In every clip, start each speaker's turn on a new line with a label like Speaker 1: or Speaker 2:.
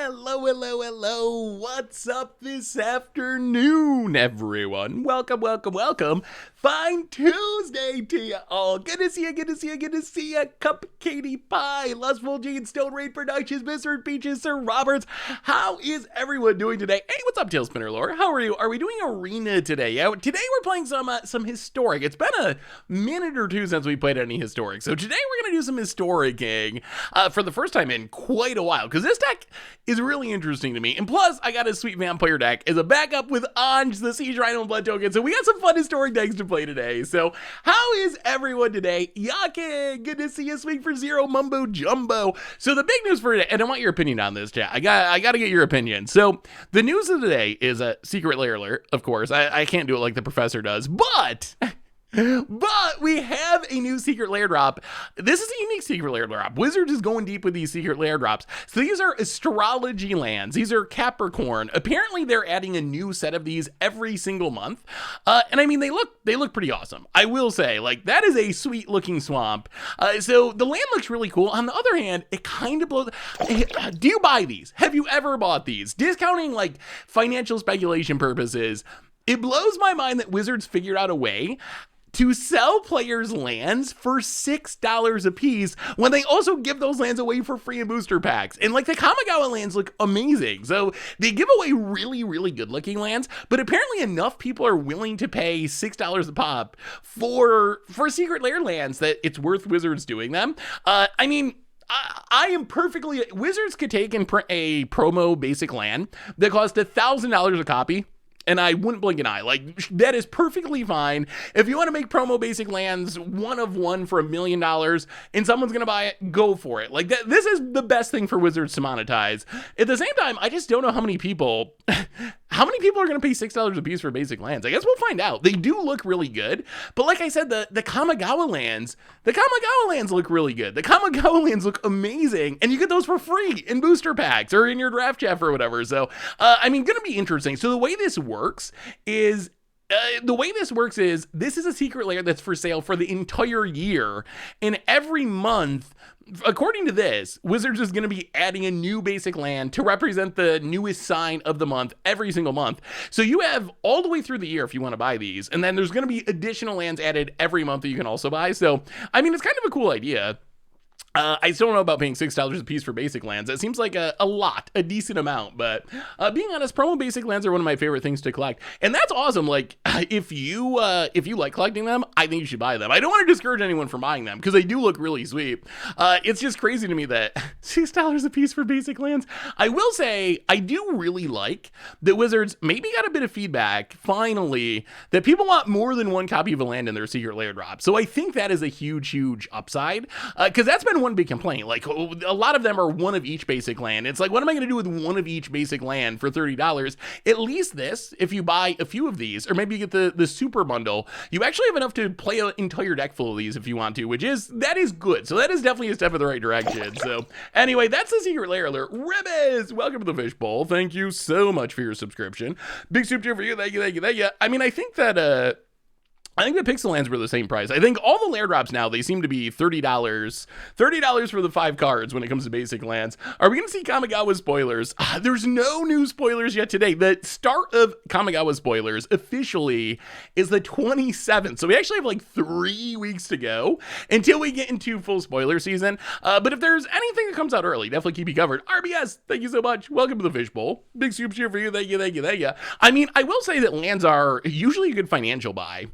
Speaker 1: Hello. What's up this afternoon, everyone? Welcome. Fine Tuesday to you all. Good to see you. Cup of Katie Pie, Lustful Jeans, Stone Raid Productions, Mr. Peaches, Sir Roberts. How is everyone doing today? Hey, what's up, Tailspinner Lore? How are you? Are we doing Arena today? Yeah, today we're playing some historic. It's been a minute or two since we played any historic. So today we're going to do some historicing for the first time in quite a while, because this deck is really interesting to me. And plus, I got a sweet vampire deck as a backup with Anj, the Siege Rhino and Blood Token. So we got some fun historic decks to play today. So how is everyone today? Yake, good to see you. Swing for Zero, Mumbo Jumbo. So the big news for today, and I want your opinion on this, chat. I got to get your opinion. So the news of the day is a secret layer alert, of course. I can't do it like the professor does, but we have a new secret lair drop. This is a unique secret lair drop. Wizards is going deep with these secret lair drops. So these are astrology lands. These are Capricorn. Apparently they're adding a new set of these every single month. And I mean, they look pretty awesome. I will say, like, that is a sweet looking swamp. So the land looks really cool. On the other hand, it kind of blows. Do you buy these? Have you ever bought these? Discounting like financial speculation purposes, it blows my mind that Wizards figured out a way to sell players lands for $6 a piece when they also give those lands away for free in booster packs. And like the Kamigawa lands look amazing. So they give away really good looking lands, but apparently enough people are willing to pay $6 a pop for secret lair lands that it's worth Wizards doing them. I mean, I am perfectly, Wizards could take and print a promo basic land that cost $1,000 a copy, and I wouldn't blink an eye. Like, that is perfectly fine. If you want to make promo basic lands one of one for $1 million and someone's going to buy it, go for it. Like, this is the best thing for Wizards to monetize. At the same time, I just don't know how many people are going to pay $6 a piece for basic lands. I guess we'll find out. They do look really good. But like I said, the Kamigawa lands look really good. The Kamigawa lands look amazing. And you get those for free in booster packs or in your draft chef or whatever. So, I mean, going to be interesting. So the way this works is this is a secret lair that's for sale for the entire year, and every month, according to this, Wizards is going to be adding a new basic land to represent the newest sign of the month every single month. So you have all the way through the year if you want to buy these, and then there's going to be additional lands added every month that you can also buy. So I mean, it's kind of a cool idea. I still don't know about paying $6 a piece for basic lands. It seems like a decent amount, but being honest, promo basic lands are one of my favorite things to collect, and that's awesome. Like, if you like collecting them, I think you should buy them. I don't want to discourage anyone from buying them because they do look really sweet. It's just crazy to me that $6 a piece for basic lands. I will say, I do really like that Wizards maybe got a bit of feedback, finally, that people want more than one copy of a land in their secret lair drop. So I think that is a huge upside, because that's been one big complaint. Like, a lot of them are one of each basic land. It's like, what am I going to do with one of each basic land for $30? At least this, if you buy a few of these, or maybe you get the super bundle, you actually have enough to play an entire deck full of these if you want to, that is good. So that is definitely a step in the right direction. So anyway, that's the secret lair alert. Ribbiz, welcome to the Fishbowl. Thank you so much for your subscription. Big soup cheer for you. Thank you. I mean, I think the pixel lands were the same price. I think all the lair drops now, they seem to be $30 for the 5 cards when it comes to basic lands. Are we going to see Kamigawa spoilers? There's no new spoilers yet today. The start of Kamigawa spoilers officially is the 27th. So we actually have like 3 weeks to go until we get into full spoiler season. But if there's anything that comes out early, definitely keep you covered. RBS, thank you so much. Welcome to the Fishbowl. Big soup cheer for you. Thank you. I mean, I will say that lands are usually a good financial buy.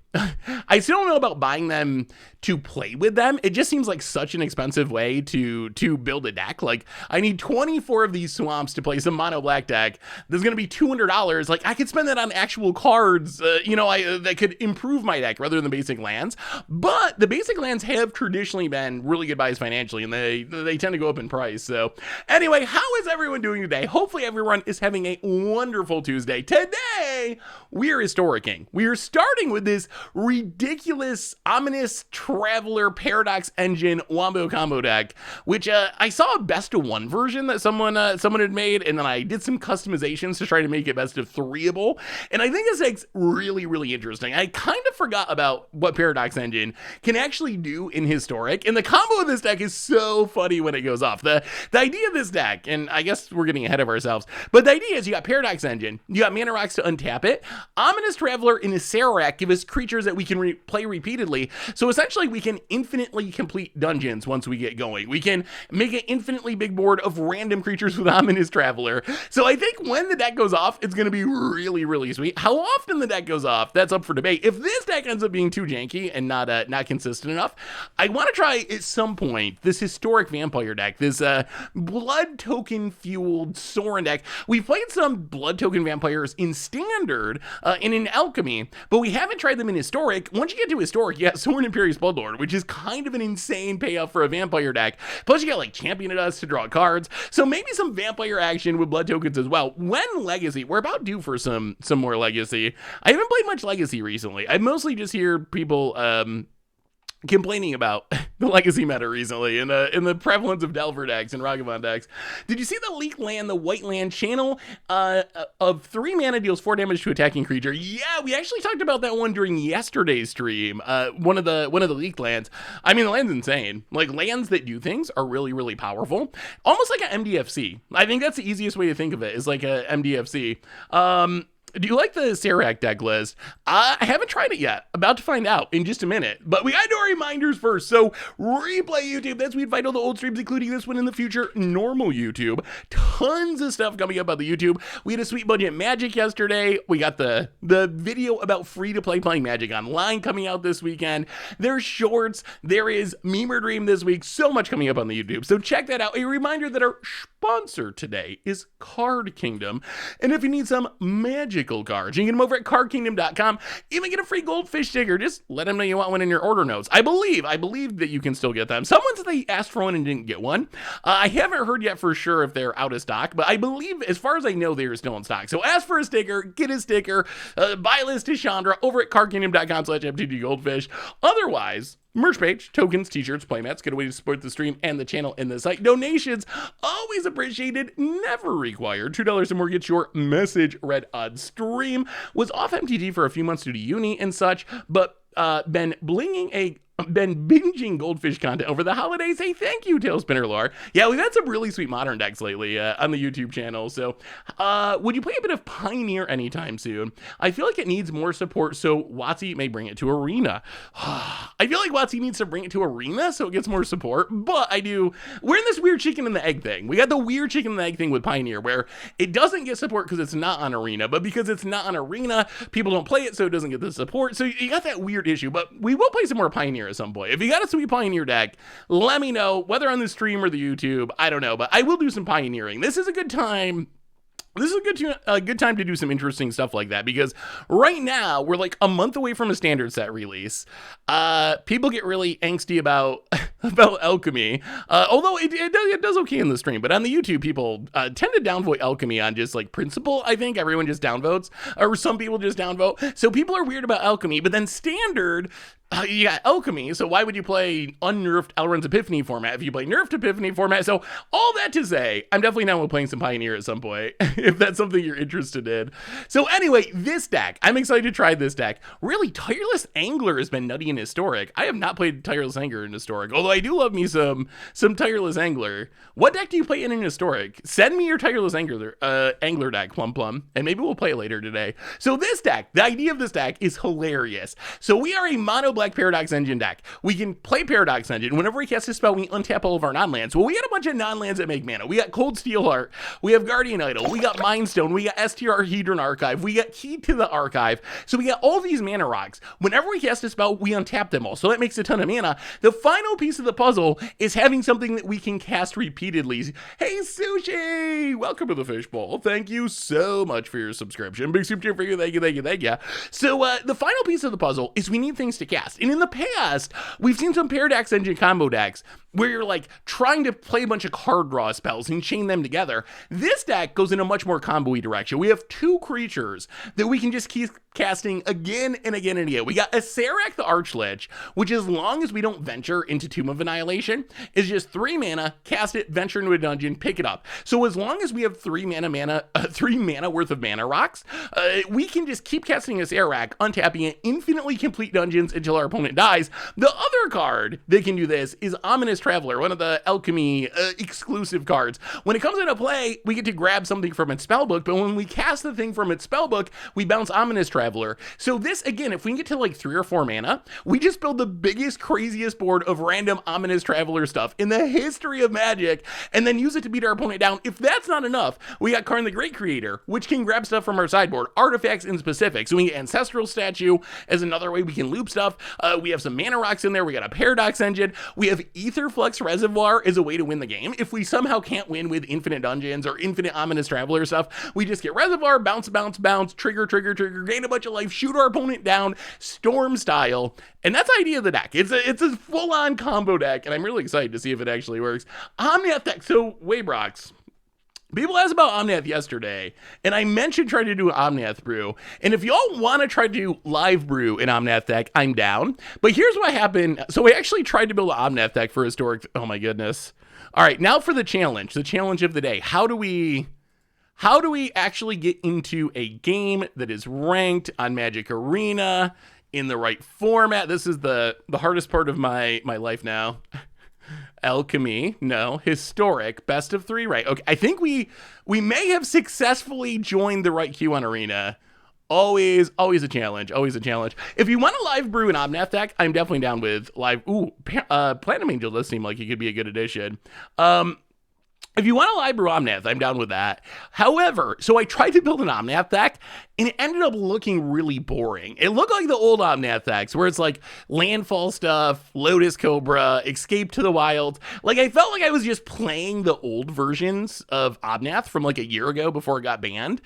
Speaker 1: I still don't know about buying them to play with them. It just seems like such an expensive way to build a deck. Like, I need 24 of these swamps to play some mono black deck. There's going to be $200. Like, I could spend that on actual cards, that could improve my deck rather than basic lands. But the basic lands have traditionally been really good buys financially, and they tend to go up in price. So anyway, how is everyone doing today? Hopefully everyone is having a wonderful Tuesday. Today today we're historicing. We are starting with this ridiculous, ominous Traveler Paradox Engine Wombo Combo deck, which I saw a best of one version that someone had made, and then I did some customizations to try to make it best of threeable. And I think this deck's really, really interesting. I kind of forgot about what Paradox Engine can actually do in historic, and the combo of this deck is so funny when it goes off. The idea of this deck, and I guess we're getting ahead of ourselves, but the idea is you got Paradox Engine, you got mana rocks to untap it, Ominous Traveler and Acererak give us creatures that we can play repeatedly, so essentially we can infinitely complete dungeons once we get going. We can make an infinitely big board of random creatures with Ominous Traveler. So I think when the deck goes off, it's going to be really, really sweet. How often the deck goes off, that's up for debate. If this deck ends up being too janky and not consistent enough, I want to try at some point this historic vampire deck, this blood token fueled Sorin deck. We've played some blood token vampires in standard and in alchemy, but we haven't tried them in historic. Once you get to historic, you got Sorin Imperious Bloodlord, which is kind of an insane payoff for a vampire deck. Plus you got like Champion of Dust to draw cards, so maybe some vampire action with blood tokens as well. When Legacy, we're about due for some more Legacy. I haven't played much Legacy recently. I mostly just hear people complaining about the Legacy meta recently in the prevalence of Delver decks and Ragavan decks. Did you see the leak land, the white land channel of 3 mana deals 4 damage to attacking creature? Yeah, we actually talked about that one during yesterday's stream. One of the leaked lands. I mean, the land's insane. Like, lands that do things are really, really powerful. Almost like an MDFC. I think that's the easiest way to think of it, is like a MDFC. Do you like the Acererak deck list? I haven't tried it yet. About to find out in just a minute. But we got to do our reminders first. So, replay YouTube. That's we invite all the old streams, including this one in the future. Normal YouTube. Tons of stuff coming up on the YouTube. We had a sweet budget Magic yesterday. We got the video about free-to-play playing Magic Online coming out this weekend. There's shorts. There is Memer Dream this week. So much coming up on the YouTube. So, check that out. A reminder that our sponsor today is Card Kingdom. And if you need some magical cards, you can get them over at cardkingdom.com. Even get a free goldfish sticker. Just let them know you want one in your order notes. I believe that you can still get them. Someone said they asked for one and didn't get one. I haven't heard yet for sure if they're out of stock, but I believe, as far as I know, they are still in stock. So ask for a sticker, get a sticker, buy a list to Chandra over at cardkingdom.com/MTG Goldfish. Otherwise, merch page, tokens, t-shirts, playmats, get a way to support the stream and the channel and the site. Donations, always appreciated, never required. $2 or more gets your message read on stream. Was off MTG for a few months due to uni and such, but been binging Goldfish content over the holidays. Hey, thank you, Tailspinner Lore. Yeah, we've had some really sweet modern decks lately on the YouTube channel. So, would you play a bit of Pioneer anytime soon? I feel like it needs more support, so WotC may bring it to Arena. I feel like WotC needs to bring it to Arena so it gets more support, but we're in this weird chicken and the egg thing. We got the weird chicken and the egg thing with Pioneer, where it doesn't get support because it's not on Arena, but because it's not on Arena, people don't play it, so it doesn't get the support. So you got that weird issue, but we will play some more Pioneer at some point. If you got a sweet Pioneer deck, let me know, whether on the stream or the YouTube. I don't know, but I will do some pioneering. This is a good time. This is a good time to do some interesting stuff like that, because right now we're like a month away from a standard set release. People get really angsty about alchemy, although it does okay in the stream. But on the YouTube, people tend to downvote alchemy on just like principle. I think everyone just downvotes, or some people just downvote. So people are weird about alchemy, but then standard. You got alchemy, so why would you play unnerfed Elrond's Epiphany format if you play nerfed Epiphany format? So all that to say, I'm definitely down with playing some Pioneer at some point, if that's something you're interested in. So anyway, this deck, I'm excited to try this deck. Really, Tireless Angler has been nutty in Historic. I have not played Tireless Angler in Historic, although I do love me some Tireless Angler. What deck do you play in Historic? Send me your Tireless Angler deck, Plum, and maybe we'll play it later today. So this deck, the idea of this deck is hilarious. So we are a mono black Paradox Engine deck. We can play Paradox Engine. Whenever we cast a spell, we untap all of our non-lands. Well, we got a bunch of non-lands that make mana. We got Cold Steelheart, we have Guardian Idol, we got Mind Stone, we got STR Hedron Archive, we got Key to the Archive. So we got all these mana rocks. Whenever we cast a spell, we untap them all. So that makes a ton of mana. The final piece of the puzzle is having something that we can cast repeatedly. Hey, Sushi! Welcome to the Fishbowl. Thank you so much for your subscription. Big super cheer for you. Thank you. So the final piece of the puzzle is we need things to cast. cast. And in the past, we've seen some Paradox Engine combo decks where you're like trying to play a bunch of card draw spells and chain them together. This deck goes in a much more combo-y direction. We have 2 creatures that we can just keep casting again and again and again. We got a Serac the Archlich, which as long as we don't venture into Tomb of Annihilation, is just 3 mana, cast it, venture into a dungeon, pick it up. So as long as we have 3 mana worth of mana rocks, we can just keep casting a Serac, untapping it, infinitely complete dungeons until our opponent dies. The other card that can do this is Ominous Traveler, one of the Alchemy exclusive cards. When it comes into play, we get to grab something from its spellbook, but when we cast the thing from its spellbook, we bounce Ominous Traveler. So this, again, if we can get to like 3 or 4 mana, we just build the biggest, craziest board of random Ominous Traveler stuff in the history of Magic, and then use it to beat our opponent down. If that's not enough, we got Karn the Great Creator, which can grab stuff from our sideboard, artifacts in specific. So we get Ancestral Statue as another way we can loop stuff. We have some mana rocks in there. We got a Paradox Engine. We have Aetherflux Reservoir as a way to win the game. If we somehow can't win with infinite dungeons or infinite Ominous Traveler stuff, we just get Reservoir, bounce, bounce, bounce, trigger, trigger, trigger, gain a bunch of life, shoot our opponent down, storm style. And that's the idea of the deck. It's a full-on combo deck, and I'm really excited to see if it actually works. Omnath deck. So, Waybrox. People asked about Omnath yesterday, and I mentioned trying to do an Omnath brew. And if y'all want to try to do live brew in Omnath deck, I'm down. But here's what happened. So I actually tried to build an Omnath deck for Historic. Oh my goodness. All right, now for the challenge of the day. How do we actually get into a game that is ranked on Magic Arena in the right format? This is the hardest part of my life now. Alchemy, no. Historic, best of 3, right? Okay, I think we may have successfully joined the right queue on Arena. Always a challenge, always a challenge. If you want a live brew an Omnath deck, I'm definitely down with live. Ooh, Platinum Angel does seem like it could be a good addition. If you want a live brew Omnath, I'm down with that. However, so I tried to build an Omnath deck, and it ended up looking really boring. It looked like the old Omnath decks, where it's like landfall stuff, Lotus Cobra, Escape to the Wild. Like, I felt like I was just playing the old versions of Omnath from like a year ago before it got banned.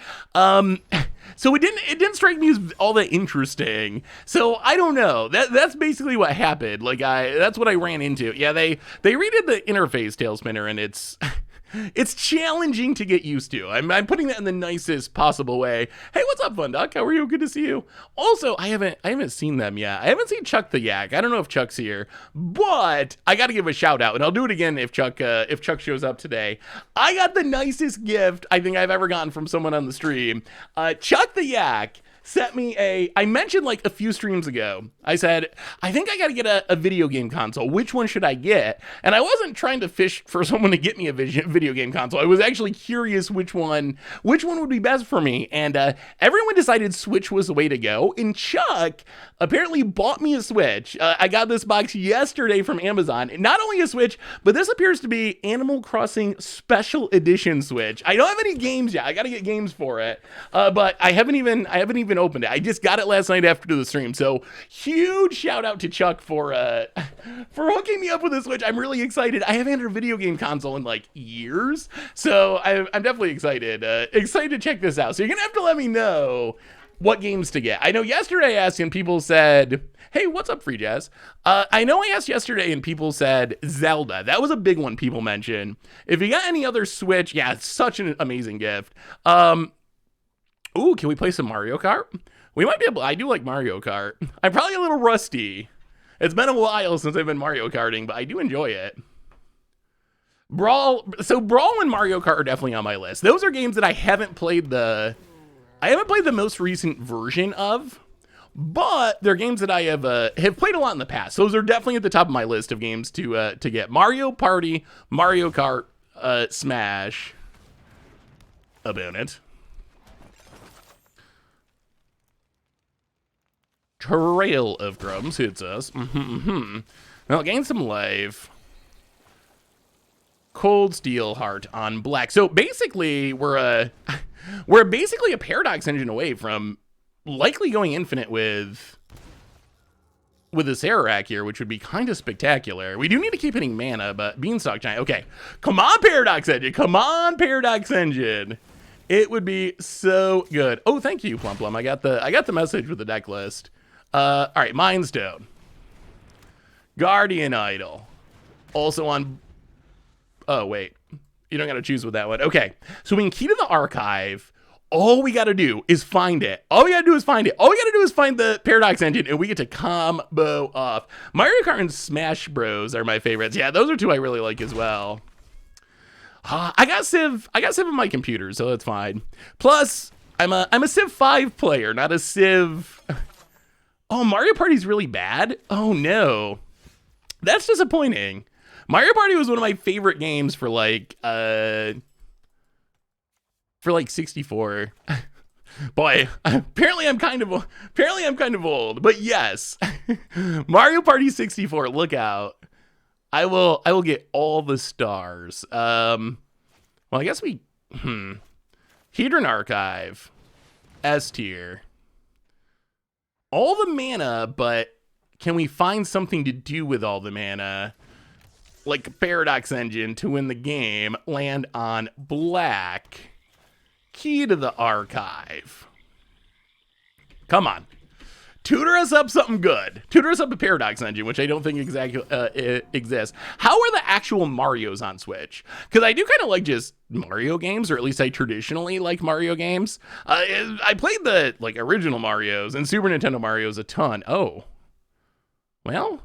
Speaker 1: So it didn't strike me as all that interesting. So I don't know. That's basically what happened. Like, that's what I ran into. Yeah, they redid the interface, Tailspinner, and it's challenging to get used to. I'm putting that in the nicest possible way. Hey, what's up, Fun Duck? How are you? Good to see you. Also, I haven't seen them yet. I haven't seen Chuck the Yak. I don't know if Chuck's here, but I got to give a shout out, and I'll do it again if Chuck shows up today. I got the nicest gift I think I've ever gotten from someone on the stream. Chuck the Yak sent me I mentioned like a few streams ago, I said, I think I got to get a video game console. Which one should I get? And I wasn't trying to fish for someone to get me a video game console. I was actually curious which one would be best for me. And everyone decided Switch was the way to go. And Chuck apparently bought me a Switch. I got this box yesterday from Amazon. Not only a Switch, but this appears to be Animal Crossing Special Edition Switch. I don't have any games yet. I got to get games for it. But I haven't even opened it. I just got it last night after the stream. So huge shout out to Chuck for hooking me up with a Switch. I'm really excited. I haven't had a video game console in like years. So I'm definitely excited. Excited to check this out. So you're going to have to let me know what games to get. I know yesterday I asked and people said, hey, what's up, Free Jazz? I know I asked yesterday and people said Zelda. That was a big one people mentioned. If you got any other Switch, yeah, it's such an amazing gift. Ooh, can we play some Mario Kart? We might be able. I do like Mario Kart. I'm probably a little rusty. It's been a while since I've been Mario Karting, but I do enjoy it. Brawl and Mario Kart are definitely on my list. Those are games that I haven't played the most recent version of, but they're games that I have played a lot in the past. Those are definitely at the top of my list of games to get. Mario Party, Mario Kart, Smash. About it. Trail of Crumbs hits us. Now, gain some life. Cold Steel Heart on black. So basically, we're basically a Paradox Engine away from likely going infinite with a Serac here, which would be kind of spectacular. We do need to keep hitting mana, but Beanstalk Giant. Okay, come on, Paradox Engine. Come on, Paradox Engine. It would be so good. Oh, thank you, Plum Plum. I got the message with the deck list. All right, Mind Stone. Guardian Idol. Also on... Oh, wait. You don't got to choose with that one. Okay. So we can key to the archive. All we got to do is find it. All we got to do is find it. All we got to do is find the Paradox Engine, and we get to combo off. Mario Kart and Smash Bros. Are my favorites. Yeah, those are two I really like as well. I got Civ on my computer, so that's fine. Plus, I'm a Civ 5 player, not a Civ... Oh, Mario Party's really bad? Oh, no. That's disappointing. Mario Party was one of my favorite games for like 64. Boy, apparently I'm kind of old, but yes. Mario Party 64, look out. I will get all the stars. Well, I guess we Hedron Archive, S tier. All the mana, but can we find something to do with all the mana? Like a Paradox Engine to win the game, land on black. Key to the archive. Come on. Tutor us up something good. Tutor us up a Paradox Engine, which I don't think exactly exists. How are the actual Marios on Switch? Because I do kind of like just Mario games, or at least I traditionally like Mario games. I played the original Marios and Super Nintendo Marios a ton. Oh. Well,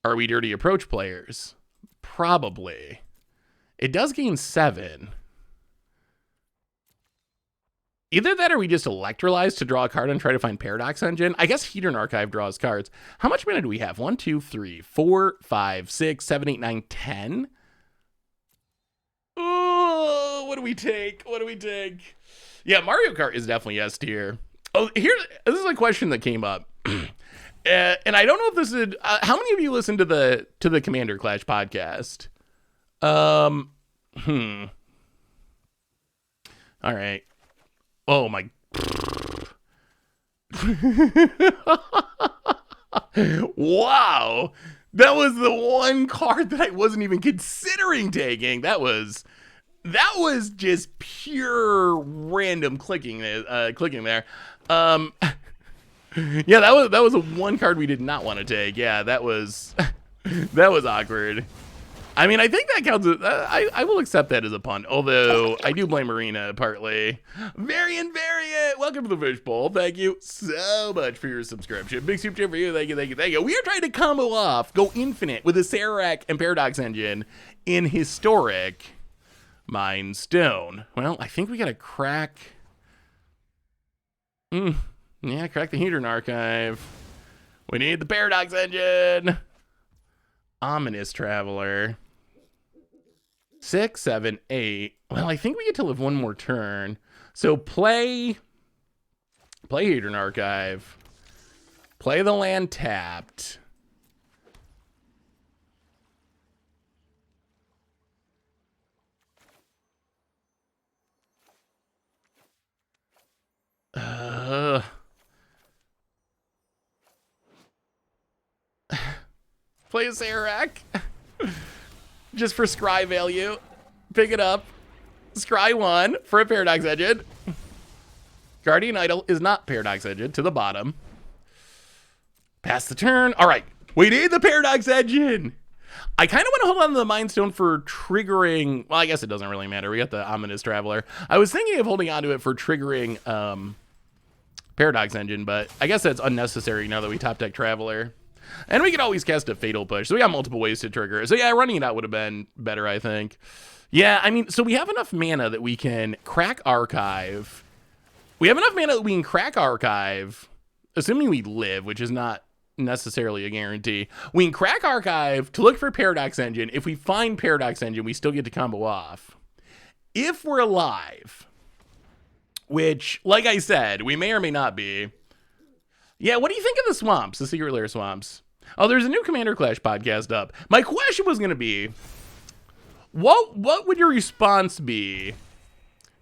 Speaker 1: Are we Dirty Approach players? Probably. It does gain 7. Either that or we just electrolyze to draw a card and try to find Paradox Engine. I guess Hedron Archive draws cards. How much mana do we have? 1, 2, 3, 4, 5, 6, 7, 8, 9, 10. Oh, what do we take? What do we take? Yeah, Mario Kart is definitely S tier. Oh, this is a question that came up. And I don't know if this is... how many of you listen to the Commander Clash podcast? All right. Oh my. Wow. That was the one card that I wasn't even considering taking. That was just pure random clicking there. Yeah, that was a one card we did not want to take. Yeah, that was awkward. I mean, I think that counts as, I will accept that as a pun, although I do blame Marina partly. Variant, welcome to the Fishbowl. Thank you so much for your subscription. Big super chat for you. Thank you. We are trying to combo off, go infinite with a Sarac and Paradox Engine in Historic Mind Stone. Well, I think we got to crack. Yeah, crack the Hedron Archive. We need the Paradox Engine. Ominous Traveler. 6, 7, 8. Well, I think we get to live one more turn. So play Hedron Archive. Play the land tapped. Play a Sarac. Just for scry value. Pick it up. Scry 1 for a Paradox Engine. Guardian Idol is not Paradox Engine to the bottom. Pass the turn. All right. We need the Paradox Engine. I kind of want to hold on to the Mind Stone for triggering. Well, I guess it doesn't really matter. We got the Ominous Traveler. I was thinking of holding on to it for triggering Paradox Engine, but I guess that's unnecessary now that we top deck Traveler. And we could always cast a Fatal Push. So we got multiple ways to trigger it. So yeah, running it out would have been better, I think. Yeah, I mean, so we have enough mana that we can crack Archive. We have enough mana that we can crack Archive, assuming we live, which is not necessarily a guarantee. We can crack Archive to look for Paradox Engine. If we find Paradox Engine, we still get to combo off. If we're alive, which, like I said, we may or may not be. Yeah, what do you think of the swamps, the Secret Lair swamps? Oh, there's a new Commander Clash podcast up. My question was going to be, what would your response be?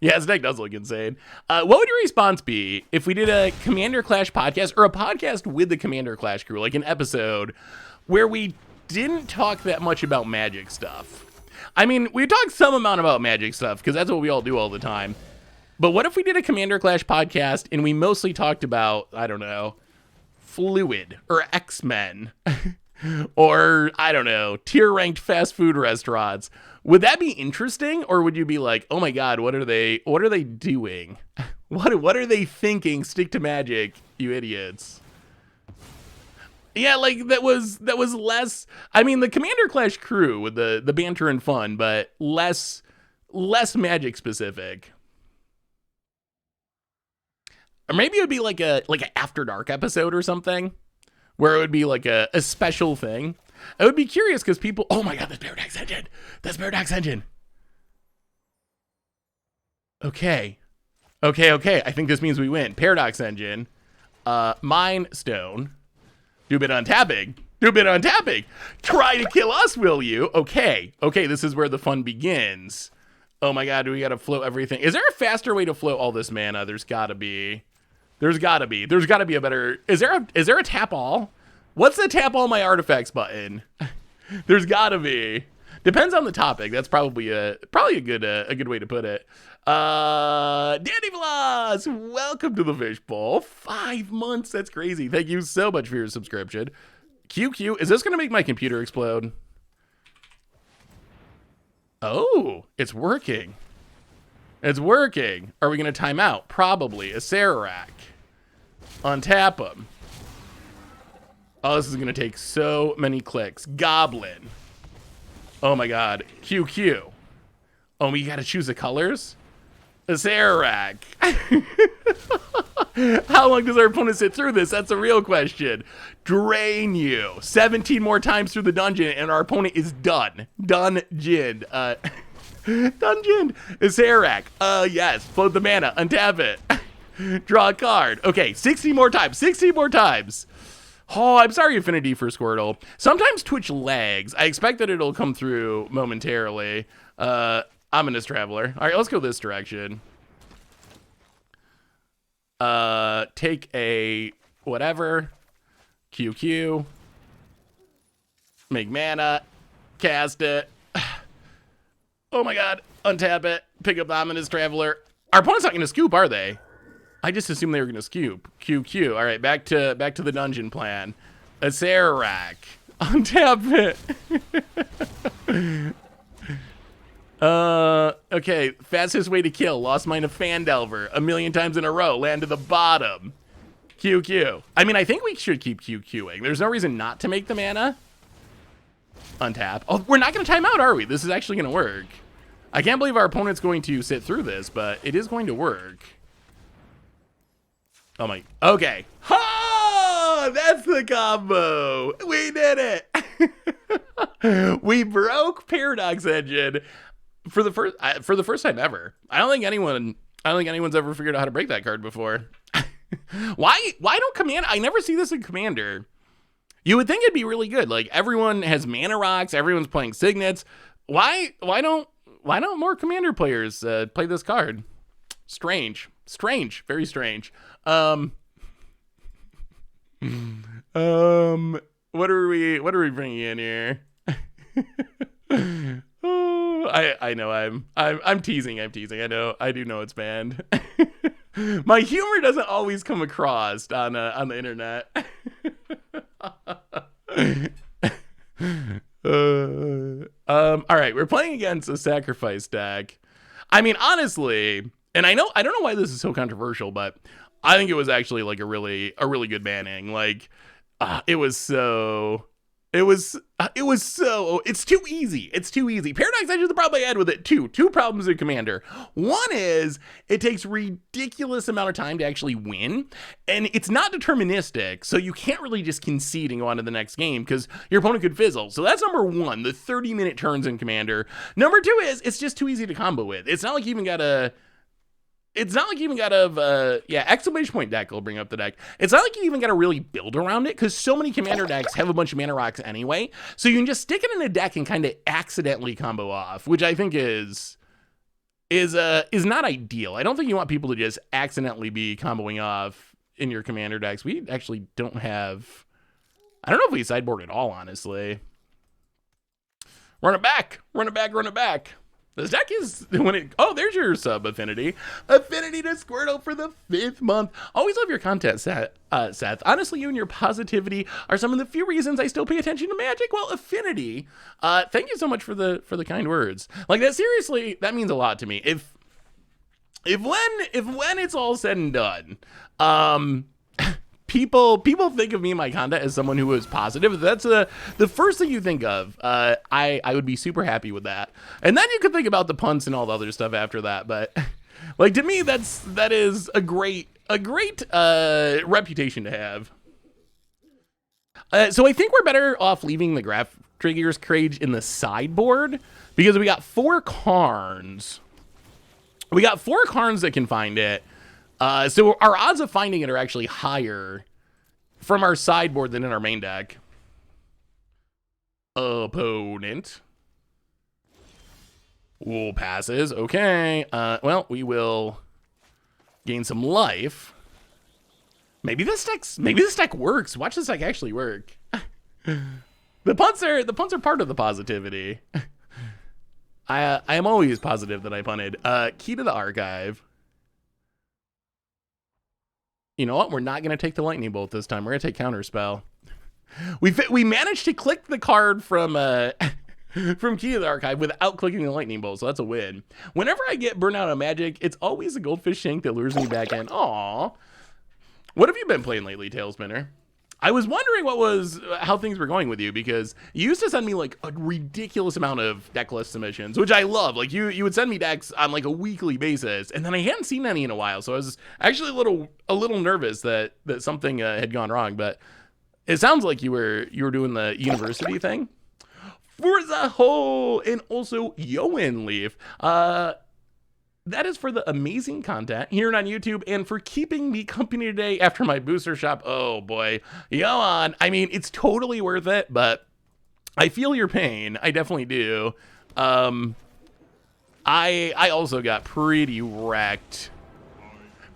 Speaker 1: Yeah, this deck does look insane. What would your response be if we did a Commander Clash podcast, or a podcast with the Commander Clash crew, like an episode where we didn't talk that much about Magic stuff? I mean, we talked some amount about Magic stuff, because that's what we all do all the time. But what if we did a Commander Clash podcast and we mostly talked about, I don't know, fluid or X-Men or I don't know, tier ranked fast food restaurants, would that be interesting? Or would you be like, oh my God, what are they doing? What are they thinking? Stick to magic, you idiots. Yeah, like that was less. I mean, the Commander Clash crew with the banter and fun, but less magic specific. Or maybe it would be like an After Dark episode or something, where it would be like a special thing. I would be curious because people. Oh my God, that's Paradox Engine. That's Paradox Engine. Okay. I think this means we win. Paradox Engine. Mine Stone. Do a bit on tapping. Try to kill us, will you? Okay, this is where the fun begins. Oh my God, do we gotta float everything? Is there a faster way to float all this mana? There's gotta be a better. Is there a tap all? What's the tap all my artifacts button? There's gotta be. Depends on the topic. That's probably a good way to put it. Danny Vloss, welcome to the fishbowl. 5 months, that's crazy. Thank you so much for your subscription. QQ, is this gonna make my computer explode? Oh, it's working. Are we gonna time out? Probably. A Sararak. Untap him. Oh, this is gonna take so many clicks. Goblin. Oh my God. QQ. Oh, we gotta choose the colors? A Sararak. How long does our opponent sit through this? That's a real question. Drain you. 17 more times through the dungeon, and our opponent is done. Dungeoned. Dungeoned. A Sararak. Yes. Float the mana. Untap it. Draw a card. Okay, 60 more times. Oh, I'm sorry, Affinity for Squirtle. Sometimes Twitch lags. I expect that it'll come through momentarily. Ominous Traveler. All right, let's go this direction. Take a whatever. QQ. Make mana. Cast it. Oh my God. Untap it. Pick up the Ominous Traveler. Our opponent's not going to scoop, are they? I just assumed they were going to scoop. QQ. All right, back to the dungeon plan. A Sararak. Untap it. Okay, fastest way to kill. Lost Mine of Fandelver 1,000,000 times in a row. Land to the bottom. QQ. I mean, I think we should keep QQing. There's no reason not to make the mana. Untap. Oh, we're not going to time out, are we? This is actually going to work. I can't believe our opponent's going to sit through this, but it is going to work. Oh my. Okay. Ha! That's the combo. We did it. We broke Paradox Engine for the first time ever. I don't think anyone's ever figured out how to break that card before. Why don't Commander? I never see this in Commander. You would think it'd be really good. Like everyone has mana rocks, everyone's playing signets. Why don't more Commander players play this card? Strange, very strange. What are we bringing in here? Oh, I know I'm teasing. I know I do know it's banned. My humor doesn't always come across on the internet. All right, we're playing against a sacrifice deck. I mean, honestly, and I don't know why this is so controversial, but I think it was actually like a really good banning. Like, it's too easy. Paradox Edge is the problem I had with it too. Two problems in Commander. One is it takes ridiculous amount of time to actually win, and it's not deterministic, so you can't really just concede and go on to the next game because your opponent could fizzle. So that's number one, the 30-minute turns in Commander. Number two is it's just too easy to combo with. It's not like you even got a exclamation point deck will bring up the deck. It's not like you even got to really build around it because so many Commander decks have a bunch of mana rocks anyway. So you can just stick it in a deck and kind of accidentally combo off, which I think is not ideal. I don't think you want people to just accidentally be comboing off in your Commander decks. We actually don't have. I don't know if we sideboard at all, honestly. Run it back. This deck is when it. Oh, there's your sub affinity. Affinity to Squirtle for the 5th month. Always love your content, Seth. Honestly, you and your positivity are some of the few reasons I still pay attention to Magic. Well, affinity. Thank you so much for the kind words. Like that. Seriously, that means a lot to me. If when it's all said and done, people think of me and my content as someone who is positive. That's the first thing you think of. I would be super happy with that, and then you could think about the punts and all the other stuff after that. But like to me, that is a great reputation to have. So I think we're better off leaving the Graph Triggers Cage in the sideboard because we got 4 Karns. We got 4 Karns that can find it. So our odds of finding it are actually higher from our sideboard than in our main deck. Opponent. Wool passes. Okay. Well, we will gain some life. Maybe this deck works. Watch this deck actually work. The punts are part of the positivity. I am always positive that I punted. Key to the Archive. You know what? We're not going to take the Lightning Bolt this time. We're going to take Counterspell. We managed to click the card from Key to the Archive without clicking the Lightning Bolt, so that's a win. Whenever I get burnt out on Magic, it's always a Goldfish Shank that lures me back in. Aww. What have you been playing lately, Tailspinner? I was wondering how things were going with you, because you used to send me like a ridiculous amount of deck list submissions, which I love. Like you would send me decks on like a weekly basis, and then I hadn't seen any in a while, so I was actually a little nervous that something had gone wrong. But it sounds like you were doing the university thing. Forza Ho and also Yoan Leaf. That is for the amazing content here on YouTube and for keeping me company today after my booster shop. Oh boy, Yoan. I mean, it's totally worth it, but I feel your pain. I definitely do. I also got pretty wrecked.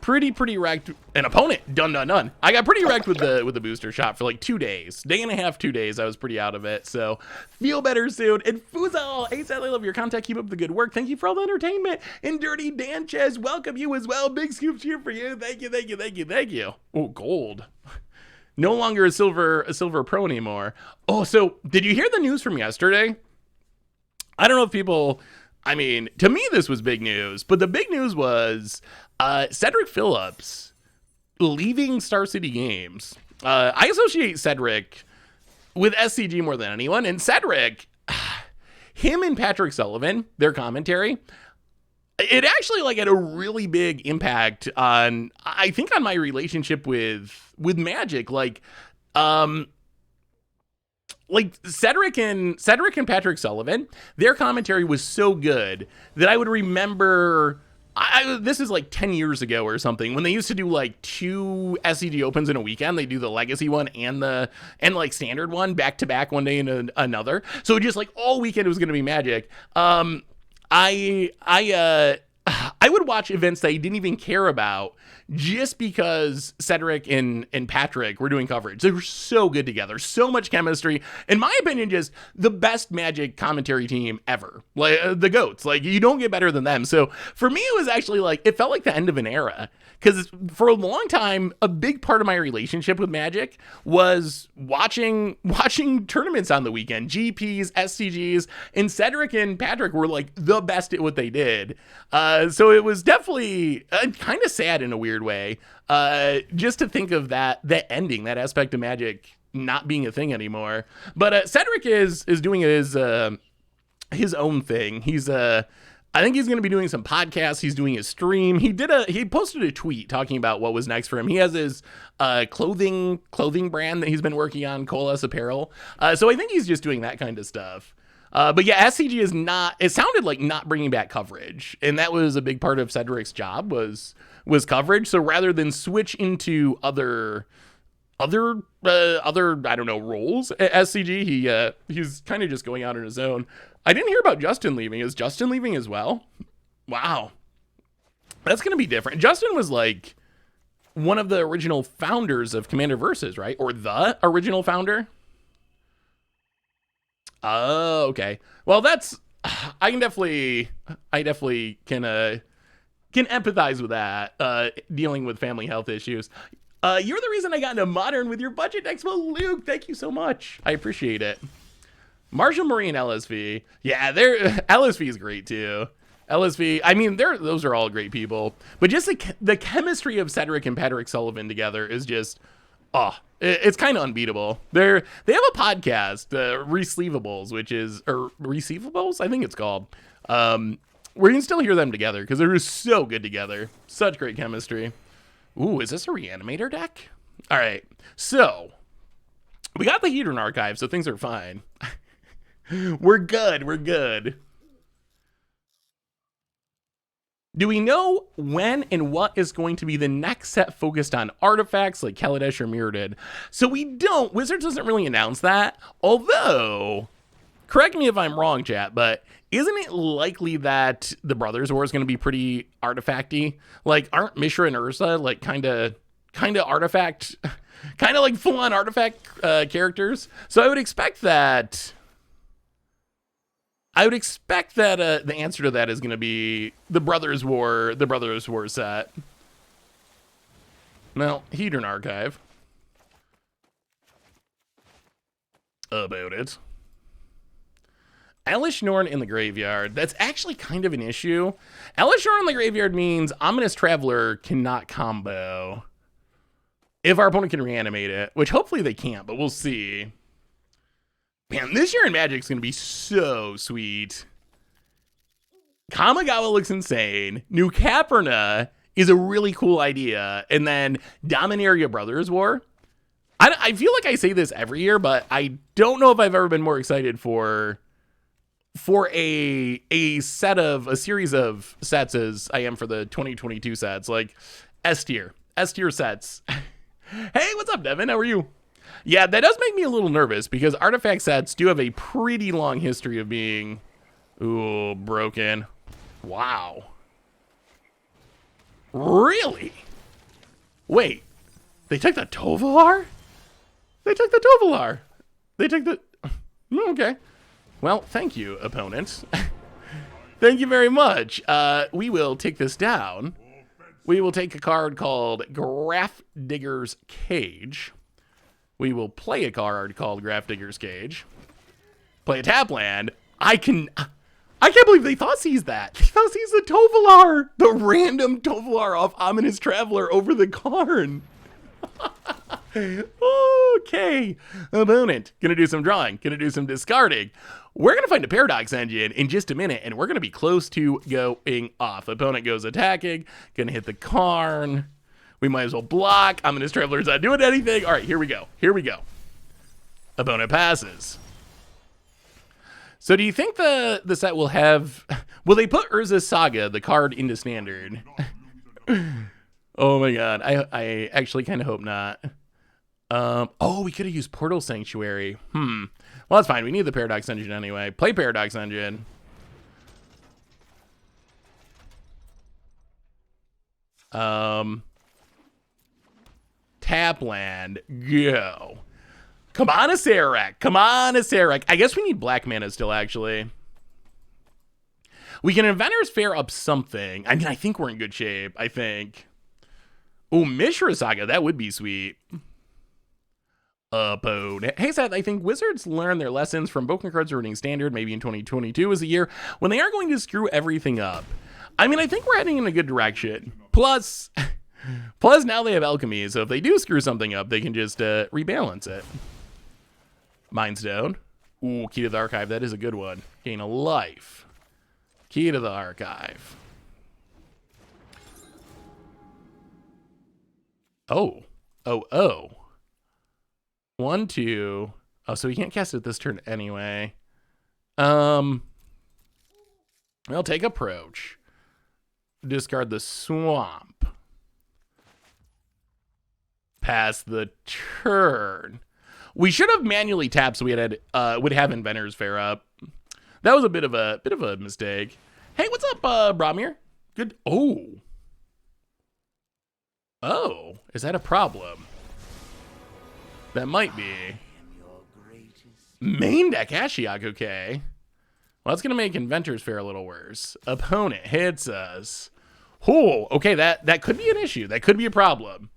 Speaker 1: Pretty wrecked. An opponent. Done. I got pretty wrecked with the booster shot for like 2 days. Day and a half, 2 days. I was pretty out of it. So feel better soon. And Fuzal, hey, sadly, I love your content. Keep up the good work. Thank you for all the entertainment. And Dirty Danchez, welcome you as well. Big scoops here for you. Thank you. Oh, gold. No longer a silver pro anymore. Oh, so did you hear the news from yesterday? I don't know if people, I mean, to me, this was big news, but the big news was Cedric Phillips leaving Star City Games. I associate Cedric with SCG more than anyone, and Cedric, him and Patrick Sullivan, their commentary, it actually like had a really big impact on, I think, on my relationship with Magic. Like Cedric and Patrick Sullivan, their commentary was so good that I would remember. This is like 10 years ago or something, when they used to do like 2 SCG Opens in a weekend. They do the Legacy one and like standard one back to back, one day and another. So just like all weekend it was going to be Magic. I would watch events that I didn't even care about just because Cedric and Patrick were doing coverage. They were so good together, so much chemistry. In my opinion, just the best Magic commentary team ever. Like the GOATs, like you don't get better than them. So for me, it was actually like, it felt like the end of an era. Because for a long time, a big part of my relationship with Magic was watching tournaments on the weekend, GPs, SCGs, and Cedric and Patrick were like the best at what they did. So it was definitely kind of sad in a weird way, just to think of that ending, that aspect of Magic not being a thing anymore. But Cedric is doing his own thing. I think he's going to be doing some podcasts. He's doing his stream. He posted a tweet talking about what was next for him. He has his clothing brand that he's been working on, Coalesce Apparel. So I think he's just doing that kind of stuff. But yeah, SCG is not, it sounded like not bringing back coverage. And that was a big part of Cedric's job was coverage. So rather than switch into other I don't know, roles at SCG, he's kind of just going out on his own. I didn't hear about Justin leaving. Is Justin leaving as well? Wow. That's going to be different. Justin was like one of the original founders of Commander Versus, right? Or the original founder? Oh, okay. Well, that's I definitely can empathize with that. Dealing with family health issues. You're the reason I got into Modern with your budget next month, Luke. Thank you so much. I appreciate it. Marshall Murray and LSV. Yeah, LSV is great too. LSV, I mean, those are all great people. But just the chemistry of Cedric and Patrick Sullivan together is just, it's kind of unbeatable. They have a podcast, Receivables, or Receivables, I think it's called. Where you can still hear them together because they're just so good together. Such great chemistry. Ooh, is this a Reanimator deck? All right, so we got the Hedron archive, so things are fine. We're good. Do we know when and what is going to be the next set focused on artifacts like Kaladesh or Mirrodin? So we don't. Wizards doesn't really announce that. Although, correct me if I'm wrong, chat, but isn't it likely that the Brothers War is going to be pretty artifacty? Like, aren't Mishra and Ursa like kind of artifact, kind of like full-on artifact characters? So I would expect that. The answer to that is going to be the Brothers War set. Well, Hedron archive. About it. Elish Norn in the graveyard. That's actually kind of an issue. Elish Norn in the graveyard means Ominous Traveler cannot combo if our opponent can reanimate it, which hopefully they can't, but we'll see. Man, this year in Magic's going to be so sweet. Kamigawa looks insane. New Caperna is a really cool idea. And then Dominaria Brothers War. I feel like I say this every year, but I don't know if I've ever been more excited for a series of sets as I am for the 2022 sets. Like S tier sets. Hey, what's up, Devin? How are you? Yeah, that does make me a little nervous because artifact sets do have a pretty long history of being, broken. Wow. Really? Wait, they took the Tovolar? They took the... Okay. Well, thank you, opponent. Thank you very much. We will take this down. We will take a card called Graph Digger's Cage. We will play a card called Graph Digger's Cage. Play a tap land. I can't believe they thought seize that. They thought seize the Tovolar. The random Tovolar off Ominous Traveler over the Karn. Okay. Opponent. Gonna do some drawing. Gonna do some discarding. We're gonna find a Paradox Engine in just a minute, and we're gonna be close to going off. Opponent goes attacking. Gonna hit the Karn. We might as well block. Ominous Traveler's not doing anything. All right, here we go. Opponent passes. So do you think the set will have... Will they put Urza's Saga, the card, into Standard? Oh my god. I actually kind of hope not. We could have used Portal Sanctuary. Well, that's fine. We need the Paradox Engine anyway. Play Paradox Engine. Tap land. Go. Come on, Acererak. I guess we need black mana still, actually. We can Inventor's Fair up something. I mean, I think we're in good shape. I think. Oh, Mishra Saga. That would be sweet. Hey, Seth, I think Wizards learned their lessons from broken cards ruining Standard. Maybe in 2022 is a year when they are going to screw everything up. I mean, I think we're heading in a good direction. Plus now they have Alchemy, so if they do screw something up, they can just rebalance it. Mind Stone. Ooh, Key to the Archive. That is a good one. Gain a life. Key to the Archive. Oh. 1, 2. Oh, so we can't cast it this turn anyway. I'll take Approach. Discard the Swamp. Pass the turn. We should have manually tapped so we would have Inventor's Fair up. That was a bit of a mistake. Hey, what's up, Bromir? Good. Oh, is that a problem? That might be. Main deck Ashiok, okay. Well, that's going to make Inventor's Fair a little worse. Opponent hits us. Oh, okay, that could be an issue. That could be a problem.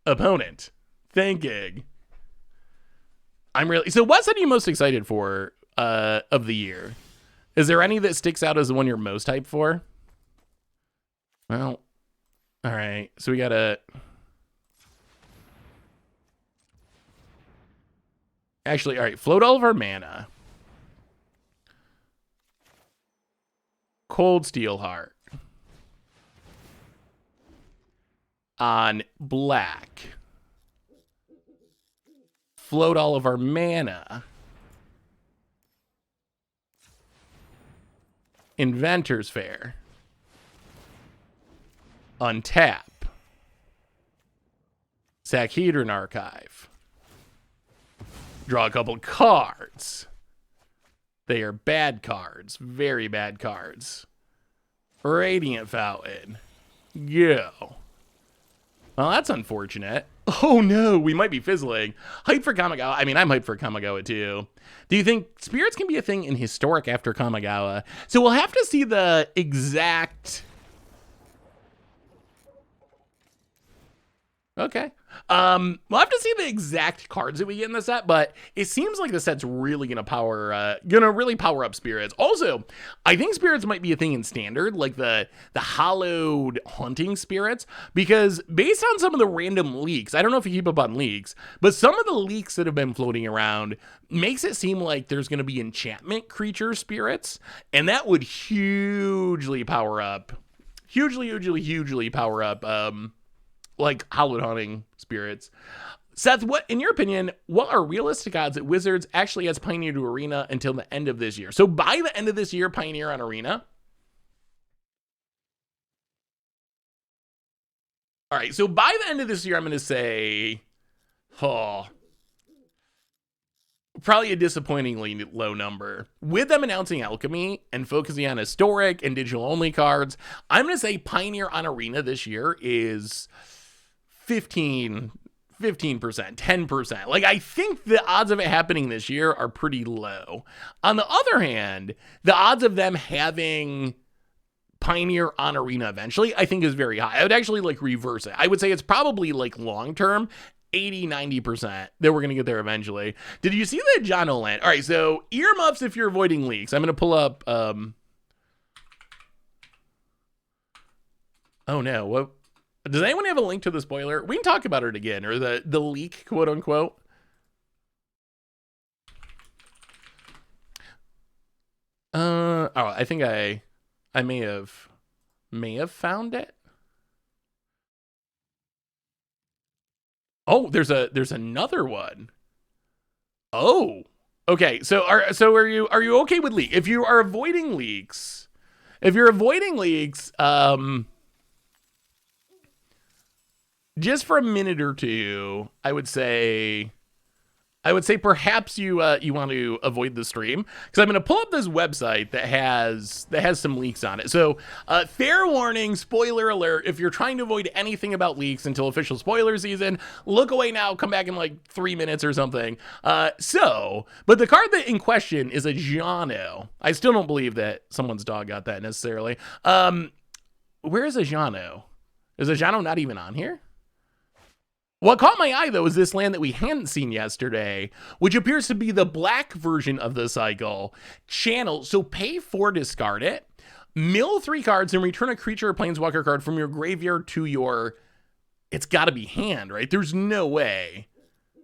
Speaker 1: Opponent thinking. I'm really... So what set are you most excited for of the year? Is there any that sticks out as the one you're most hyped for? Well, all right. So we got to... Actually, all right. Float all of our mana. Cold Steel Heart. On black. Float all of our mana. Inventor's Fair. Untap. Sakhedron Archive. Draw a couple cards. They are bad cards. Very bad cards. Radiant Fountain. Go. Well, that's unfortunate. Oh no, we might be fizzling. Hype for Kamigawa. I mean, I'm hyped for Kamigawa too. Do you think spirits can be a thing in Historic after Kamigawa? So we'll have to see the exact... Okay. We'll have to see the exact cards that we get in the set, but it seems like the set's really gonna really power up spirits. Also, I think spirits might be a thing in standard, like the hollowed hunting spirits, because based on some of the random leaks, I don't know if you keep up on leaks, but some of the leaks that have been floating around makes it seem like there's gonna be enchantment creature spirits, and that would hugely power up, hugely power up, like hallowed hunting spirits. Seth, what, in your opinion, what are realistic odds that Wizards actually has Pioneer to Arena until the end of this year? So by the end of this year, Pioneer on Arena. All right, so by the end of this year, I'm going to say, probably a disappointingly low number. With them announcing Alchemy and focusing on historic and digital only cards, I'm going to say Pioneer on Arena this year is 15%, 10%. Like, I think the odds of it happening this year are pretty low. On the other hand, the odds of them having Pioneer on Arena eventually, I think is very high. I would actually like reverse it. I would say it's probably like long-term 80-90% that we're going to get there eventually. Did you see the John O'Land? All right, so earmuffs if you're avoiding leaks. I'm going to pull up... oh no, what... Does anyone have a link to the spoiler? We can talk about it again, or the leak, quote unquote. Oh, I think I may have found it. Oh, there's another one. Oh, okay. So are you okay with leak? If you are avoiding leaks, just for a minute or two, I would say perhaps you want to avoid the stream, because I'm going to pull up this website that has some leaks on it. So fair warning, spoiler alert, if you're trying to avoid anything about leaks until official spoiler season, look away now, come back in like 3 minutes or something. But the card that in question is a Jano. I still don't believe that someone's dog got that necessarily. Where is a Jano? Is a Jano not even on here? What caught my eye, though, is this land that we hadn't seen yesterday, which appears to be the black version of the cycle. Channel, so pay 4, discard it, mill 3 cards, and return a creature or planeswalker card from your graveyard to your... It's got to be hand, right? There's no way.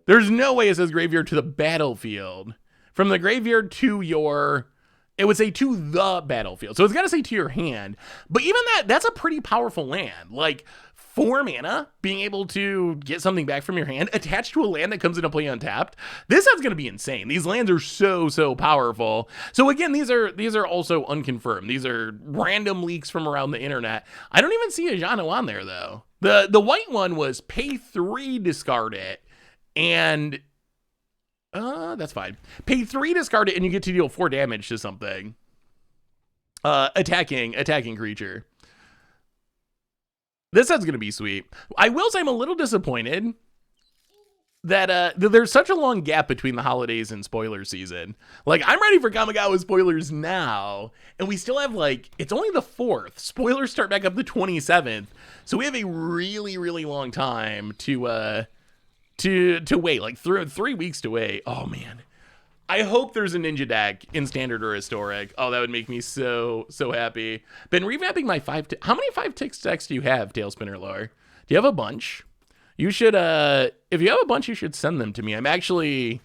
Speaker 1: There's no way it says graveyard to the battlefield. From the graveyard to your... It would say to the battlefield. So it's got to say to your hand. But even that's a pretty powerful land. Like... 4 mana, being able to get something back from your hand attached to a land that comes into play untapped. This is going to be insane. These lands are so powerful. So again, these are also unconfirmed. These are random leaks from around the internet. I don't even see a Jano on there though. The white one was pay 3, discard it, and that's fine. Pay 3, discard it, and you get to deal 4 damage to something. Attacking creature. This set's going to be sweet. I will say I'm a little disappointed there's such a long gap between the holidays and spoiler season. Like, I'm ready for Kamigawa spoilers now, and we still have, like, it's only the 4th. Spoilers start back up the 27th, so we have a really, really long time to wait, like 3 weeks to wait. Oh man, I hope there's a ninja deck in standard or historic. Oh, that would make me so happy. Been revamping my how many 5-tick decks do you have, Tailspinner Lore? Do you have a bunch? You should, if you have a bunch, you should send them to me. I'm actually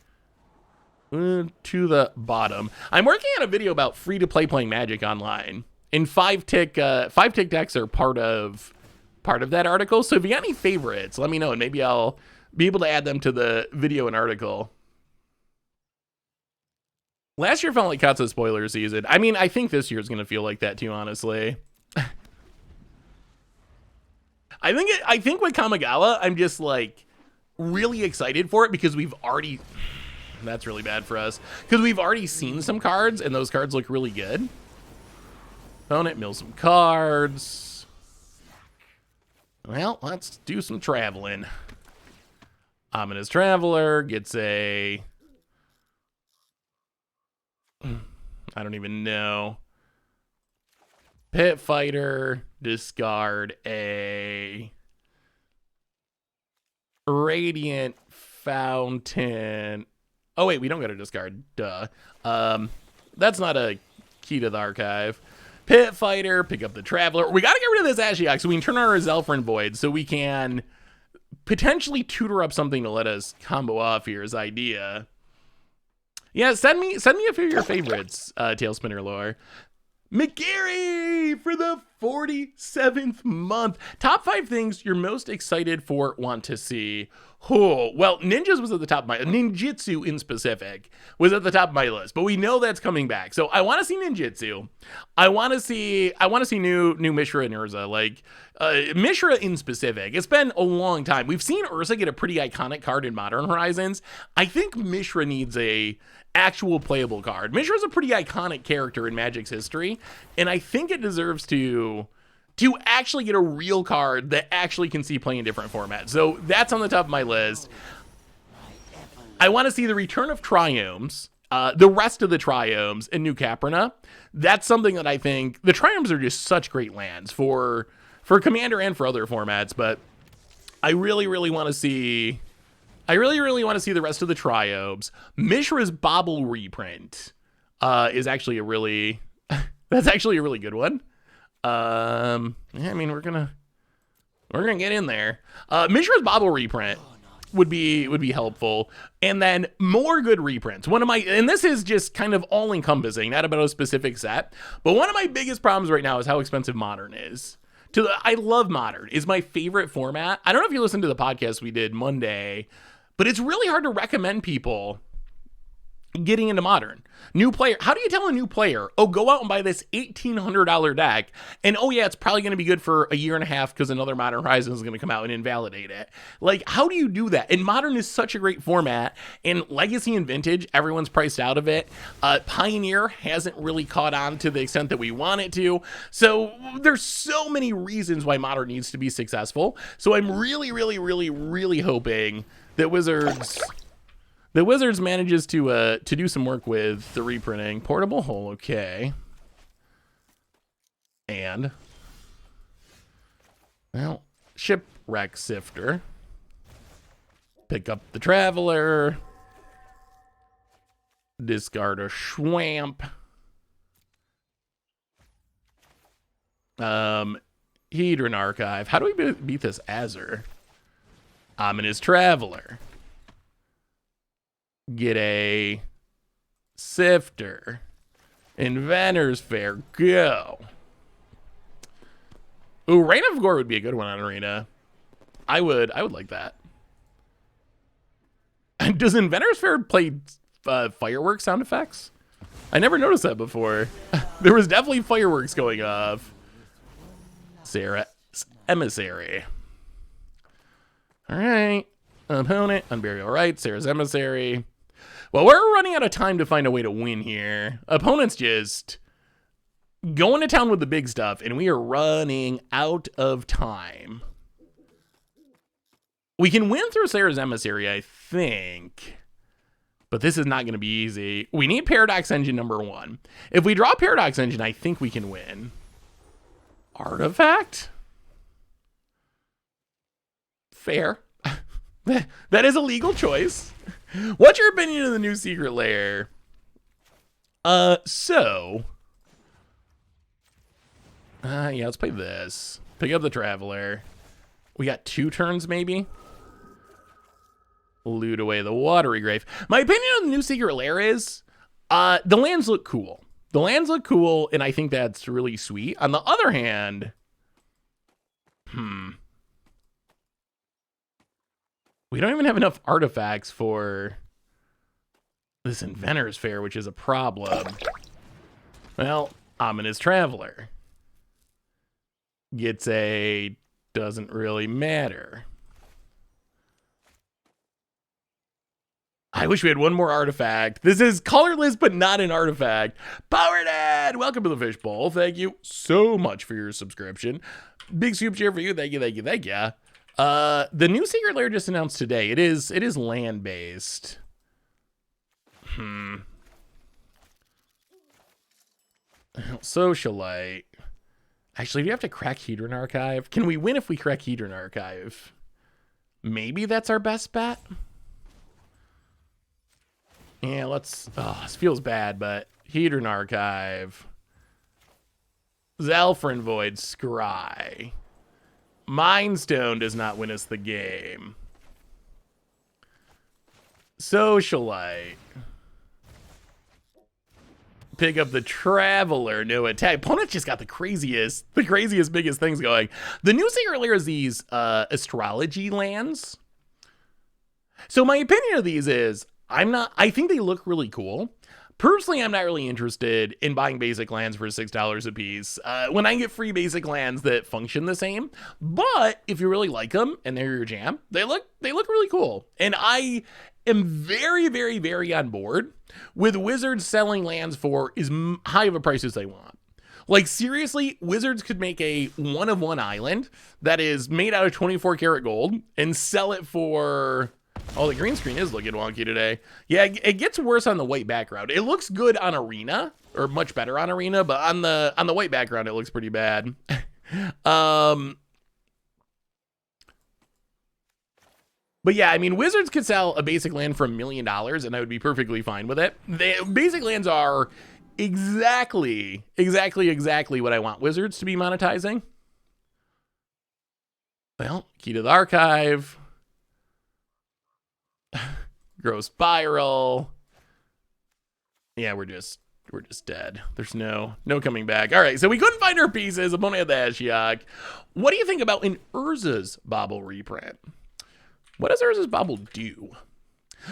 Speaker 1: to the bottom. I'm working on a video about free-to-play playing Magic online, and 5-tick decks are part of that article. So if you got any favorites, let me know, and maybe I'll be able to add them to the video and article. Last year felt like Katsu spoiler season. I mean, I think this year's gonna feel like that too, honestly. I think with Kamigawa, I'm just like really excited for it because we've already. That's really bad for us because we've already seen some cards and those cards look really good. Opponent mills some cards. Well, let's do some traveling. Ominous Traveler gets a. I don't even know. Pit Fighter, discard a Radiant Fountain. Oh wait, we don't got to discard. Duh. That's not a key to the archive. Pit Fighter, pick up the Traveler. We got to get rid of this Ashiok so we can turn on our Zelfrin Void so we can potentially tutor up something to let us combo off here is idea. Yeah, send me a few of your favorites, Tailspinner Lore. McGarry for the 47th month. Top 5 things you're most excited for, want to see. Oh, well, Ninjas was at the top of my Ninjutsu in specific was at the top of my list, but we know that's coming back. So I want to see Ninjutsu. I want to see new Mishra and Urza, like Mishra in specific. It's been a long time. We've seen Urza get a pretty iconic card in Modern Horizons. I think Mishra needs a actual playable card. Mishra is a pretty iconic character in Magic's history, and I think it deserves to actually get a real card that actually can see play in different formats. So that's on the top of my list. I want to see the return of Triomes, the rest of the Triomes, and New Caprina. That's something that I think the Triomes are just such great lands for Commander and for other formats, but I really want to see. I really want to see the rest of the Triomes. Mishra's Bobble reprint is actually a really that's actually a really good one. Yeah, I mean we're gonna get in there. Mishra's Bobble reprint would be helpful, and then more good reprints. And this is just kind of all encompassing, not about a specific set, but one of my biggest problems right now is how expensive Modern is. I love Modern. It's my favorite format. I don't know if you listened to the podcast we did Monday, but it's really hard to recommend people getting into Modern. New player. How do you tell a new player, oh, go out and buy this $1,800 deck, and oh yeah, it's probably going to be good for a year and a half because another Modern Horizon is going to come out and invalidate it. Like, how do you do that? And Modern is such a great format. In Legacy and Vintage, everyone's priced out of it. Pioneer hasn't really caught on to the extent that we want it to. So there's so many reasons why Modern needs to be successful. So I'm really hoping that Wizards manages to do some work with the reprinting. Portable Hole, okay. And, well, Shipwreck Sifter. Pick up the Traveler. Discard a Schwamp. Hedron Archive. How do we beat this Azure? Ominous Traveler. Get a Sifter. Inventor's Fair. Go. Ooh, Reign of Gore would be a good one on Arena. I would like that. Does Inventor's Fair play fireworks sound effects? I never noticed that before. There was definitely fireworks going off. Sarah's Emissary. All right. Opponent, Unburial Rites, Sarah's Emissary. Well, we're running out of time to find a way to win here. Opponent's just going to town with the big stuff, and we are running out of time. We can win through Sarah's Emissary, I think. But this is not going to be easy. We need Paradox Engine #1. If we draw Paradox Engine, I think we can win. Artifact? Fair. That is a legal choice. What's your opinion of the new Secret Lair? Yeah, let's play this. Pick up the Traveler. We got 2 turns, maybe? Loot away the Watery Grave. My opinion on the new Secret Lair is, the lands look cool. The lands look cool, and I think that's really sweet. On the other hand, we don't even have enough artifacts for this Inventor's Fair, which is a problem. Well, Ominous Traveler gets a doesn't really matter. I wish we had one more artifact. This is colorless, but not an artifact. Power Dad, welcome to the Fishbowl. Thank you so much for your subscription. Big soup cheer for you. Thank you, thank you, thank you. The new Secret Lair just announced today. It is land-based. Socialite. Actually, do you have to crack Hedron Archive? Can we win if we crack Hedron Archive? Maybe that's our best bet. Yeah, let's... Oh, this feels bad, but... Hedron Archive. Zalfrin Void Scry. Mindstone does not win us the game. Socialite. Pick up the Traveler. No attack. Opponent just got the craziest, biggest things going. The new Secret Lair is these astrology lands. So my opinion of these is... I think they look really cool. Personally, I'm not really interested in buying basic lands for $6 a piece when I get free basic lands that function the same. But if you really like them and they're your jam, they look really cool. And I am very, very, very on board with Wizards selling lands for as high of a price as they want. Like, seriously, Wizards could make a 1-of-1 island that is made out of 24 karat gold and sell it for... Oh, the green screen is looking wonky today. Yeah, it gets worse on the white background. It looks good on Arena, or much better on Arena, but on the white background, it looks pretty bad. But yeah, I mean, Wizards could sell a basic land for $1 million, and I would be perfectly fine with it. Basic lands are exactly what I want Wizards to be monetizing. Well, key to the archive. Grow Spiral. Yeah, we're just dead. There's no coming back. All right, so we couldn't find our pieces. Opponent had the Ashiok. What do you think about an Urza's Bauble reprint? What does Urza's Bauble do?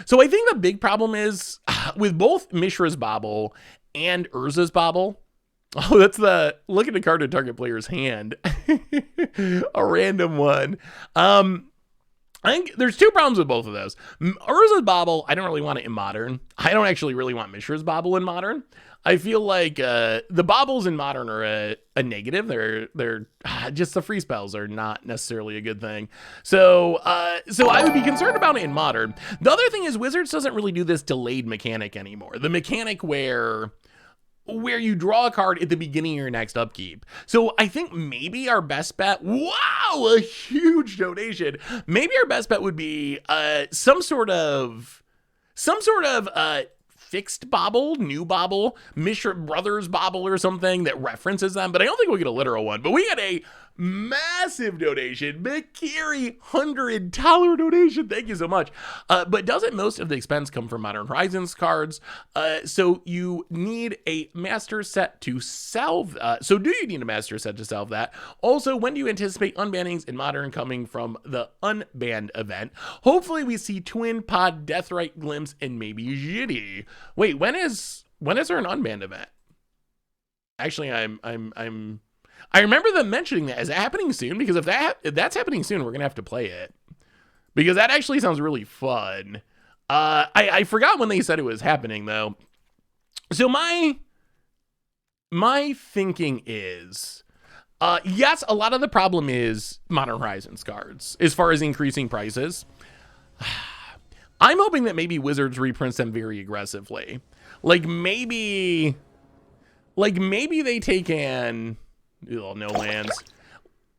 Speaker 1: So I think the big problem is with both Mishra's Bauble and Urza's Bauble. Oh, that's the look at the card to target player's hand. A random one. I think there's 2 problems with both of those. Urza's Bauble, I don't really want it in Modern. I don't actually really want Mishra's Bauble in Modern. I feel like the Baubles in Modern are a negative. They're just the free spells are not necessarily a good thing. So I would be concerned about it in Modern. The other thing is Wizards doesn't really do this delayed mechanic anymore. The mechanic where you draw a card at the beginning of your next upkeep. So I think maybe our best bet, wow, a huge donation. Maybe our best bet would be some sort of fixed Bauble, new Bauble, Mishra Brothers Bauble or something that references them. But I don't think we'll get a literal one. But we got a massive donation. McKiri, $100 donation. Thank you so much. But doesn't most of the expense come from Modern Horizons cards? So you need a master set to salve. So do you need a master set to salve that? Also, when do you anticipate unbannings in Modern coming from the unbanned event? Hopefully we see Twin, Pod, Deathrite, Glimpse, and maybe Jitty. Wait, when is there an unbanned event? Actually, I remember them mentioning that. Is it happening soon? Because if that's happening soon, we're gonna have to play it. Because that actually sounds really fun. I forgot when they said it was happening though. So my thinking is, Yes, a lot of the problem is Modern Horizons cards, as far as increasing prices. I'm hoping that maybe Wizards reprints them very aggressively. Like maybe they take in, no lands.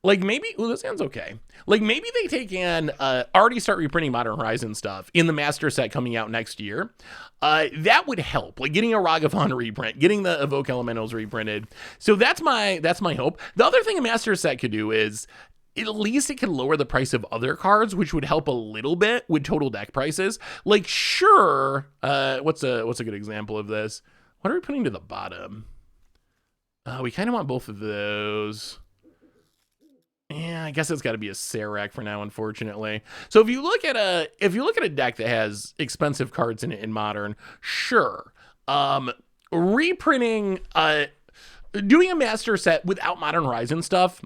Speaker 1: Like maybe, this sounds okay. Like maybe they take in, already start reprinting Modern Horizon stuff in the master set coming out next year. That would help. Like getting a Ragavan reprint, getting the Evoke Elementals reprinted. So that's my hope. The other thing a master set could do is, at least it could lower the price of other cards, which would help a little bit with total deck prices. Like sure, what's a good example of this? What are we putting to the bottom? We kind of want both of those. Yeah, I guess it's got to be a Serac for now, unfortunately. So if you look at a deck that has expensive cards in it in Modern, sure. Reprinting, doing a master set without Modern Horizon stuff,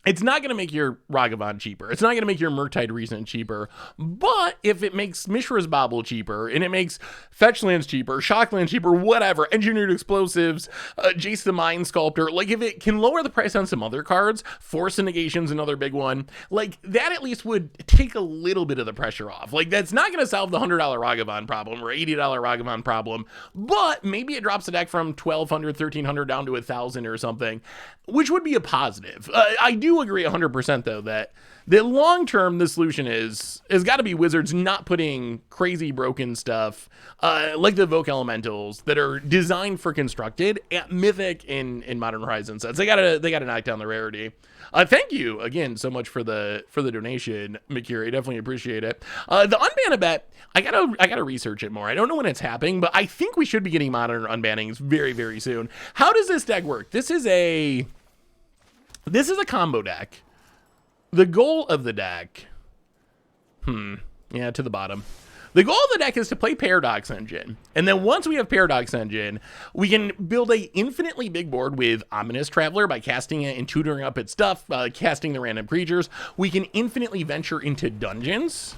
Speaker 1: it's not going to make your Ragavan cheaper. It's not going to make your Murktide Recent cheaper. But if it makes Mishra's Bauble cheaper, and it makes Fetchlands cheaper, Shocklands cheaper, whatever, Engineered Explosives, Jace the Mind Sculptor, like if it can lower the price on some other cards, Force of Negation's another big one, like that at least would take a little bit of the pressure off. Like that's not going to solve the $100 Ragavan problem or $80 Ragavan problem, but maybe it drops the deck from $1,200, $1,300 down to $1,000 or something, which would be a positive. I do agree 100% though that long term the solution has got to be Wizards not putting crazy broken stuff like the Evoke Elementals that are designed for constructed at Mythic in Modern Horizon sets. They gotta knock down the rarity. Thank you again so much for the donation, Mercury. Definitely appreciate it. The unban a bet, I gotta research it more. I don't know when it's happening, but I think we should be getting Modern unbannings very, very soon. How does this deck work? This is a combo deck. The goal of the deck, yeah, to the bottom. The goal of the deck is to play Paradox Engine. And then once we have Paradox Engine, we can build a infinitely big board with Ominous Traveler by casting it and tutoring up its stuff, casting the random creatures. We can infinitely venture into dungeons.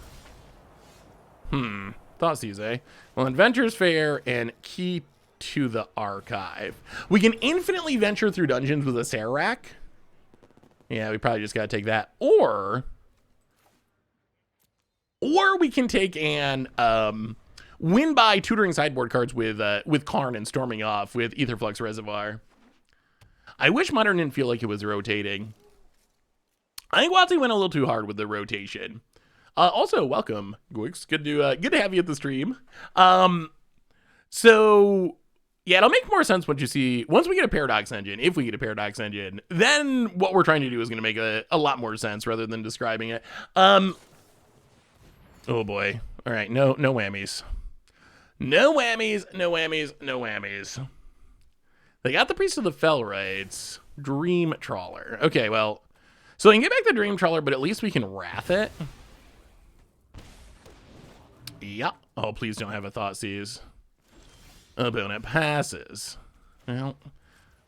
Speaker 1: Thoughtseize, eh? Well, Adventure's Fair and Key to the Archive. We can infinitely venture through dungeons with a Serac. Yeah, we probably just gotta take that. Or we can take an win by tutoring sideboard cards with Karn and Storming Off with Aetherflux Reservoir. I wish Modern didn't feel like it was rotating. I think Watsy went a little too hard with the rotation. Also, welcome, Gwix. Good to have you at the stream. So yeah, it'll make more sense once we get a Paradox Engine. If we get a Paradox Engine, then what we're trying to do is going to make a lot more sense rather than describing it. Oh boy. All right, no whammies. No whammies, no whammies, no whammies. They got the Priest of the Fell rights. Dream Trawler. Okay, well, so they can get back the Dream Trawler, but at least we can Wrath it. Yeah. Oh, please don't have a Thoughtseize. Opponent passes. Well,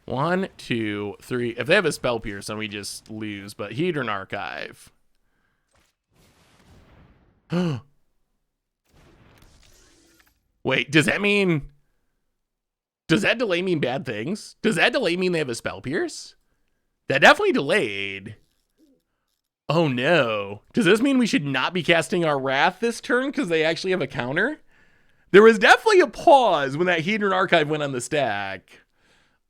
Speaker 1: 1, 2, 3. If they have a Spell Pierce, then we just lose. But Hedron Archive. Wait, does that delay mean bad things? Does that delay mean they have a Spell Pierce? That definitely delayed. Oh no. Does this mean we should not be casting our Wrath this turn because they actually have a counter? There was definitely a pause when that Hedron Archive went on the stack.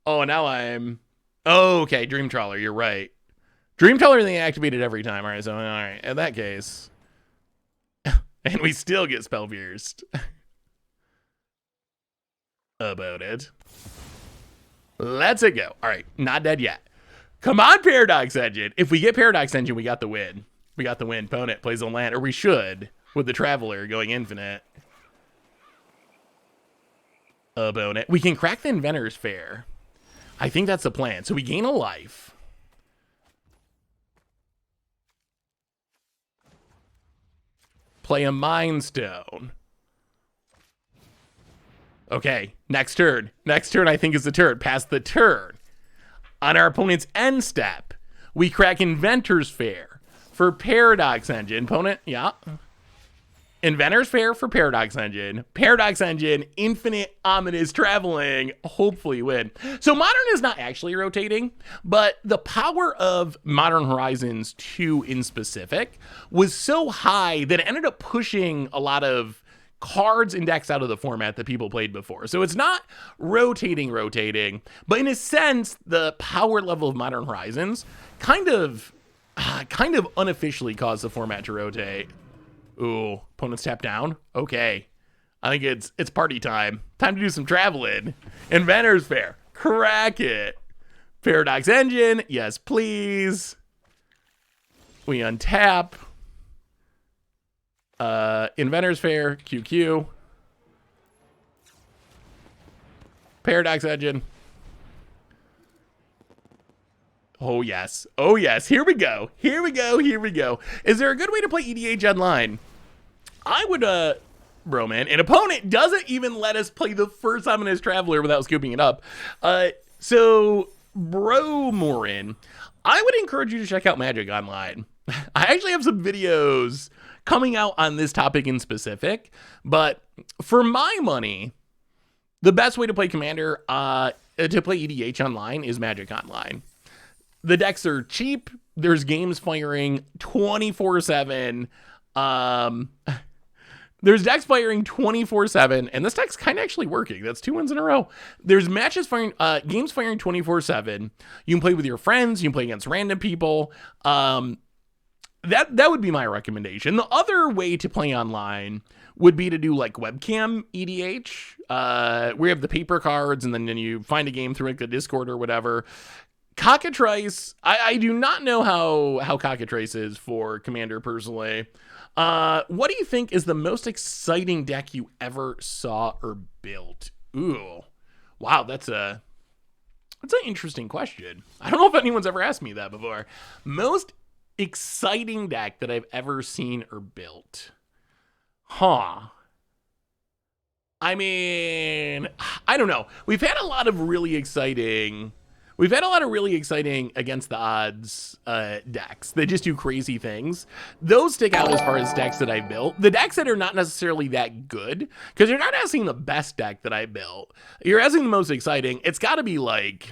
Speaker 1: Oh, now I'm... Oh, okay, Dream Trawler, you're right. Dream Trawler, they activated every time. All right, so, all right, in that case... and we still get Spell Pierced. About it. Let's it go. All right, not dead yet. Come on, Paradox Engine. If we get Paradox Engine, we got the win. We got the win. Opponent plays on land, or we should, with the Traveler going infinite. Opponent. We can crack the Inventor's Fair. I think that's the plan. So we gain a life. Play a Mind Stone. Okay, next turn. Next turn, I think, is the turn. Pass the turn. On our opponent's end step, we crack Inventor's Fair for Paradox Engine. Opponent, yeah. Inventor's Fair for Paradox Engine. Paradox Engine, Infinite Ominous Traveling, hopefully win. So Modern is not actually rotating, but the power of Modern Horizons 2 in specific was so high that it ended up pushing a lot of cards and decks out of the format that people played before. So it's not rotating, but in a sense, the power level of Modern Horizons kind of unofficially caused the format to rotate. Ooh, opponents tap down. Okay. I think it's party time. Time to do some traveling. Inventor's Fair. Crack it. Paradox Engine. Yes, please. We untap. Inventor's Fair. QQ. Paradox Engine. Oh, yes. Oh, yes. Here we go. Here we go. Here we go. Is there a good way to play EDH online? I would, bro, man, an opponent doesn't even let us play the first Ominous Traveler without scooping it up. So, bro, Morin, I would encourage you to check out Magic Online. I actually have some videos coming out on this topic in specific, but for my money, the best way to play Commander, to play EDH online is Magic Online. The decks are cheap. There's games firing 24/7. There's decks firing 24/7, and this deck's kind of actually working. That's 2 wins in a row. There's matches firing, games firing 24/7. You can play with your friends. You can play against random people. That would be my recommendation. The other way to play online would be to do like webcam EDH, where you have the paper cards, and then you find a game through like the Discord or whatever. Cockatrice, I do not know how Cockatrice is for Commander personally. What do you think is the most exciting deck you ever saw or built? Ooh, wow, that's an interesting question. I don't know if anyone's ever asked me that before. Most exciting deck that I've ever seen or built. Huh. I mean, I don't know. We've had a lot of really exciting against the odds decks. They just do crazy things. Those stick out as far as decks that I built. The decks that are not necessarily that good, because you're not asking the best deck that I built. You're asking the most exciting. It's got to be like,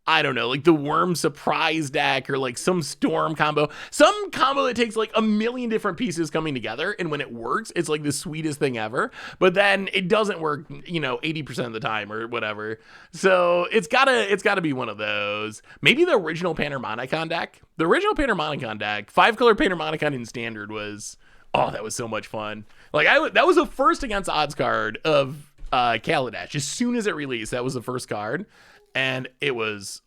Speaker 1: I don't know, like the Worm Surprise deck or like some Storm combo. Some combo that takes like a million different pieces coming together, and when it works, it's like the sweetest thing ever. But then it doesn't work, 80% of the time or whatever. So it's gotta be one of those. Maybe the original Panharmonicon deck. The original Panharmonicon deck, 5-color Panharmonicon in Standard was, oh, that was so much fun. Like that was the first against odds card of Kaladesh. As soon as it released, that was the first card. And it was,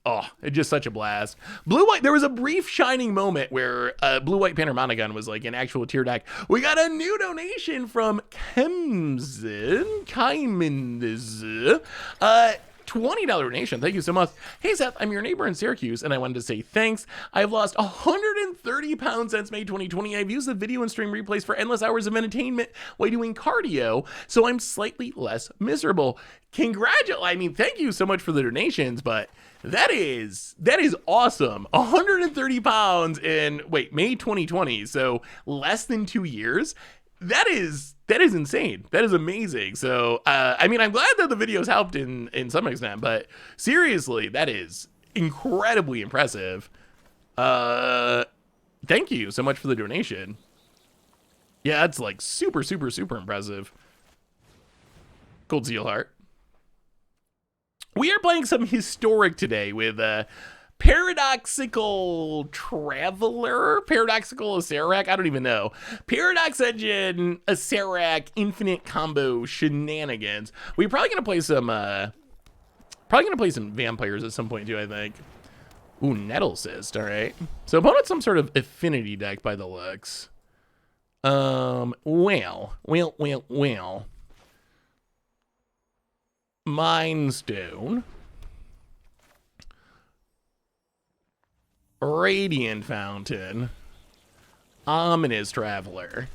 Speaker 1: just such a blast. Blue-white, there was a brief shining moment where Blue-white Panharmonicon was like an actual tier deck. We got a new donation from Kymz. $20 donation. Thank you so much. Hey, Seth, I'm your neighbor in Syracuse, and I wanted to say thanks. I've lost 130 pounds since May 2020. I've used the video and stream replays for endless hours of entertainment while doing cardio, so I'm slightly less miserable. Thank you so much for the donations, but that is awesome. 130 pounds in, May 2020, so less than 2 years. That is insane. That is amazing. So, I'm glad that the videos helped in some extent, but seriously, that is incredibly impressive. Thank you so much for the donation. Yeah, it's like super, super, super impressive. Cold Steel Heart. We are playing some historic today with, Paradoxical Traveler? Paradoxical Acererak? I don't even know. Paradox Engine, Acererak, Infinite Combo Shenanigans. We're probably gonna play some vampires at some point too, I think. Ooh, Nettle Cyst, alright. So opponent's some sort of affinity deck by the looks. Well. Mind Stone. Radiant Fountain, Ominous Traveler.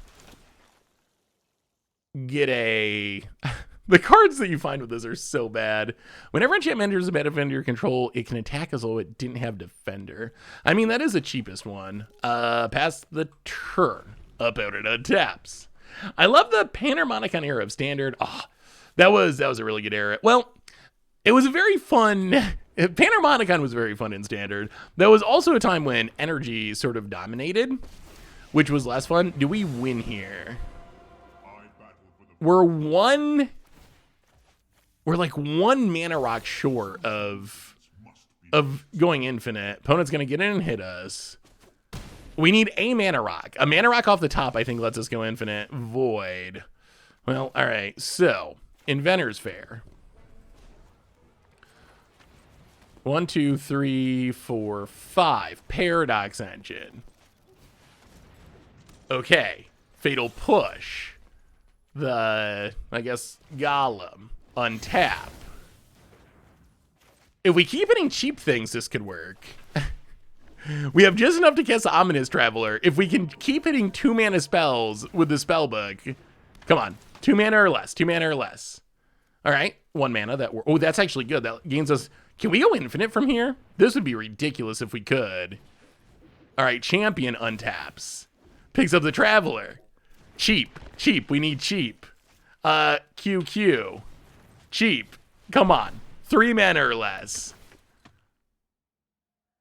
Speaker 1: The cards that you find with this are so bad. Whenever enchantment enters a battlefield under your control, it can attack as though it didn't have Defender. That is the cheapest one. Pass the turn. Opponent untaps. I love the Panharmonicon era of Standard. Oh, that was a really good era. Well, it was a very fun. Panharmonicon was very fun in Standard. There was also a time when Energy sort of dominated, which was less fun. Do we win here? We're like one mana rock short of going infinite. Opponent's gonna get in and hit us. We need a mana rock. A mana rock off the top, I think, lets us go infinite. Void. Well, all right. So, Inventor's Fair. 1, 2, 3, 4, 5. Paradox Engine. Okay. Fatal Push. I guess, Golem. Untap. If we keep hitting cheap things, this could work. We have just enough to cast Ominous Traveler. If we can keep hitting 2 mana spells with the spell book. Come on. 2 mana or less. 2 mana or less. All right. 1 mana. Oh, that's actually good. That gains us. Can we go infinite from here? This would be ridiculous if we could. All right. Champion untaps. Picks up the Traveler. Cheap. Cheap. We need cheap. QQ. Cheap. Come on. 3 mana or less.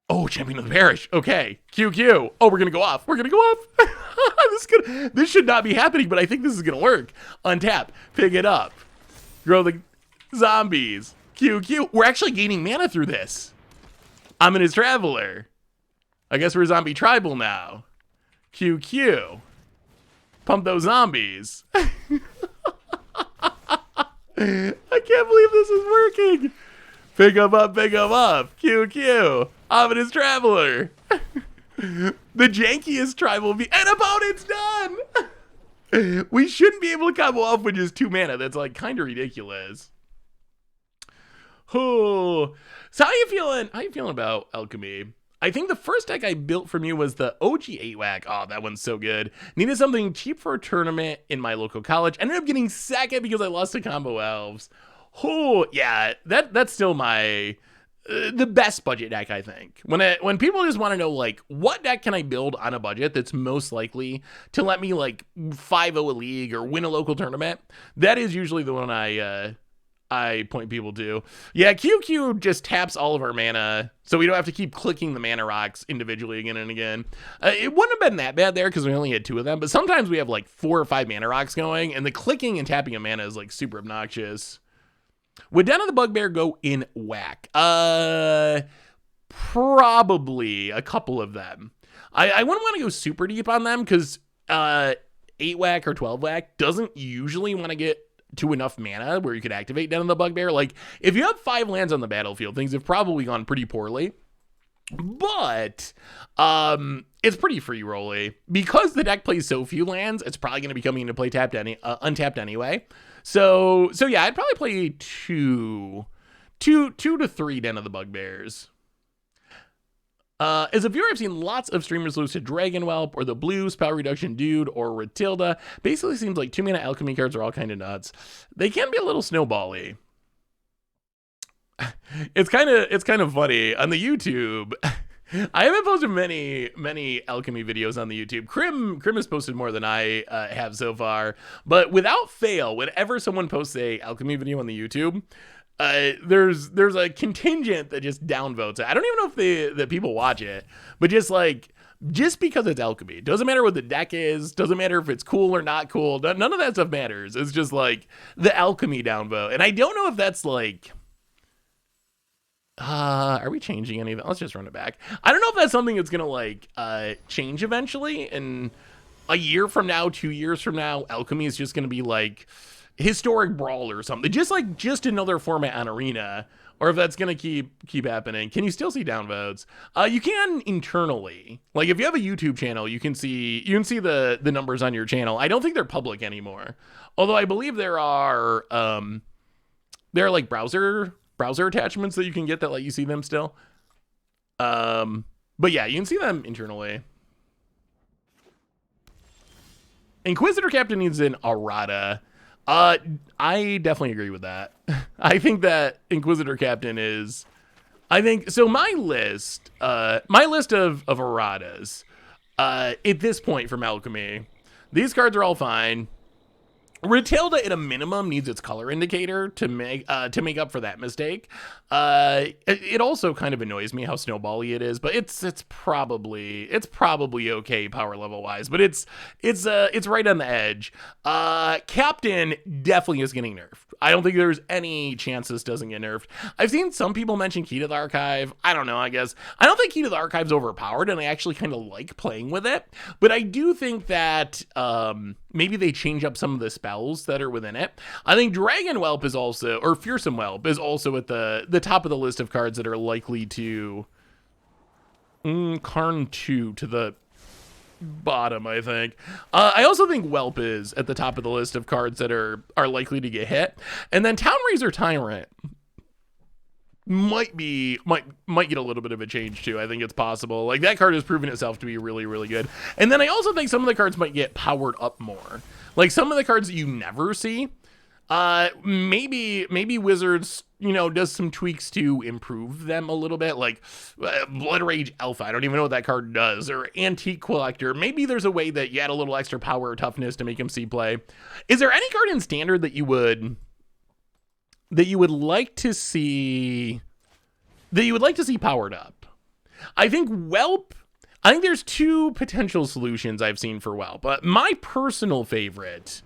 Speaker 1: Oh, Champion of the Parish. Okay. QQ. Oh, we're going to go off. We're going to go off. This should not be happening, but I think this is going to work. Untap. Pick it up. Grow the zombies. QQ. We're actually gaining mana through this. Ominous Traveler. I guess we're zombie tribal now. QQ. Pump those zombies. I can't believe this is working. Pick them up, pick them up. QQ. Ominous Traveler. The jankiest tribal be, and opponent's done. We shouldn't be able to combo off with just 2 mana. That's like kind of ridiculous. Oh, so how you feeling? How you feeling about Alchemy? I think the first deck I built from you was the OG 8-Wack. Oh, that one's so good. Needed something cheap for a tournament in my local college. Ended up getting second because I lost to Combo Elves. Oh, yeah, that's still my the best budget deck, I think. When people just want to know, like, what deck can I build on a budget that's most likely to let me, like, 5-0 a league or win a local tournament, that is usually the one I point people to. Yeah, QQ just taps all of our mana, so we don't have to keep clicking the mana rocks individually again and again. It wouldn't have been that bad there because we only had 2 of them, but sometimes we have, like, 4 or 5 mana rocks going, and the clicking and tapping of mana is, like, super obnoxious. Would Den of the Bugbear go in whack? Probably a couple of them. I wouldn't want to go super deep on them because 8-Wack or 12-Wack doesn't usually want to get to enough mana where you could activate Den of the Bugbear. Like, if you have 5 lands on the battlefield, things have probably gone pretty poorly. But it's pretty free rolly. Because the deck plays so few lands, it's probably going to be coming into play untapped anyway. So yeah, I'd probably play 2 to 3 Den of the Bugbears. As a viewer, I've seen lots of streamers lose to Dragon Whelp or the blue spell reduction dude or Ratilda. Basically seems like 2 mana alchemy cards are all kind of nuts. They can be a little snowbally. It's kind of funny on the YouTube. I haven't posted many alchemy videos on the YouTube. Krim has posted more than I have so far. But without fail, whenever someone posts a alchemy video on the YouTube, there's a contingent that just downvotes it. I don't even know if the people watch it, but just because it's alchemy, it doesn't matter what the deck is, doesn't matter if it's cool or not cool. None of that stuff matters. It's just like the alchemy downvote, and I don't know if that's like. Are we changing anything? Let's just run it back. I don't know if that's something that's gonna like change eventually, and a year from now, 2 years from now, alchemy is just gonna be like historic brawl or something, just another format on Arena, or if that's gonna keep happening. Can you still see downvotes? You can internally, like if you have a YouTube channel, you can see the numbers on your channel. I don't think they're public anymore, although I believe there are like browser attachments that you can get that let you see them still. But yeah, you can see them internally. Inquisitor Captain needs an errata. I definitely agree with that. I think that Inquisitor Captain is, so my list of erratas, at this point from Alchemy, these cards are all fine. Ratilda at a minimum needs its color indicator to make up for that mistake. It also kind of annoys me how snowbally it is, but it's probably okay power level wise, but it's right on the edge. Captain definitely is getting nerfed. I don't think there's any chance this doesn't get nerfed. I've seen some people mention Key to the Archive. I don't know, I guess. I don't think Key to the Archive's overpowered, and I actually kind of like playing with it. But I do think that maybe they change up some of the spells that are within it. I think Dragon Whelp is also, or Fearsome Whelp is also at the top of the list of cards that are likely to Karn 2 to the bottom, I think. I also think Whelp is at the top of the list of cards that are likely to get hit. And then Town Razor Tyrant might get a little bit of a change too. I think it's possible. Like, that card has proven itself to be really, really good. And then I also think some of the cards might get powered up more. Like, some of the cards that you never see, maybe Wizards, does some tweaks to improve them a little bit, like Blood Rage Alpha. I don't even know what that card does. Or Antique Collector. Maybe there's a way that you add a little extra power or toughness to make him see play. Is there any card in Standard that you would like to see powered up? I think there's two potential solutions I've seen for Whelp, but my personal favorite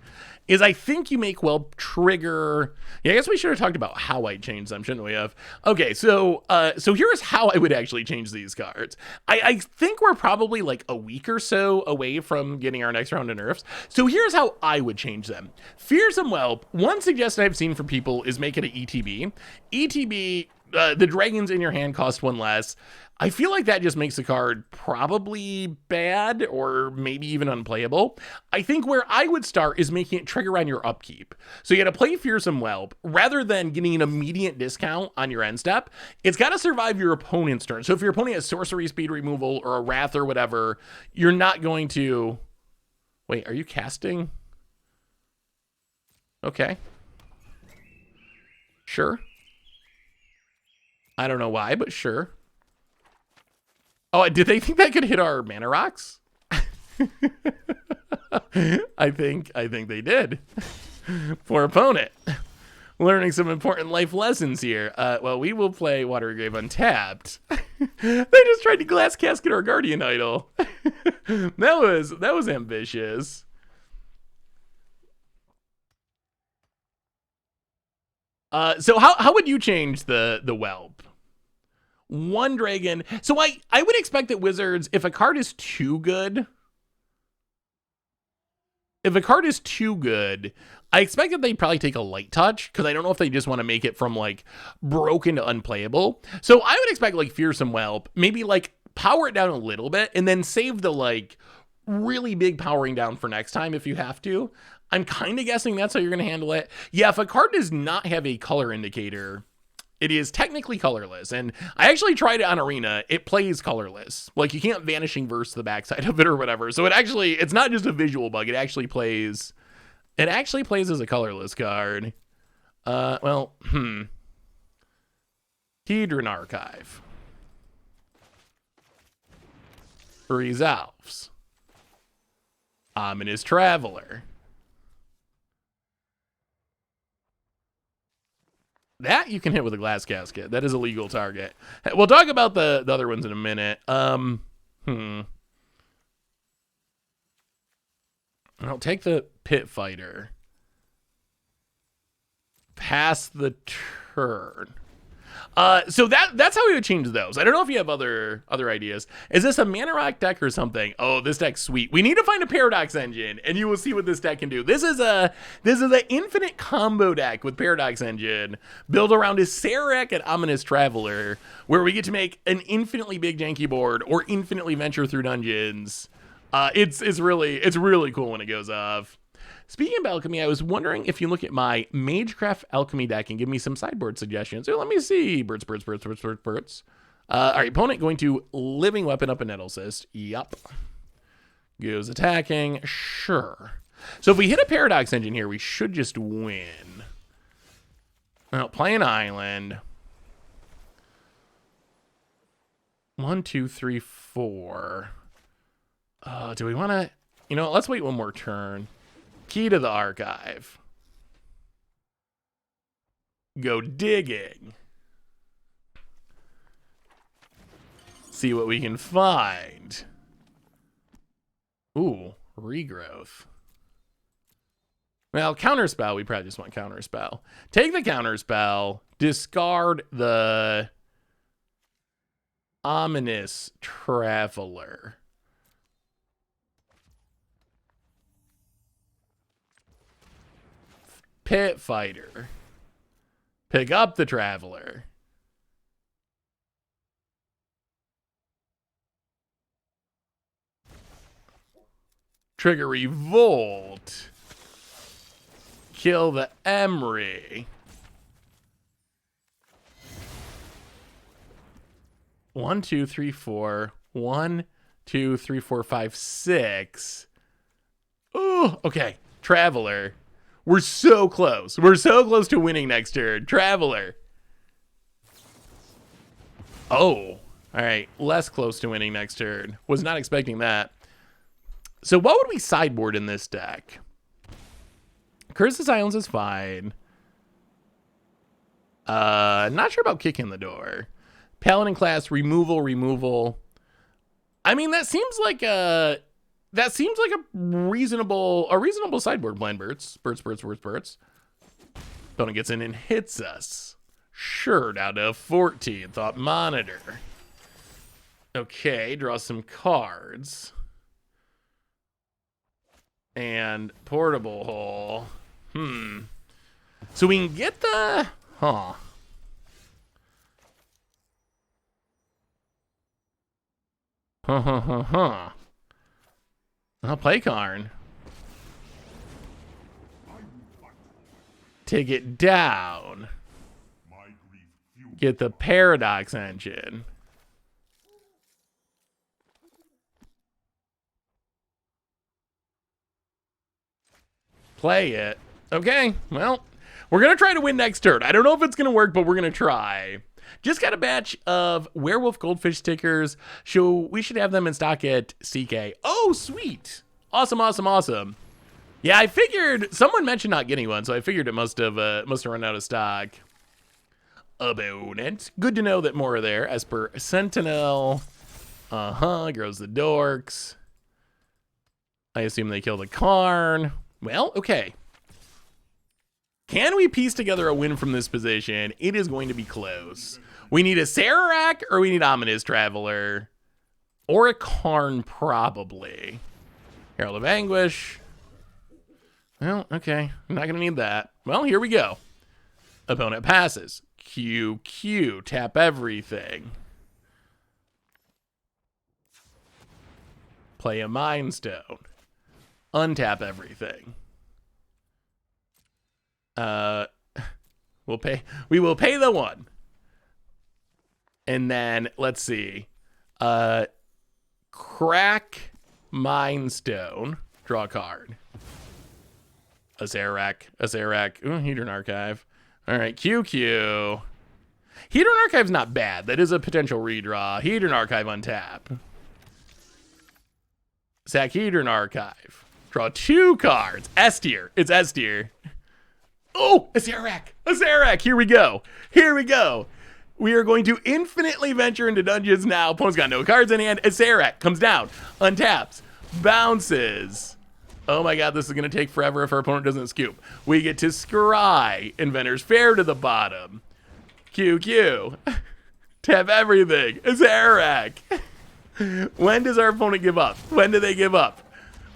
Speaker 1: is I think you make Whelp trigger. Yeah, I guess we should have talked about how I change them, shouldn't we have? Okay, so here's how I would actually change these cards. I think we're probably like a week or so away from getting our next round of nerfs. So here's how I would change them. Fearsome Whelp, one suggestion I've seen from people is make it an ETB. ETB, the dragons in your hand cost one less. I feel like that just makes the card probably bad or maybe even unplayable. I think where I would start is making it trigger on your upkeep. So you got to play Fearsome Whelp rather than getting an immediate discount on your end step. It's got to survive your opponent's turn. So if your opponent has sorcery speed removal or a wrath or whatever, you're not going to... Wait, are you casting? Okay. Sure. I don't know why, but sure. Oh, did they think that could hit our mana rocks? I think they did. Poor opponent. Learning some important life lessons here. Well, we will play Watergrave untapped. They just tried to glass casket our guardian idol. that was ambitious. So how would you change the Whelp? One dragon. So I would expect that Wizards, if a card is too good, I expect that they'd probably take a light touch, because I don't know if they just want to make it from like broken to unplayable. So I would expect like Fearsome Whelp, maybe like power it down a little bit and then save the like really big powering down for next time if you have to. I'm kind of guessing that's how you're going to handle it. Yeah, if a card does not have a color indicator, it is technically colorless, and I actually tried it on Arena. It plays colorless. Like, you can't Vanishing Verse the backside of it or whatever. So it's not just a visual bug. It actually plays as a colorless card. Hedron Archive. Resolves. Ominous Traveler. That you can hit with a glass casket. That is a legal target. We'll talk about the other ones in a minute. I'll take the Pit Fighter. Pass the turn. So that's how we would change those. I don't know if you have other ideas. Is this a Mana Rock deck or something? Oh, this deck's sweet. We need to find a Paradox Engine, and you will see what this deck can do. This is an infinite combo deck with Paradox Engine built around a Sarek and Ominous Traveler, where we get to make an infinitely big janky board or infinitely venture through dungeons. It's really cool when it goes off. Speaking of alchemy, I was wondering if you look at my Magecraft alchemy deck and give me some sideboard suggestions. So let me see. Birds. All right, opponent going to Living Weapon up a Nettle Cyst. Yup. Goes attacking. Sure. So if we hit a Paradox Engine here, we should just win. Well, play an island. 1, 2, 3, 4. Do we want to... let's wait one more turn. Key to the archive. Go digging. See what we can find. Ooh, regrowth. Well, counterspell, we probably just want counterspell. Take the counterspell, discard the ominous traveler. Pit fighter. Pick up the traveler. Trigger revolt. Kill the Emery. 1, 2, 3, 4. 1, 2, 3, 4, 5, 6. Oh, okay. Traveler. We're so close. We're so close to winning next turn. Traveler. Oh. All right. Less close to winning next turn. Was not expecting that. So what would we sideboard in this deck? Curse of Silence is fine. Not sure about kicking the door. Paladin class, removal. I mean, that seems like a reasonable sideboard plan, Burts. Opponent gets in and hits us. Sure, down to 14. Thought monitor. Okay, draw some cards. And portable hole. So we can get the... Huh. I'll play Karn. Take it down. Get the Paradox Engine. Play it. Okay, well, we're going to try to win next turn. I don't know if it's going to work, but we're going to try. Just got a batch of Werewolf Goldfish stickers. So we should have them in stock at CK. Oh, sweet. Awesome. Yeah, I figured someone mentioned not getting one, so I figured it must have run out of stock. Opponent. Good to know that more are there. As per Sentinel. Grows the dorks. I assume they kill the Karn. Well, okay. Can we piece together a win from this position? It is going to be close. We need a Sararak or we need Ominous Traveler. Or a Karn, probably. Herald of Anguish. Well, okay. I'm not going to need that. Well, here we go. Opponent passes. QQ. Tap everything. Play a Mind Stone. Untap everything. We will pay the 1. And then let's see. Crack Mind Stone. Draw a card. A Zarak. Ooh, Hedron Archive. All right, QQ. Hedron Archive's not bad. That is a potential redraw. Hedron Archive untap. Sack Hedron Archive. Draw 2 cards. S tier. It's S tier. Oh, a Zarak. Here we go. We are going to infinitely venture into dungeons now. Opponent's got no cards in hand. A Zarak comes down, untaps, bounces. Oh my god, this is going to take forever if our opponent doesn't scoop. We get to scry Inventor's Fair to the bottom. QQ. Tap everything. A Zarak. When does our opponent give up? When do they give up?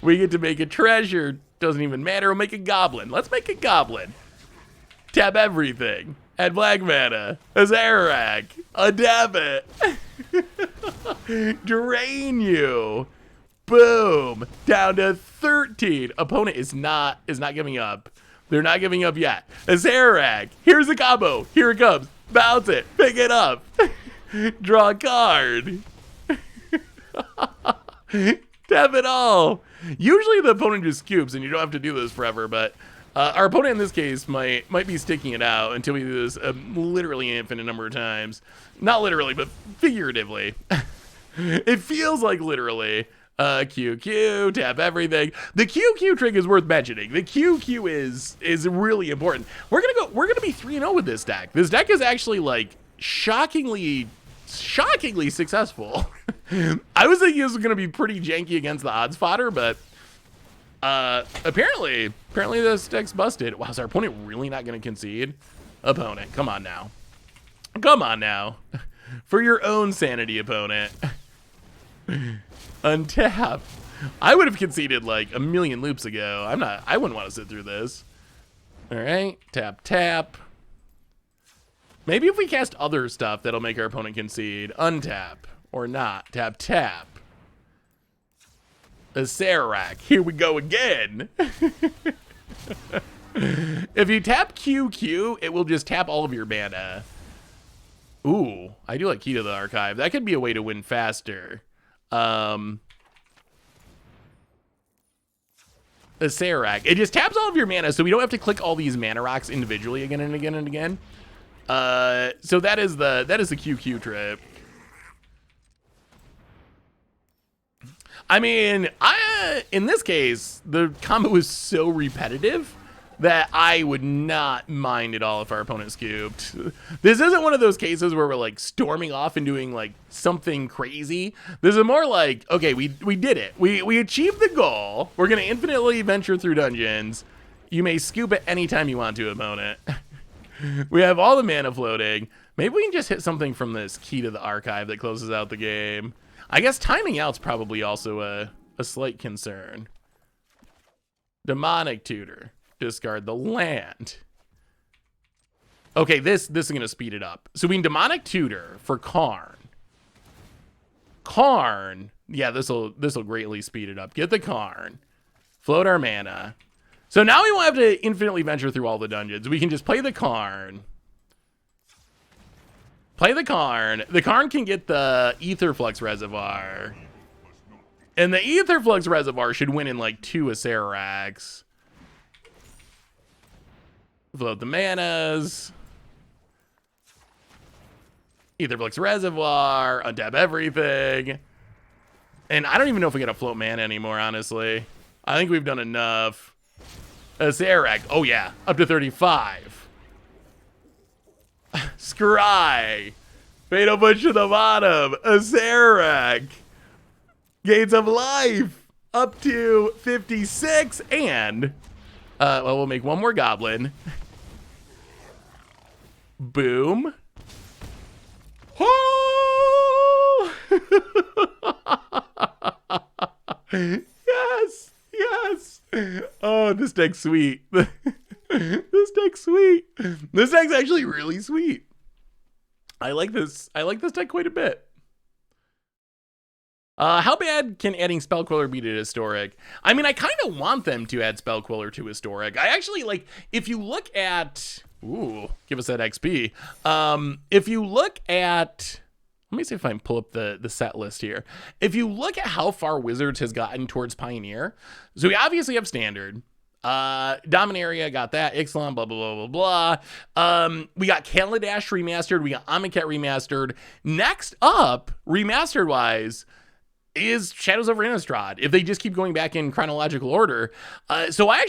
Speaker 1: We get to make a treasure. Doesn't even matter. We'll make a goblin. Let's make a goblin. Tap everything. Add black mana. A Zarak. A debit. Drain you. Boom. Down to 13. Opponent is not giving up. They're not giving up yet. A Zarak. Here's a combo. Here it comes. Bounce it. Pick it up. Draw a card. Tap it all. Usually the opponent just scoops and you don't have to do this forever, but our opponent in this case might be sticking it out until we do this literally an infinite number of times. Not literally, but figuratively. It feels like literally. QQ, tap everything. The QQ trick is worth mentioning. The QQ is really important. We're gonna be 3-0 with this deck. This deck is actually like shockingly successful. I was thinking this was gonna be pretty janky against the odds fodder, but apparently this deck's busted. Wow, is our opponent really not gonna concede? Opponent, come on now. Come on now. For your own sanity, opponent. Untap. I would have conceded like a million loops ago. I wouldn't want to sit through this. All right, tap. Maybe if we cast other stuff, that'll make our opponent concede. Untap or not. Tap. A Sarac. Here we go again. If you tap QQ, it will just tap all of your mana. Ooh, I do like Key to the Archive. That could be a way to win faster. The Sarac. It just taps all of your mana, so we don't have to click all these mana rocks individually again and again and again. So that is the QQ trip. I mean, in this case, the combo is so repetitive that I would not mind at all if our opponent scooped. This isn't one of those cases where we're like storming off and doing like something crazy. This is more like, okay, we did it. We achieved the goal. We're gonna infinitely venture through dungeons. You may scoop at any time you want to, opponent. We have all the mana floating. Maybe we can just hit something from this Key to the Archive that closes out the game. I guess timing out's probably also a slight concern. Demonic Tutor. Discard the land. Okay, this is gonna speed it up. So we can Demonic Tutor for Karn. Yeah, this'll greatly speed it up. Get the Karn. Float our mana. So now we won't have to infinitely venture through all the dungeons. We can just play the Karn. The Karn can get the Aetherflux Reservoir. And the Aetherflux Reservoir should win in like 2 Aceracs. Float the manas. Aetherflux Reservoir. Untap everything. And I don't even know if we gotta float mana anymore, honestly. I think we've done enough. Acerac. Oh yeah, up to 35. Scry. Fatal Push to the bottom. Acerac. Gates of Life. Up to 56. And well, we'll make one more goblin. Boom. Oh! Yes. Oh, this deck's sweet. This deck's actually really sweet. I like this deck quite a bit. How bad can adding Spellqueller be to Historic? I mean, I kind of want them to add Spellqueller to Historic. I actually, like, if you look at... Ooh, give us that XP. If you look at... Let me see if I can pull up the set list here. If you look at how far Wizards has gotten towards Pioneer, so we obviously have Standard. Dominaria got that. Ixalan, blah, blah, blah, blah, blah. We got Kaladesh remastered. We got Amonkhet remastered. Next up, remastered-wise, is Shadows over Innistrad, if they just keep going back in chronological order. So I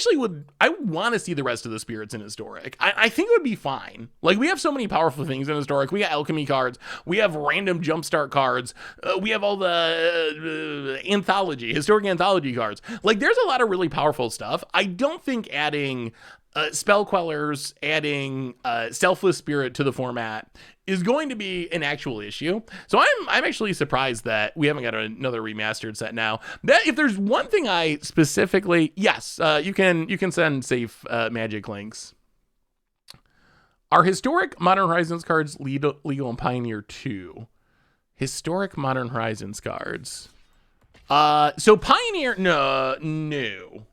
Speaker 1: want to see the rest of the spirits in Historic. I think it would be fine. Like, we have so many powerful things in Historic. We got alchemy cards. We have random jumpstart cards. We have all the historic anthology cards. Like, there's a lot of really powerful stuff. I don't think adding Spellquellers, adding Selfless Spirit to the format is going to be an actual issue. So I'm actually surprised that we haven't got another remastered set now. That if there's one thing I specifically, yes, you can send safe magic links. Are Historic Modern Horizons cards legal in Pioneer 2? Historic Modern Horizons cards. So Pioneer, no.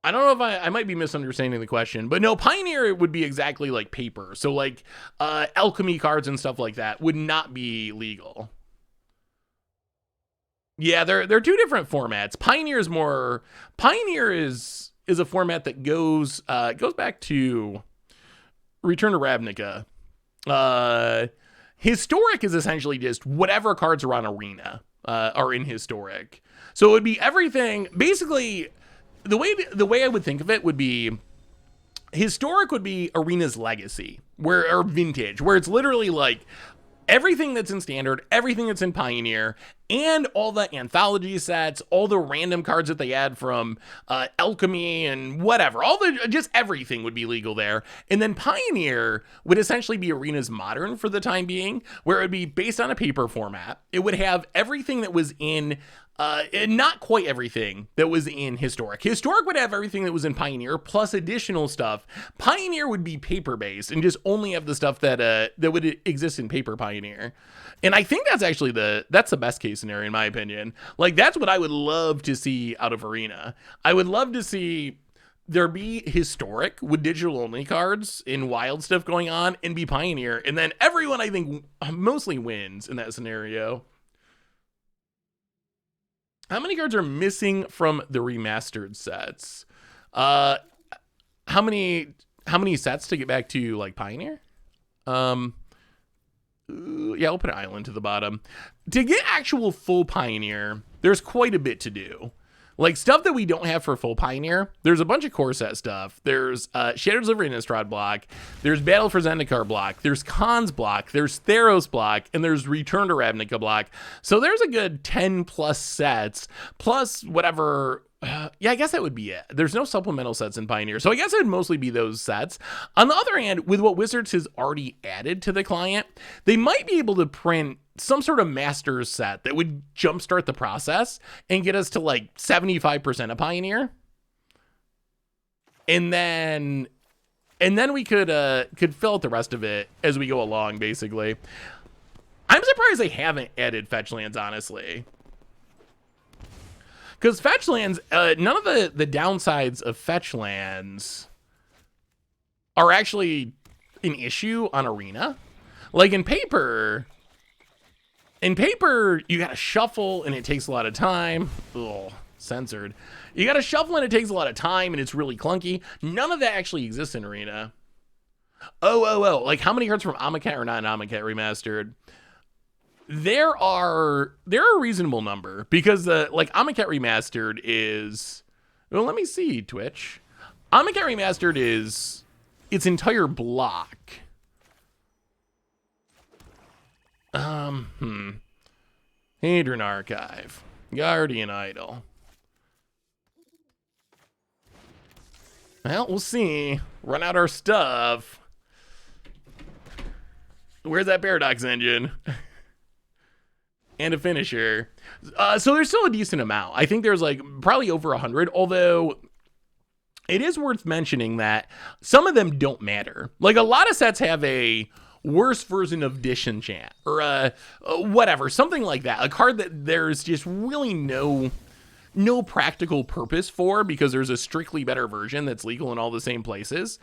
Speaker 1: I don't know if I might be misunderstanding the question, but no, Pioneer would be exactly like paper. So like alchemy cards and stuff like that would not be legal. Yeah, they're two different formats. Pioneer is a format that goes back to Return to Ravnica. Historic is essentially just whatever cards are on Arena. are in historic. So it would be everything. Basically, the way I would think of it would be historic would be Arena's legacy, or vintage, where it's literally like everything that's in standard, everything that's in Pioneer, and all the anthology sets, all the random cards that they add from Alchemy and whatever, just everything would be legal there. And then Pioneer would essentially be Arena's modern for the time being, where it would be based on a paper format. It would have everything that was in and not quite everything that was in Historic. Historic would have everything that was in Pioneer plus additional stuff. Pioneer would be paper based and just only have the stuff that would exist in paper Pioneer. And I think that's actually that's the best case scenario in my opinion. Like that's what I would love to see out of Arena. I would love to see there be Historic with digital only cards and wild stuff going on, and be Pioneer, and then everyone I think mostly wins in that scenario. How many cards are missing from the remastered sets? How many sets to get back to like Pioneer? Yeah, we'll put an island to the bottom. To get actual full Pioneer, there's quite a bit to do. Like stuff that we don't have for full Pioneer, there's a bunch of core set stuff. There's Shadows of Innistrad block, there's Battle for Zendikar block, there's Khans block, there's Theros block, and there's Return to Ravnica block. So there's a good 10 plus sets, plus whatever. Yeah, I guess that would be it. There's no supplemental sets in Pioneer, so I guess it would mostly be those sets. On the other hand, with what Wizards has already added to the client, they might be able to print some sort of Masters set that would jumpstart the process and get us to like 75% of Pioneer. And then we could fill out the rest of it as we go along, basically. I'm surprised they haven't added fetch lands, honestly. Because fetch lands, none of the downsides of fetch lands are actually an issue on Arena. Like in paper, you gotta shuffle and it takes a lot of time. Ugh, censored. You gotta shuffle and it takes a lot of time and it's really clunky. None of that actually exists in Arena. Oh. Like how many cards from Amonkhet are not in Amonkhet Remastered? There are a reasonable number, because like Amonkhet Remastered is, well, let me see, Twitch. Amonkhet Remastered is its entire block. Hadron Archive, Guardian Idol. Well, we'll see. Run out our stuff. Where's that Paradox Engine? And a finisher. So there's still a decent amount. I think there's like probably over 100, although it is worth mentioning that some of them don't matter. Like a lot of sets have a worse version of Disenchant or whatever, something like that. A card that there's just really no practical purpose for, because there's a strictly better version that's legal in all the same places.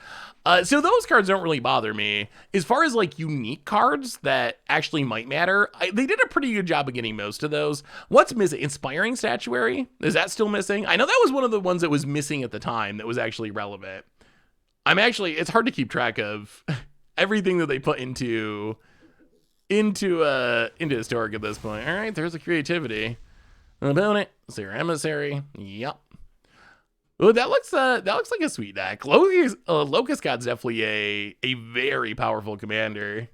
Speaker 1: So those cards don't really bother me. As far as like unique cards that actually might matter, they did a pretty good job of getting most of those. What's missing? Inspiring Statuary? Is that still missing? I know that was one of the ones that was missing at the time that was actually relevant. It's hard to keep track of everything that they put into Historic at this point. All right, there's the creativity. Opponent, Seer Emissary. Yep. Oh, that looks like a sweet deck. Locust God's definitely a very powerful commander.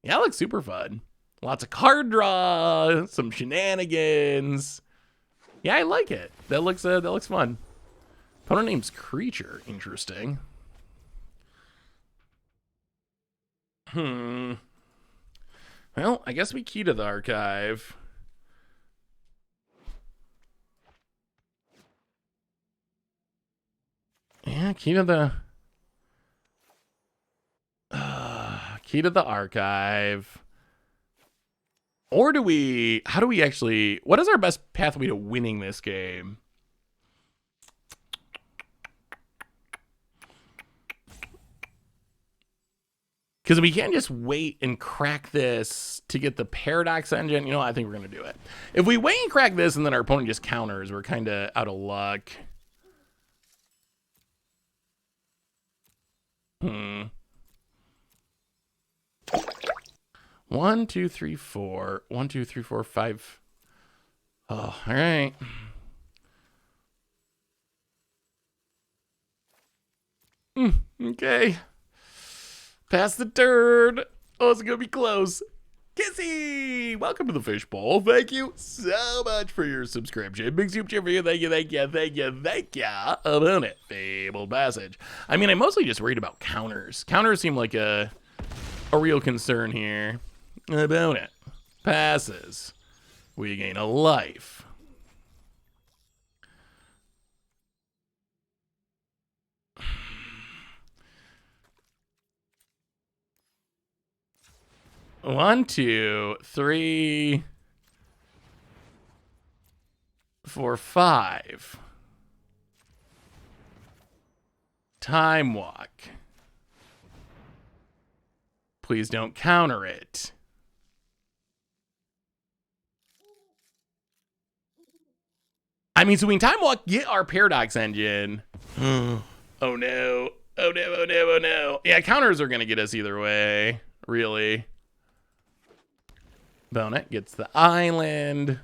Speaker 1: Yeah, it looks super fun. Lots of card draw, some shenanigans. Yeah, I like it. That looks fun. Opponent name's Creature. Interesting. Well, I guess we key to the archive. Yeah, key to the archive. Or how do we actually, what is our best pathway to winning this game? Because we can't just wait and crack this to get the Paradox Engine. You know, I think we're going to do it. If we wait and crack this and then our opponent just counters, we're kind of out of luck. 1, 2, 3, 4. 1, 2, 3, 4, 5. Oh, all right. Okay. Pass the turn. Oh, it's gonna be close. Kissy! Welcome to the Fishbowl. Thank you so much for your subscription. Big soup chip for you. Thank you, thank you, thank you, thank you. About it. Fabled Passage. I mean, I'm mostly just worried about counters. Counters seem like a real concern here. About it. Passes. We gain a life. One, two, three, four, five. Time Walk. Please don't counter it. I mean, so we can Time Walk, get our Paradox Engine. Oh no. Oh no, oh no, oh no. Yeah, counters are going to get us either way, really. Bonnet gets the island.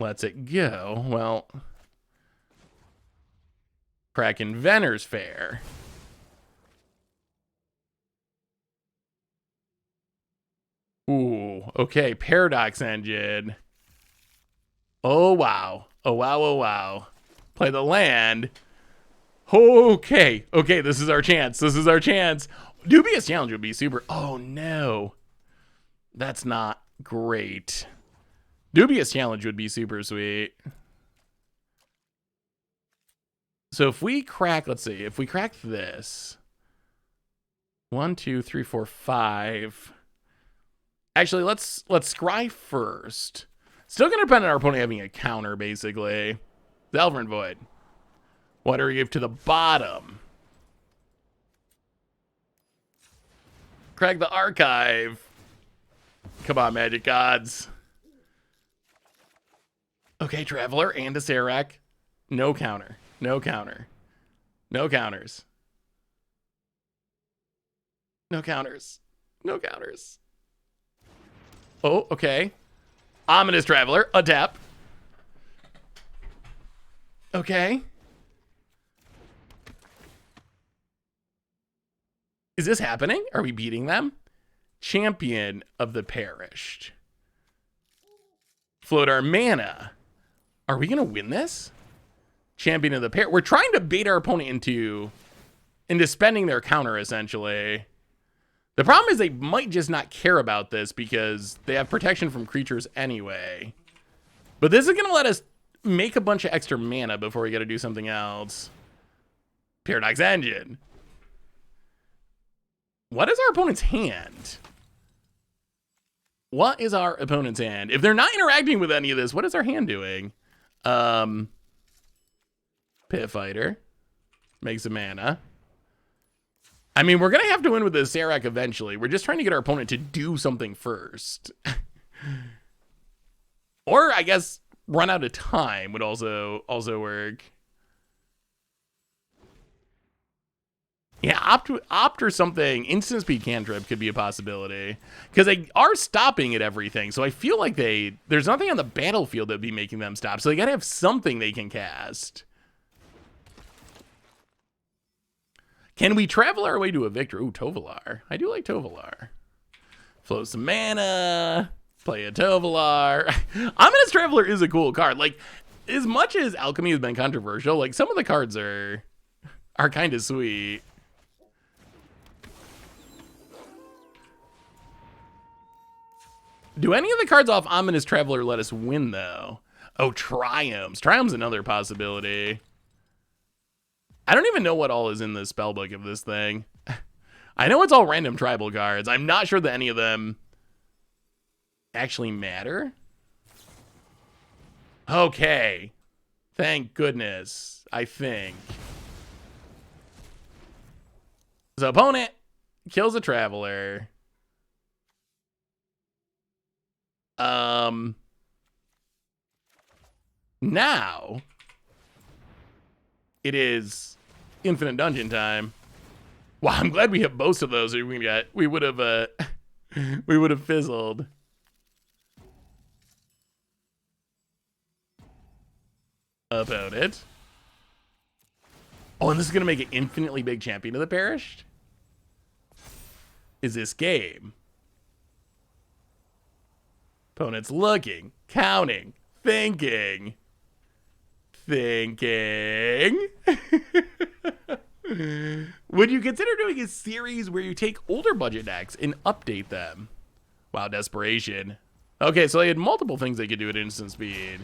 Speaker 1: Lets it go. Well, crack Inventor's Fair. Ooh, okay, Paradox Engine. Oh, wow. Oh, wow, oh, wow. Play the land. Okay, okay, this is our chance. This is our chance. Dubious Challenge would be super. Oh, no. That's not great. Dubious Challenge would be super sweet. So if we crack, let's see, if we crack this. 1, 2, 3, 4, 5. Actually, let's scry first. Still gonna depend on our opponent having a counter, basically. Delverant Void. What do we give to the bottom? Craig the Archive. Come on, Magic Gods. Okay, Traveler and a Serac. No counter. No counter. No counters. No counters. No counters. Oh, okay. Ominous Traveler. A tap. Okay. Is this happening? Are we beating them? Champion of the Perished. Float our mana. Are we going to win this? Champion of the Perished. We're trying to bait our opponent into spending their counter, essentially. The problem is they might just not care about this because they have protection from creatures anyway. But this is going to let us make a bunch of extra mana before we got to do something else. Paradox Engine. What is our opponent's hand? What is our opponent's hand? If they're not interacting with any of this, what is our hand doing? Pit Fighter. Makes a mana. I mean, we're going to have to win with this Serac eventually. We're just trying to get our opponent to do something first. Or, I guess, run out of time would also work. Yeah, opt or something. Instant speed cantrip could be a possibility. Because they are stopping at everything. So I feel like there's nothing on the battlefield that would be making them stop. So they got to have something they can cast. Can we travel our way to a victory? Ooh, Tovolar. I do like Tovolar. Float some mana. Play a Tovolar. Ominous Traveler is a cool card. Like, as much as Alchemy has been controversial, like, some of the cards are kind of sweet. Do any of the cards off Ominous Traveler let us win, though? Oh, Triumphs. Triumph's another possibility. I don't even know what all is in the spellbook of this thing. I know it's all random tribal cards. I'm not sure that any of them actually matter. Okay. Thank goodness, I think. So opponent kills a traveler. Now it is infinite dungeon time. Wow, I'm glad we have both of those. We would have We would have fizzled. About it. Oh, and this is going to make an infinitely big champion of the Perished? Is this game? Opponent's looking, counting, thinking. Would you consider doing a series where you take older budget decks and update them? Wow, desperation. Okay, so they had multiple things they could do at instant speed.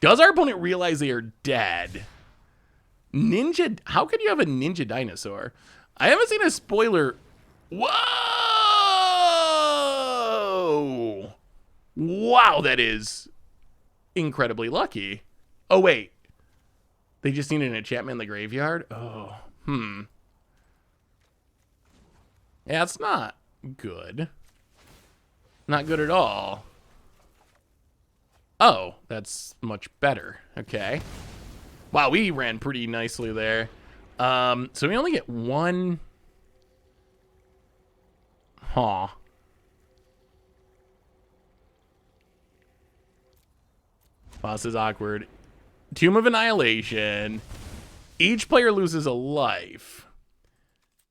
Speaker 1: Does our opponent realize they are dead? Ninja, how could you have a ninja dinosaur? I haven't seen a spoiler. Whoa! Wow, that is incredibly lucky. Oh, wait. They just need an enchantment in the graveyard? Oh, Yeah, it's not good. Not good at all. Oh, that's much better. Okay. Wow, we ran pretty nicely there. So we only get one. Huh. Wow, this is awkward. Tomb of Annihilation. Each player loses a life.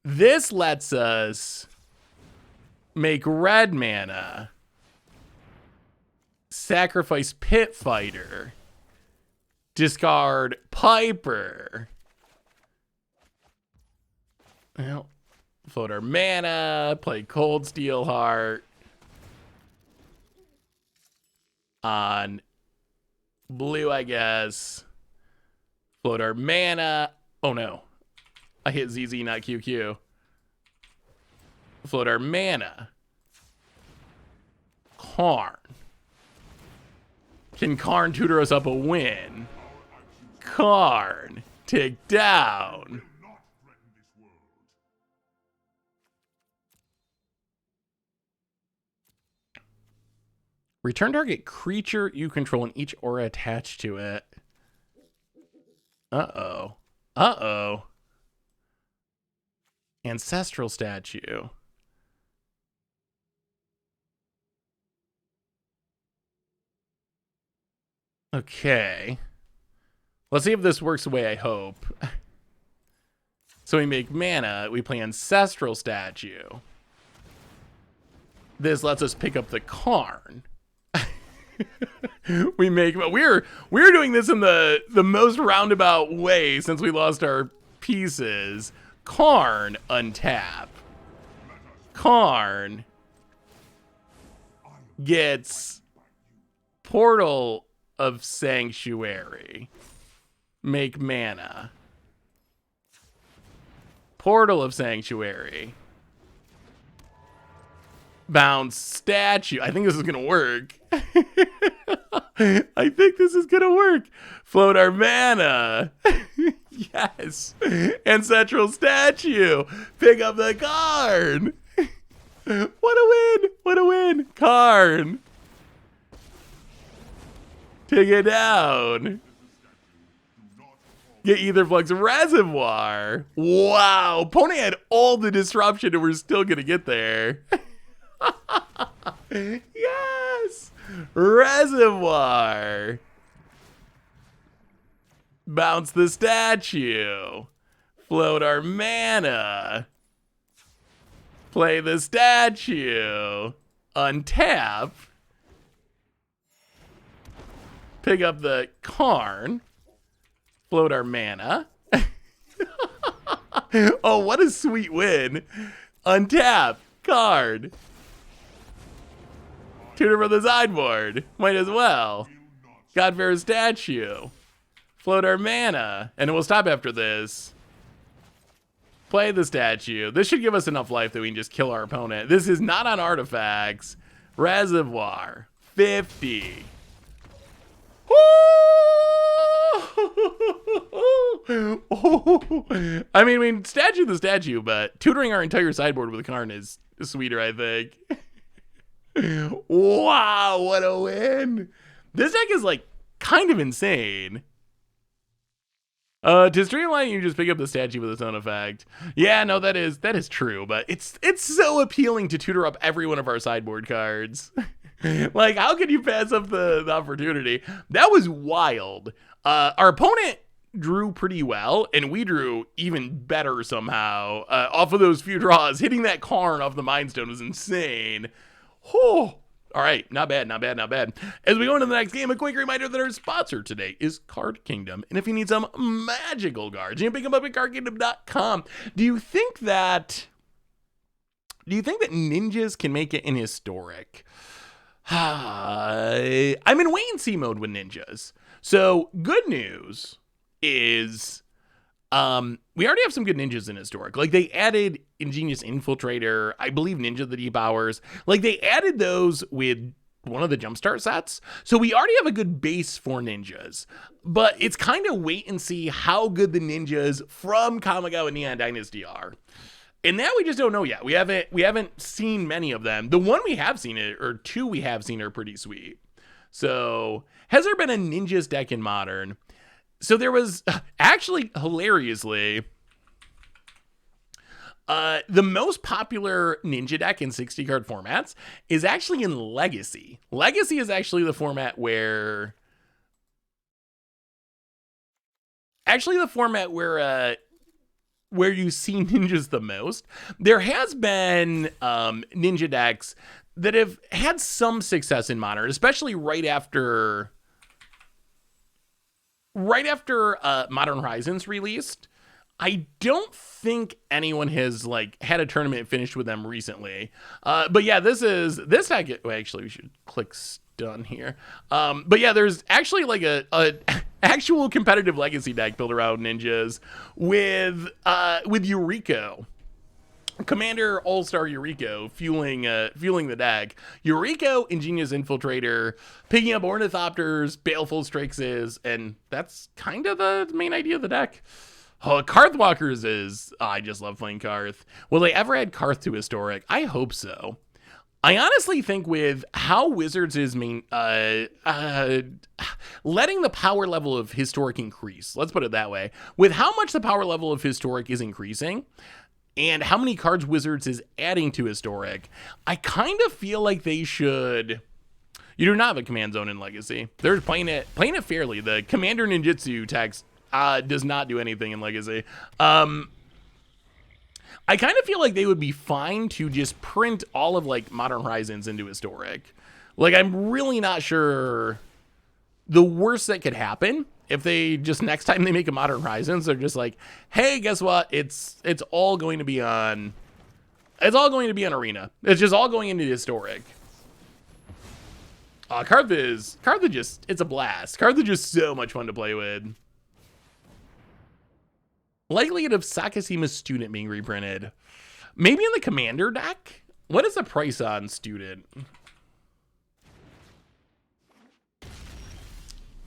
Speaker 1: This lets us make red mana. Sacrifice Pit Fighter. Discard Piper. Well, float our mana. Play Cold Steel Heart. On blue, I guess. Float our mana. Oh no. I hit ZZ, not QQ. Float our mana. Karn. Can Karn tutor us up a win? Karn. Take down. Return target creature you control and each aura attached to it. Uh-oh. Uh-oh. Ancestral statue. Okay. Let's see if this works the way I hope. So we make mana. We play Ancestral Statue. This lets us pick up the Karn. We're doing this in the most roundabout way since we lost our pieces. Karn, untap. Karn gets Portal of Sanctuary. Make mana. Portal of Sanctuary. Bounce statue. I think this is gonna work. I think this is gonna work. Float our mana. Yes. Ancestral statue. Pick up the Karn. What a win. What a win. Karn. Take it down. Get Etherflux Reservoir. Wow. Opponent had all the disruption and we're still gonna get there. Yes. Reservoir. Bounce the statue. Float our mana. Play the statue. Untap. Pick up the Karn. Float our mana. Oh, what a sweet win. Untap. Card. Tutor from the sideboard. Might as well. Godfair statue. Float our mana. And we'll stop after this. Play the statue. This should give us enough life that we can just kill our opponent. This is not on artifacts. Reservoir. 50. I mean, statue the statue, but tutoring our entire sideboard with a Karn is sweeter, I think. Wow, what a win. This deck is like kind of insane. To streamline, you just pick up the statue with its own effect. Yeah, no, that is true, but it's so appealing to tutor up every one of our sideboard cards. Like, how could you pass up the opportunity? That was wild. Our opponent drew pretty well, and we drew even better somehow off of those few draws. Hitting that Karn off the Mind Stone was insane. Oh. All right, not bad, not bad, not bad. As we go into the next game, a quick reminder that our sponsor today is Card Kingdom. And if you need some magical cards, you can pick them up at cardkingdom.com. Do you think that ninjas can make it in Historic? I'm in wait and see mode with ninjas. So good news is we already have some good ninjas in Historic. Like, they added Ingenious Infiltrator, I believe Ninja the Deep Hours. Like, they added those with one of the Jumpstart sets. So we already have a good base for ninjas. But it's kind of wait and see how good the ninjas from Kamigawa Neon Dynasty are. And that we just don't know yet. We haven't seen many of them. The one we have seen, or two we have seen, are pretty sweet. So, has there been a ninjas deck in Modern? So there was, actually, hilariously, the most popular ninja deck in 60 card formats is actually in Legacy. Legacy is actually the format where you see ninjas the most. There has been ninja decks that have had some success in Modern, especially right after Modern Horizons released. I don't think anyone has had a tournament finished with them recently. But yeah, this deck. Well, actually, we should click stun here. But yeah, there's actually a actual competitive Legacy deck built around ninjas with Eureka. Commander All-Star Eureka fueling the deck. Eureka, Ingenious Infiltrator, picking up Ornithopters, Baleful Strixes, and that's kind of the main idea of the deck. Karthwalkers is... I just love playing Karth. Will they ever add Karth to Historic? I hope so. I honestly think with how Wizards is letting the power level of Historic increase, let's put it that way, with how much the power level of Historic is increasing, and how many cards Wizards is adding to Historic, I kind of feel like they should... You do not have a command zone in Legacy. They're playing it fairly. The Commander Ninjutsu text does not do anything in Legacy. I kind of feel like they would be fine to just print all of Modern Horizons into Historic. I'm really not sure the worst that could happen if they just, next time they make a Modern Horizons, they're just like, hey, guess what? It's all going to be on Arena. It's just all going into Historic. Karth is just, it's a blast. Karth is just so much fun to play with. Likelihood of Sakasima's Student being reprinted. Maybe in the Commander deck? What is the price on Student?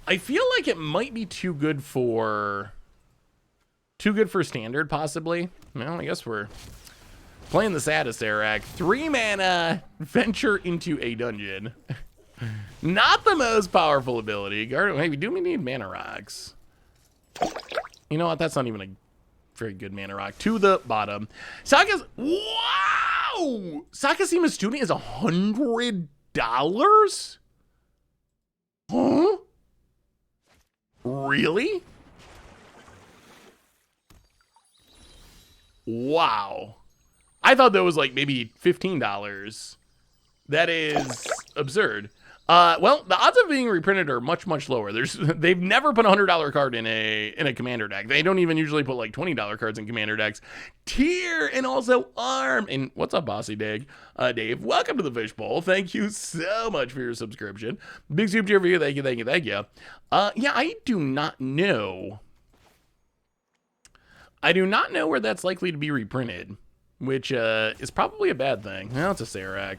Speaker 1: I feel like it might be too good for Standard, possibly. Well, I guess we're playing the saddest Eric. 3 mana, venture into a dungeon. Not the most powerful ability. Maybe do we need mana rocks? You know what? That's not even a very good mana rock. To the bottom. Wow! Sakasima's Student is $100? Huh? Really? Wow. I thought that was maybe $15. That is absurd. Well, the odds of being reprinted are much, much lower. They've never put a $100 card in a Commander deck. They don't even usually put $20 cards in Commander decks. Tier and also Arm. And what's up, Bossy Dig? Dave, welcome to the Fishbowl. Thank you so much for your subscription. Big super tier for you. Thank you, thank you, thank you. Yeah, I do not know. I do not know where that's likely to be reprinted, which is probably a bad thing. Well, it's a Serac.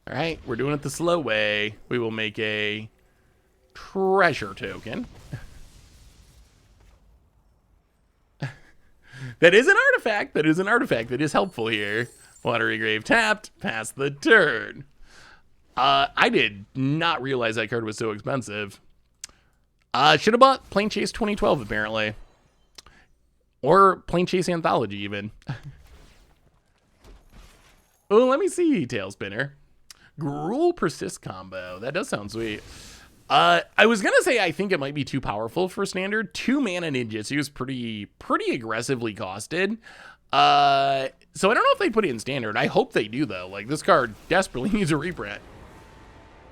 Speaker 1: All right, we're doing it the slow way. We will make a treasure token. That is an artifact. That is an artifact that is helpful here. Watery Grave tapped. Pass the turn. I did not realize that card was so expensive. Should have bought Plane Chase 2012, apparently. Or Plane Chase Anthology, even. Oh, let me see, Tail Spinner. Gruul Persist combo. That does sound sweet. I was gonna say I think it might be too powerful for standard. 2 mana ninjutsu is pretty aggressively costed. So I don't know if they put it in standard. I hope they do though. Like, this card desperately needs a reprint.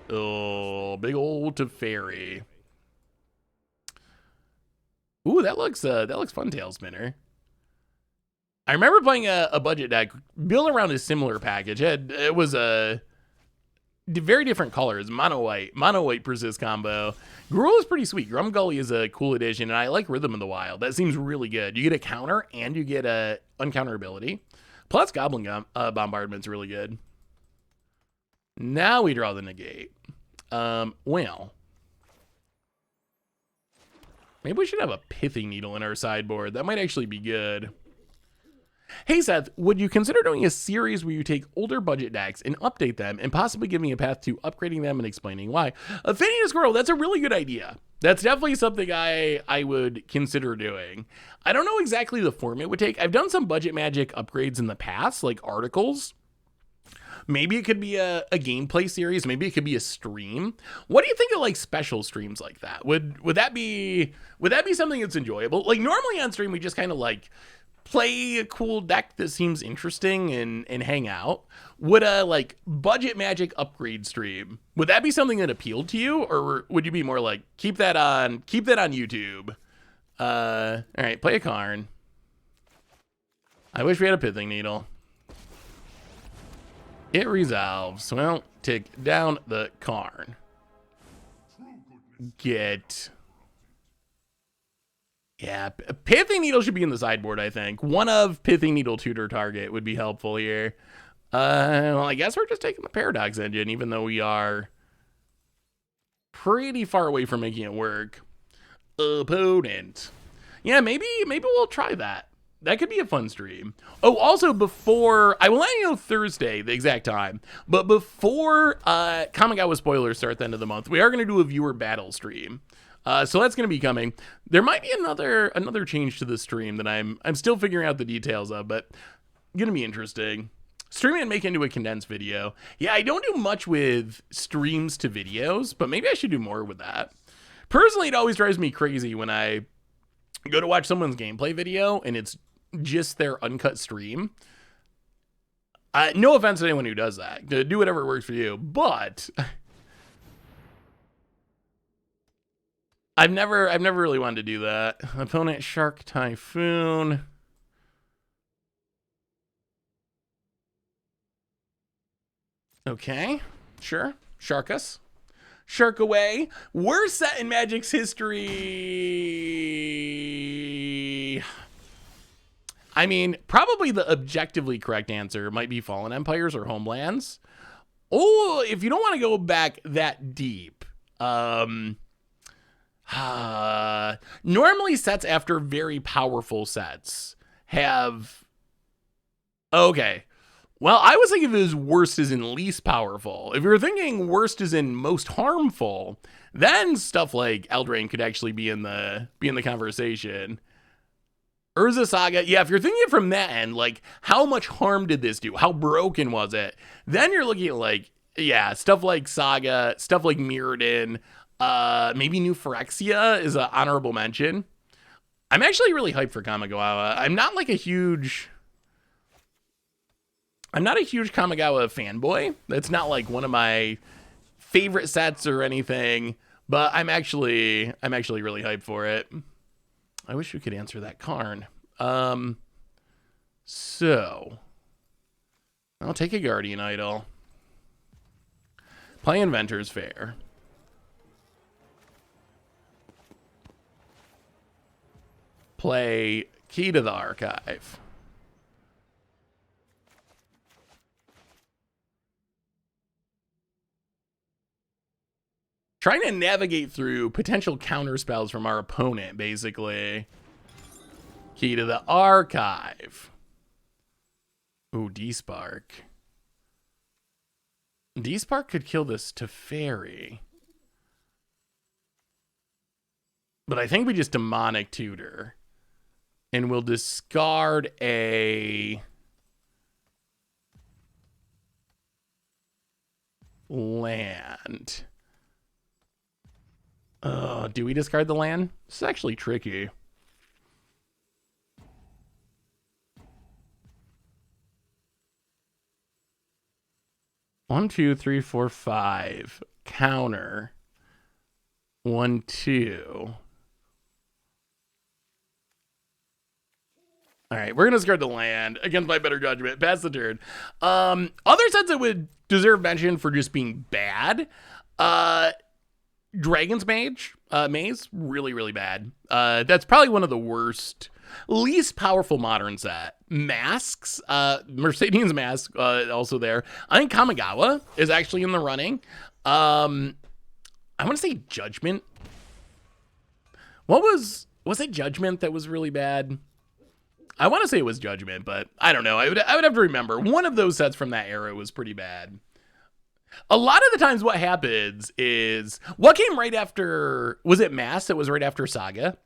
Speaker 1: Oh, big old Teferi. Ooh, that looks fun, Tail Spinner. I remember playing a budget deck built around a similar package. It was a very different colors, mono white persist combo. Gruul is pretty sweet. Grumgully is a cool addition, and I like Rhythm of the Wild. That seems really good. You get a counter and you get a uncounter ability. Plus Goblin Bombardment's really good. Now we draw the negate. Well, maybe we should have a Pithing Needle in our sideboard. That might actually be good. Hey Seth, would you consider doing a series where you take older budget decks and update them and possibly give me a path to upgrading them and explaining why? Fanny Squirrel, that's a really good idea. That's definitely something I would consider doing. I don't know exactly the form it would take. I've done some budget magic upgrades in the past, like articles. Maybe it could be a gameplay series. Maybe it could be a stream. What do you think of like special streams like that? Would that be something that's enjoyable? Like normally on stream we just kind of like play a cool deck that seems interesting and hang out. Would a like budget magic upgrade stream, would that be something that appealed to you, or would you be more like keep that on YouTube? All right, play a Karn. I wish we had a Pithing Needle. It resolves. Well, take down the Karn. Get. Yeah, Pithing Needle should be in the sideboard, I think. One of Pithing Needle tutor target would be helpful here. Well, I guess we're just taking the Paradox Engine, even though we are pretty far away from making it work. Opponent. Yeah, maybe we'll try that. That could be a fun stream. Oh, also before, I will let you know Thursday, the exact time, but before Kamigawa spoilers start at the end of the month, we are going to do a viewer battle stream. So that's going to be coming. There might be another change to the stream that I'm still figuring out the details of, but going to be interesting. Streaming and make into a condensed video. Yeah, I don't do much with streams to videos, but maybe I should do more with that. Personally, it always drives me crazy when I go to watch someone's gameplay video and it's just their uncut stream. No offense to anyone who does that. Do whatever works for you, but I've never really wanted to do that. Opponent Shark Typhoon. Okay, sure. Shark us. Shark away. Worst set in Magic's history. I mean, probably the objectively correct answer might be Fallen Empires or Homelands. Oh, if you don't want to go back that deep, normally sets after very powerful sets have. Okay. Well, I was thinking of it as worst as in least powerful. If you're thinking worst as in most harmful, then stuff like Eldraine could actually be in the conversation. Urza Saga, yeah, if you're thinking it from that end, like how much harm did this do? How broken was it? Then you're looking at like, yeah, stuff like Saga, stuff like Mirrodin, maybe New Phyrexia is an honorable mention. I'm actually really hyped for Kamigawa. I'm not a huge Kamigawa fanboy. That's not like one of my favorite sets or anything, but I'm actually really hyped for it. I wish we could answer that Karn. So I'll take a Guardian Idol. Play Inventor's Fair. Play Key to the Archive. Trying to navigate through potential counter spells from our opponent, basically. Key to the Archive. Ooh, D-Spark. D-Spark could kill this Teferi. But I think we just Demonic Tutor. And we'll discard a land. Do we discard the land? It's actually tricky. One, two, three, four, five. Counter. 1, 2. All right, we're going to discard the land against my better judgment. Pass the turn. Other sets that would deserve mention for just being bad. Dragon's Maze, really, really bad. That's probably one of the worst, least powerful modern set. Masks, Mercedes Mask, also there. I think Kamigawa is actually in the running. I want to say Judgment. Was it Judgment that was really bad? I want to say it was Judgment, but I don't know. I would have to remember. One of those sets from that era was pretty bad. A lot of the times what happens is, what came right after, was it Mass that was right after Saga?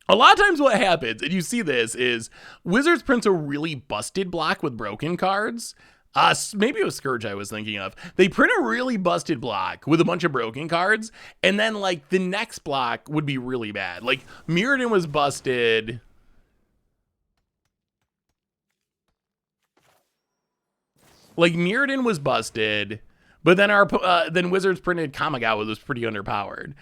Speaker 1: A lot of times what happens, and you see this, is Wizards prints a really busted block with broken cards. Maybe it was Scourge I was thinking of. They print a really busted block with a bunch of broken cards, and then like the next block would be really bad. Like Mirrodin was busted. But then then Wizards printed Kamigawa was pretty underpowered.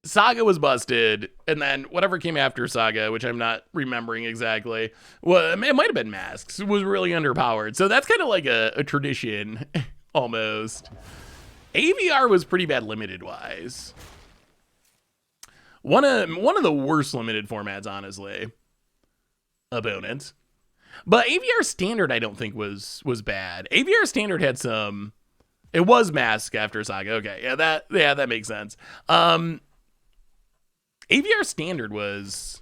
Speaker 1: Saga was busted, and then whatever came after Saga, which I'm not remembering exactly, well, it might have been Masks, was really underpowered. So that's kind of like a tradition, almost. AVR was pretty bad limited-wise. One of the worst limited formats, honestly. Opponents. But AVR Standard, I don't think was bad. AVR Standard had some. It was Mask after Saga. Okay, yeah, that makes sense. AVR Standard was.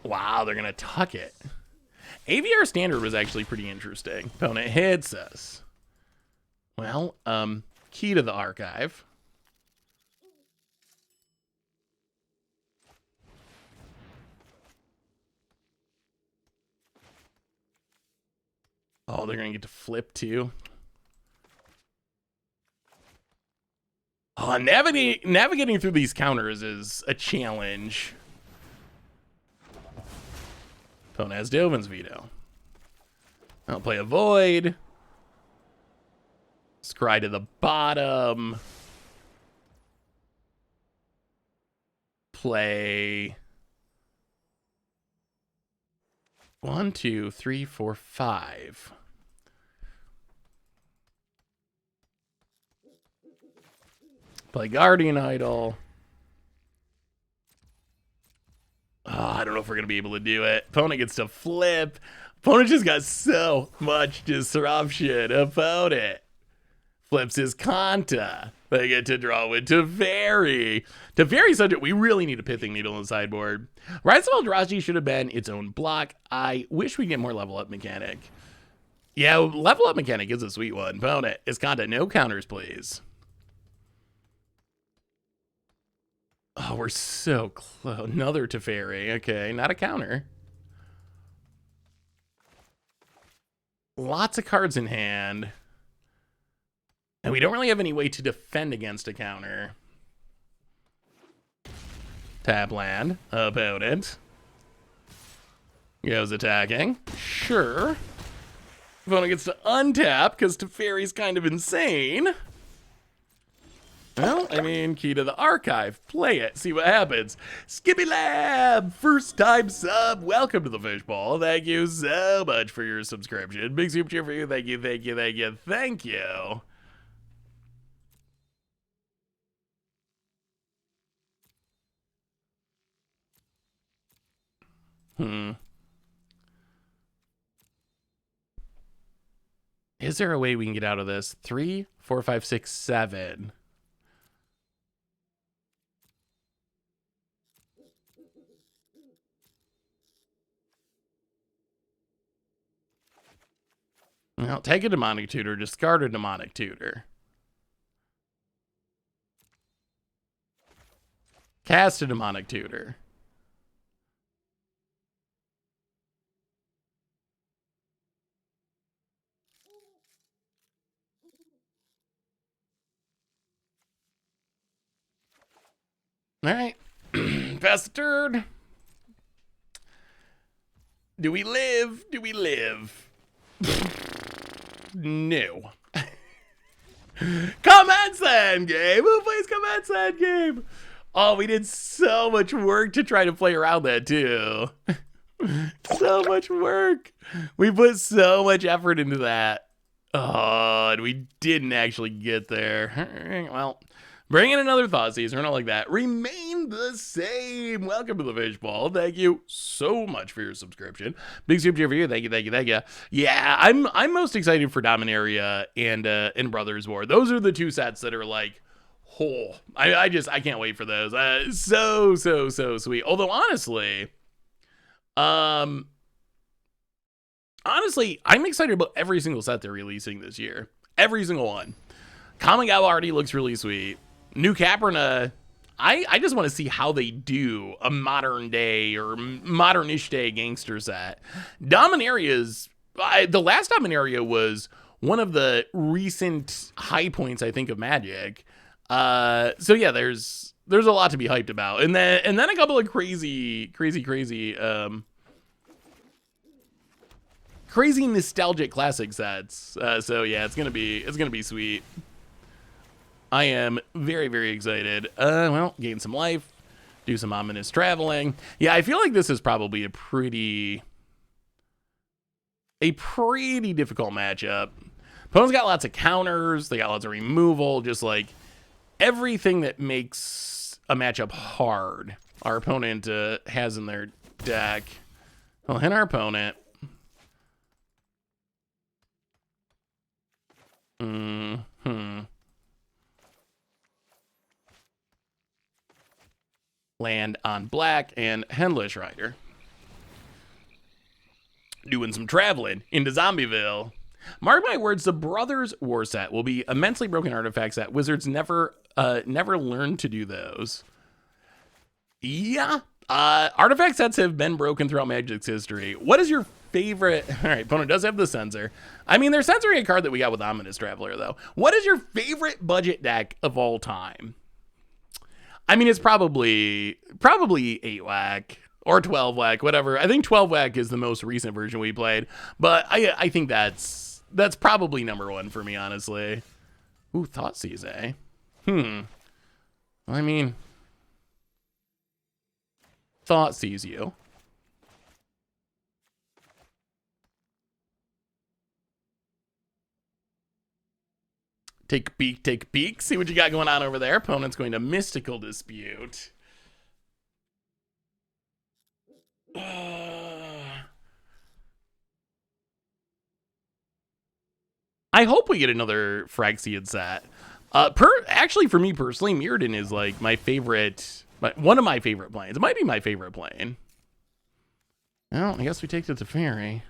Speaker 1: Wow, they're gonna tuck it. AVR Standard was actually pretty interesting. Opponent hits us. Well, key to the archive. Oh, they're gonna get to flip too. Oh, navigating through these counters is a challenge. Opponent has Dovin's Veto. I'll play a Void. Scry to the bottom. Play 1, 2, 3, 4, 5. Play Guardian Idol. Oh, I don't know if we're going to be able to do it. Opponent gets to flip. Opponent just got so much disruption. Opponent flips his Kanta. They get to draw with Teferi. Teferi subject, we really need a Pithing Needle on the sideboard. Rise of Eldrazi should have been its own block. I wish we get more level up mechanic. Yeah, level up mechanic is a sweet one. Opponent is Kanta. No counters, please. Oh, we're so close. Another Teferi. Okay, not a counter. Lots of cards in hand. And we don't really have any way to defend against a counter. Tap land. Opponent goes attacking. Sure. Opponent gets to untap because Teferi's kind of insane. Well, I mean, key to the archive. Play it. See what happens. Skippy Lab, first time sub. Welcome to the Fishbowl. Thank you so much for your subscription. Big super cheer for you. Thank you, thank you, thank you, thank you. Is there a way we can get out of this? 3, 4, 5, 6, 7. Well, take a demonic tutor, discard a demonic tutor. Cast a demonic tutor. All right. Pass the turn. Do we live? Do we live? No. Comments then, game. Who plays comments then, game? Oh, we did so much work to try to play around that, too. So much work. We put so much effort into that. Oh, and we didn't actually get there. All right, well, bring in another Thoughtseizes or not like that. Remain the same. Welcome to the Fishbowl. Thank you so much for your subscription. Big super cheer for you. Thank you, thank you, thank you. Yeah, I'm most excited for Dominaria and Brothers War. Those are the two sets that are like, oh, I can't wait for those. So sweet. Although honestly, I'm excited about every single set they're releasing this year. Every single one. Kamigawa already looks really sweet. New Caprina, I just want to see how they do a modern day or modern-ish day gangster set. Dominaria's, the last Dominaria was one of the recent high points, I think, of Magic. So yeah, there's a lot to be hyped about. And then a couple of crazy nostalgic classic sets. So yeah, it's gonna be sweet. I am very excited. Well, gain some life, do some ominous traveling. Yeah, I feel like this is probably a pretty difficult matchup. Opponent's got lots of counters, they got lots of removal, just like everything that makes a matchup hard. Our opponent has in their deck. Well, hit our opponent. Land on black and Headless Rider. Doing some traveling into Zombieville. Mark my words, the Brothers War set will be immensely broken artifacts that Wizards never learned to do those. Yeah. Artifact sets have been broken throughout Magic's history. What is your favorite? All right, opponent does have the censor. I mean, they're censoring a card that we got with Ominous Traveler, though. What is your favorite budget deck of all time? I mean, it's probably 8 whack or 12 whack, whatever. I think 12 whack is the most recent version we played, but I think that's probably number one for me, honestly. Ooh, Thoughtseize, eh? I mean, Thoughtseize you. Take a peek, see what you got going on over there. Opponent's going to Mystical Dispute. I hope we get another Phyrexian set. Actually, for me personally, Mirrodin is like my favorite, one of my favorite planes. It might be my favorite plane. Well, I guess we take the Teferi.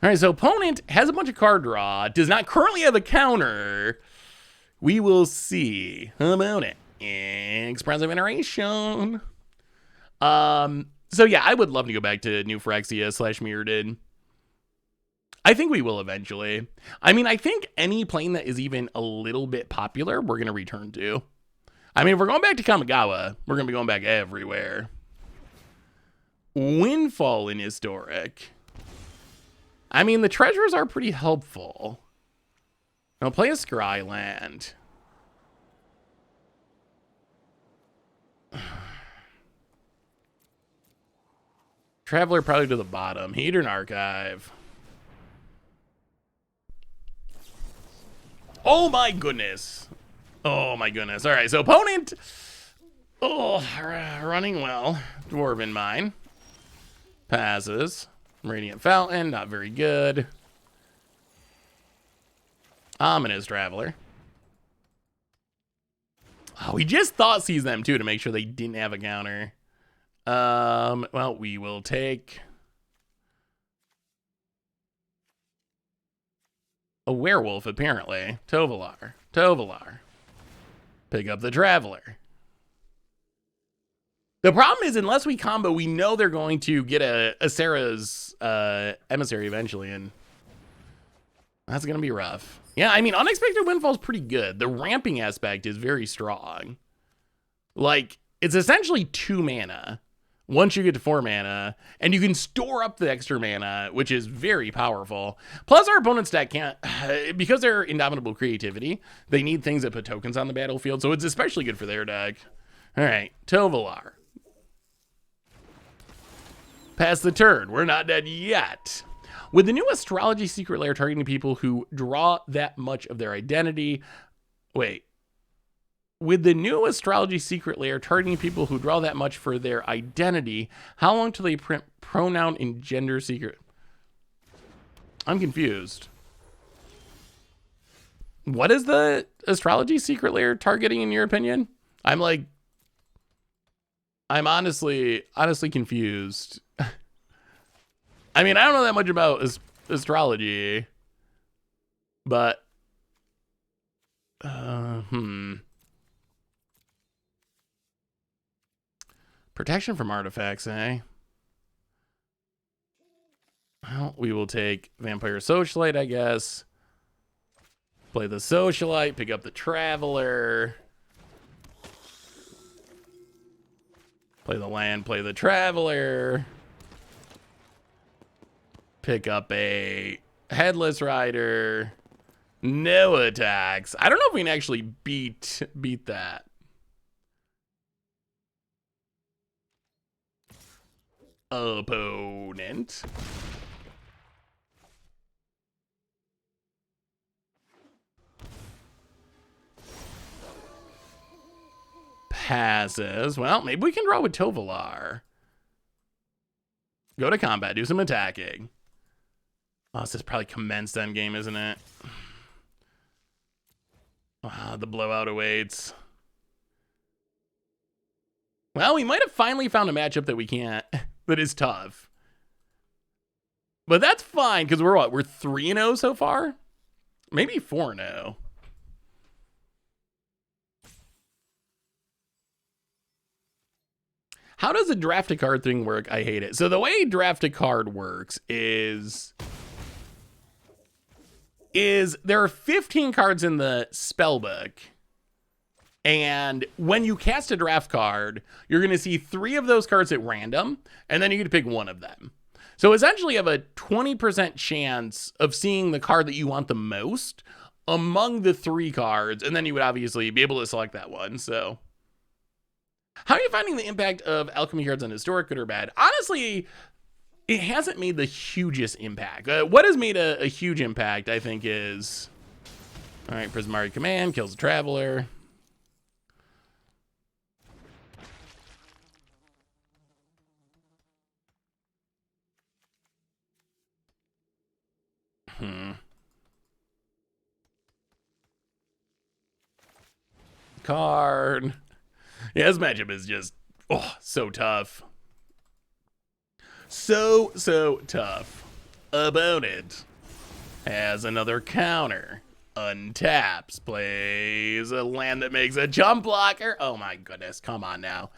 Speaker 1: All right, so opponent has a bunch of card draw, does not currently have a counter. We will see. How about it? Expressive Iteration. So yeah, I would love to go back to New Phyrexia / Mirrodin. I think we will eventually. I mean, I think any plane that is even a little bit popular, we're going to return to. I mean, if we're going back to Kamigawa, we're going to be going back everywhere. Windfall in Historic. I mean, the treasures are pretty helpful. Now play a Scryland. Traveler probably to the bottom. Hedron Archive. Oh my goodness. Oh my goodness. All right, so opponent. Oh, running well. Dwarven Mine. Passes. Radiant Fountain, not very good. Ominous Traveler. Oh, we just Thoughtseize them too to make sure they didn't have a counter. Well, we will take A werewolf, apparently. Tovolar. Tovolar. Pick up the Traveler. The problem is, unless we combo, we know they're going to get a Sarah's emissary eventually, and that's going to be rough. Yeah, I mean, Unexpected Windfall's pretty good. The ramping aspect is very strong. Like, it's essentially 2 mana once you get to 4 mana, and you can store up the extra mana, which is very powerful. Plus, our opponent's deck can't, because they're Indomitable Creativity, they need things that put tokens on the battlefield, so it's especially good for their deck. All right, Tovolar. Pass the turn. We're not dead yet. With the new Astrology Secret Lair targeting people who draw that much of their identity... Wait. With the new Astrology Secret Lair targeting people who draw that much for their identity, how long till they print pronoun and gender secret? I'm confused. What is the Astrology Secret Lair targeting, in your opinion? I'm honestly confused. I mean, I don't know that much about astrology, but protection from artifacts, eh? Well, we will take Vampire Socialite, I guess. Play the Socialite, pick up the Traveler. Play the land, play the Traveler. Pick up a Headless Rider. No attacks. I don't know if we can actually beat that. Opponent. Passes. Well, maybe we can draw with Tovolar. Go to combat, do some attacking. Oh, this is probably commenced endgame, isn't it? The blowout awaits. Well, we might have finally found a matchup that we can't, that is tough. But that's fine, because we're what? We're 3-0 so far? Maybe 4-0. How does a draft a card thing work? I hate it. So the way draft a card works is there are 15 cards in the spellbook, and when you cast a draft card, you're going to see 3 of those cards at random, and then you get to pick 1 of them. So essentially you have a 20% chance of seeing the card that you want the most among the 3 cards, and then you would obviously be able to select that one. So how are you finding the impact of alchemy cards on Historic, good or bad? Honestly, it hasn't made the hugest impact. What has made a huge impact, I think, is... All right, Prismari Command kills the Traveler. Card. Yeah, this matchup is just, so tough. So tough. Opponent has another counter. Untaps. Plays a land that makes a jump blocker. Oh my goodness. Come on now.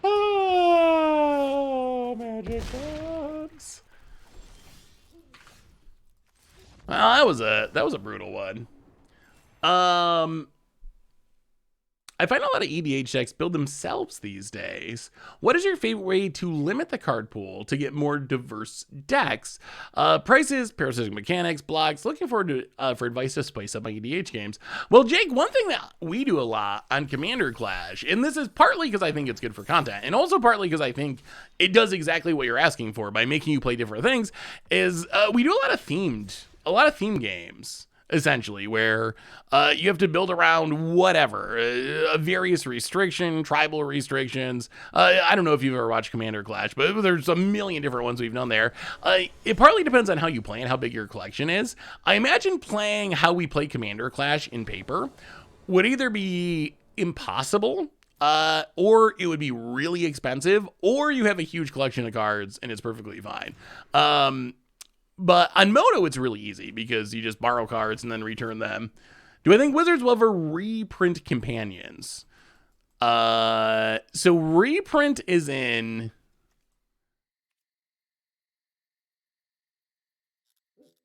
Speaker 1: Oh, magic cards. Well, that was a brutal one. I find a lot of EDH decks build themselves these days. What is your favorite way to limit the card pool to get more diverse decks? Prices, parasitic mechanics, blocks. Looking forward to for advice to spice up my EDH games. Well, Jake, one thing that we do a lot on Commander Clash, and this is partly because I think it's good for content, and also partly because I think it does exactly what you're asking for by making you play different things, is we do a lot of theme games. Essentially, where you have to build around whatever, various tribal restrictions. I don't know if you've ever watched Commander Clash, but there's a million different ones we've done there. It partly depends on how you play and how big your collection is. I imagine playing how we play Commander Clash in paper would either be impossible or it would be really expensive, or you have a huge collection of cards and it's perfectly fine. But on Moto, it's really easy because you just borrow cards and then return them. Do I think Wizards will ever reprint companions? So reprint is in...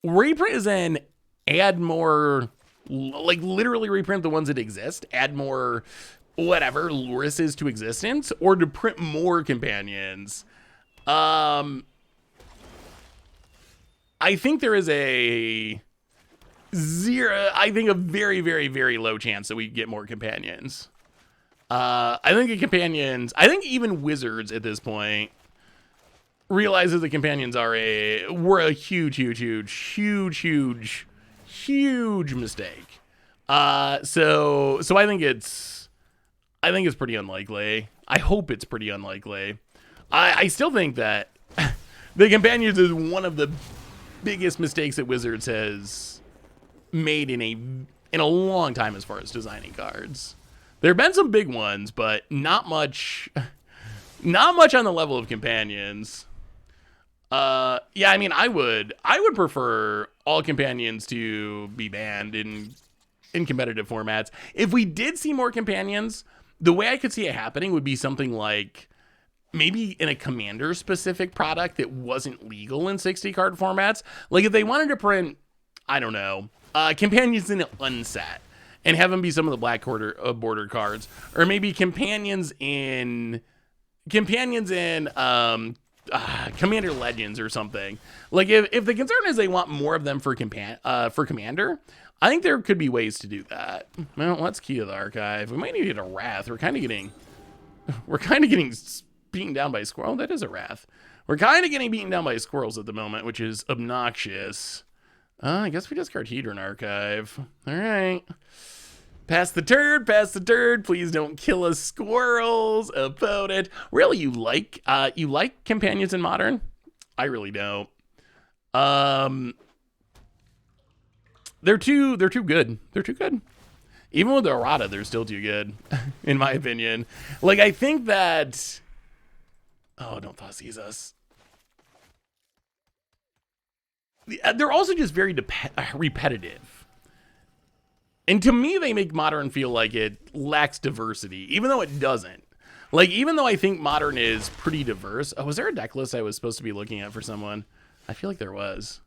Speaker 1: Reprint is in add more, like literally reprint the ones that exist, add more whatever Lurises to existence, or to print more companions. I think there is a very, very, very low chance that we get more companions. I think even Wizards at this point realizes the companions were a huge mistake. So I think it's pretty unlikely. I hope it's pretty unlikely. I still think that the companions is one of the biggest mistakes that Wizards has made in a long time as far as designing cards. There have been some big ones, but not much on the level of companions. Yeah, I mean, I would prefer all companions to be banned in competitive formats. If we did see more companions, the way I could see it happening would be something like maybe in a commander specific product that wasn't legal in 60 card formats. Like if they wanted to print, I don't know, companions in an unset and have them be some of the black border cards, or maybe companions in Commander Legends or something. Like if the concern is they want more of them for Commander, I think there could be ways to do that. Well, let's key to the archive. We might need to get a Wrath. We're kind of getting beaten down by squirrel. That is a Wrath. We're kind of getting beaten down by squirrels at the moment, which is obnoxious. I guess we discard Hedron archive. All right. Pass the turd. Please don't kill us, squirrels. Opponent. Really, you like companions in Modern? I really don't. They're too good. They're too good. Even with the errata, they're still too good, in my opinion. Like, I think that... Oh, don't Thoughtseize us. They're also just very repetitive. And to me, they make Modern feel like it lacks diversity, even though it doesn't. Like, even though I think Modern is pretty diverse. Oh, was there a deck list I was supposed to be looking at for someone? I feel like there was.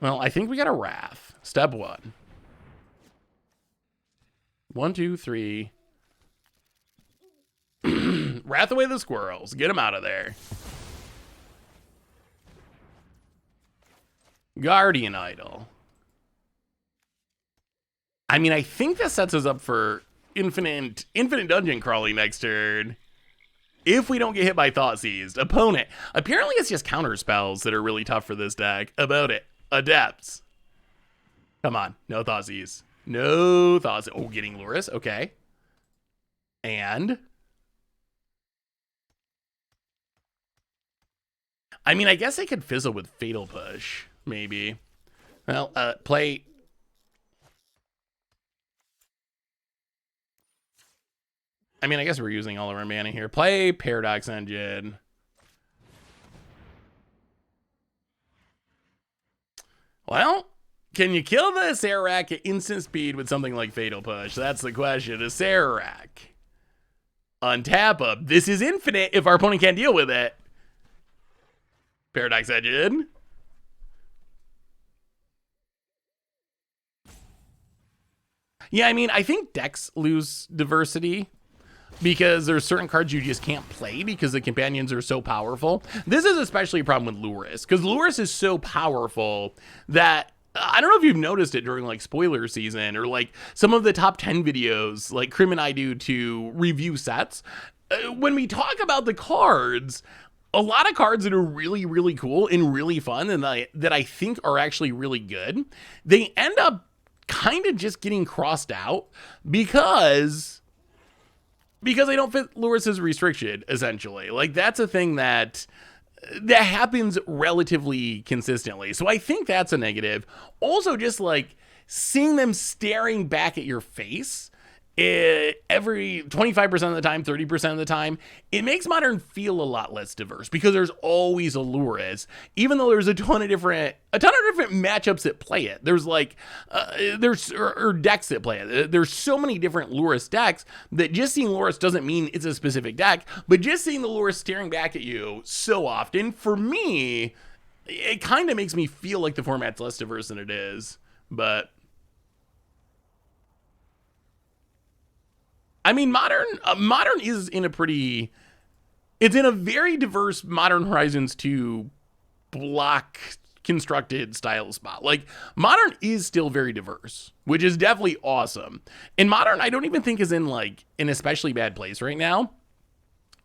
Speaker 1: Well, I think we got a Wrath. Step 1. 1, 2, 3. Wrath away the squirrels. Get them out of there. Guardian Idol. I mean, I think that sets us up for infinite dungeon crawling next turn. If we don't get hit by Thoughtseized. Opponent. Apparently it's just counter spells that are really tough for this deck. About it. Adepts. Come on. No Thoughtseize. No Thoughtseize. Oh, getting Luris. Okay. And... I mean, I guess I could fizzle with Fatal Push. Maybe. Well, play... I mean, I guess we're using all of our mana here. Play Paradox Engine. Well, can you kill the Sararak at instant speed with something like Fatal Push? That's the question. A Sararak. Untap up. This is infinite if our opponent can't deal with it. Paradox Engine. Yeah, I mean, I think decks lose diversity because there's certain cards you just can't play because the companions are so powerful. This is especially a problem with Luris, because Luris is so powerful that I don't know if you've noticed it during like spoiler season or like some of the top 10 videos like Krim and I do to review sets. When we talk about the cards, a lot of cards that are really, really cool and really fun and that I think are actually really good, they end up kind of just getting crossed out because they don't fit Luris's restriction, essentially. Like, that's a thing that happens relatively consistently. So I think that's a negative. Also, just like seeing them staring back at your face every 25% of the time, 30% of the time, it makes Modern feel a lot less diverse because there's always a Lurrus, even though there's a ton of different matchups that play it. There's like, there's decks that play it. There's so many different Lurrus decks that just seeing Lurrus doesn't mean it's a specific deck, but just seeing the Lurrus staring back at you so often, for me, it kind of makes me feel like the format's less diverse than it is, but I mean, Modern is in a very diverse Modern Horizons 2 block constructed style spot. Like, Modern is still very diverse, which is definitely awesome. And Modern, I don't even think is in like an especially bad place right now.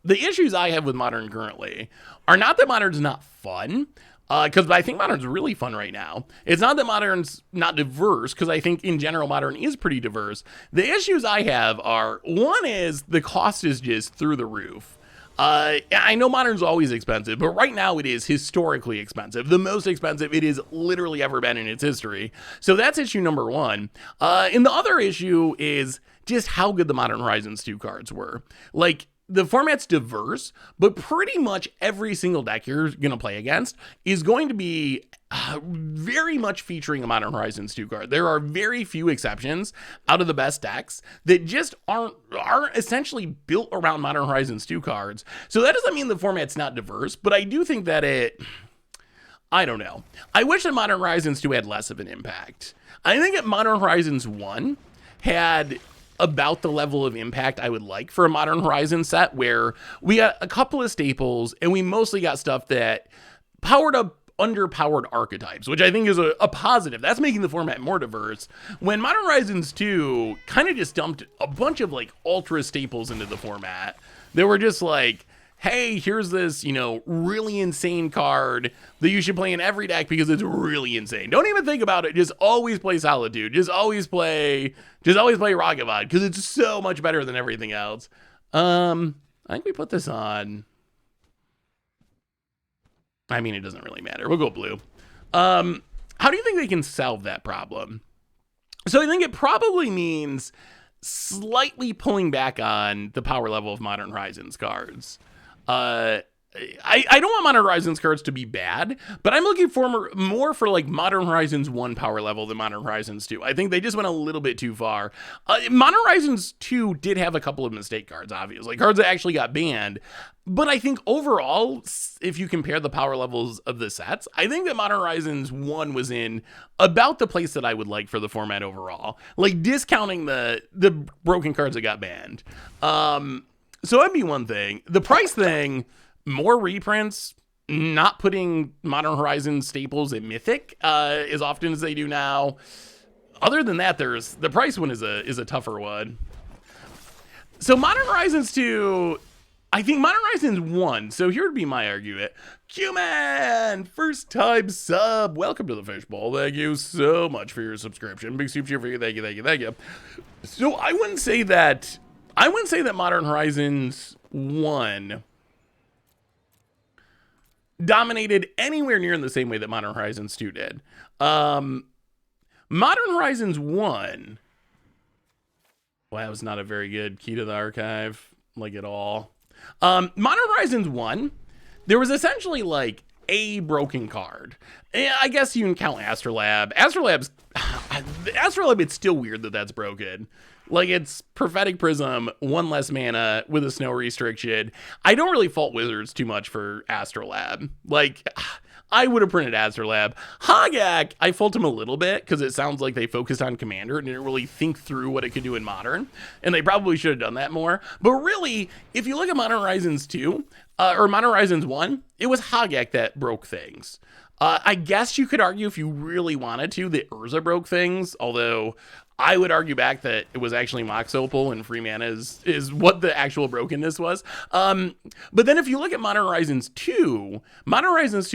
Speaker 1: The issues I have with Modern currently are not that Modern's not fun, because I think Modern's really fun right now. It's not that Modern's not diverse, because I think in general Modern is pretty diverse. The issues I have are, one is the cost is just through the roof. I know Modern's always expensive, but right now it is historically expensive. The most expensive it has literally ever been in its history. So that's issue number one. And the other issue is just how good the Modern Horizons 2 cards were. Like, the format's diverse, but pretty much every single deck you're going to play against is going to be very much featuring a Modern Horizons 2 card. There are very few exceptions out of the best decks that just aren't essentially built around Modern Horizons 2 cards. So that doesn't mean the format's not diverse, but I do think that I don't know. I wish that Modern Horizons 2 had less of an impact. I think that Modern Horizons 1 had about the level of impact I would like for a Modern Horizon set, where we got a couple of staples and we mostly got stuff that powered up underpowered archetypes, which I think is a positive. That's making the format more diverse. When Modern Horizons 2 kind of just dumped a bunch of like ultra staples into the format, they were just like, hey, here's this, really insane card that you should play in every deck because it's really insane. Don't even think about it. Just always play Solitude. Just always play Ragavad because it's so much better than everything else. I think we put this on. I mean, it doesn't really matter. We'll go blue. How do you think they can solve that problem? So I think it probably means slightly pulling back on the power level of Modern Horizons cards. I don't want Modern Horizons cards to be bad, but I'm looking for more for like Modern Horizons 1 power level than Modern Horizons 2. I think they just went a little bit too far. Modern Horizons 2 did have a couple of mistake cards, obviously. Cards that actually got banned. But I think overall, if you compare the power levels of the sets, I think that Modern Horizons 1 was in about the place that I would like for the format overall. Like, discounting the broken cards that got banned. So that'd be one thing. The price thing, more reprints, not putting Modern Horizons staples in Mythic as often as they do now. Other than that, the price one is a tougher one. So Modern Horizons 2, I think Modern Horizons 1, so here would be my argument. Q-Man, first time sub. Welcome to the Fishbowl. Thank you so much for your subscription. Big super cheer for you. Thank you. So I wouldn't say that Modern Horizons 1 dominated anywhere near in the same way that Modern Horizons 2 did. Modern Horizons 1, well, that was not a very good key to the archive, like at all. Modern Horizons 1, there was essentially like a broken card. I guess you can count Astrolabe. Astrolabe, it's still weird that that's broken. Like, it's Prophetic Prism, 1 less mana with a snow restriction. I don't really fault Wizards too much for Astrolabe. Like, I would have printed Astrolabe. Hogak, I fault him a little bit because it sounds like they focused on Commander and didn't really think through what it could do in Modern. And they probably should have done that more. But really, if you look at Modern Horizons 2, or Modern Horizons 1, it was Hogak that broke things. I guess you could argue if you really wanted to that Urza broke things, although I would argue back that it was actually Mox Opal and free mana is what the actual brokenness was. But then if you look at Modern Horizons 2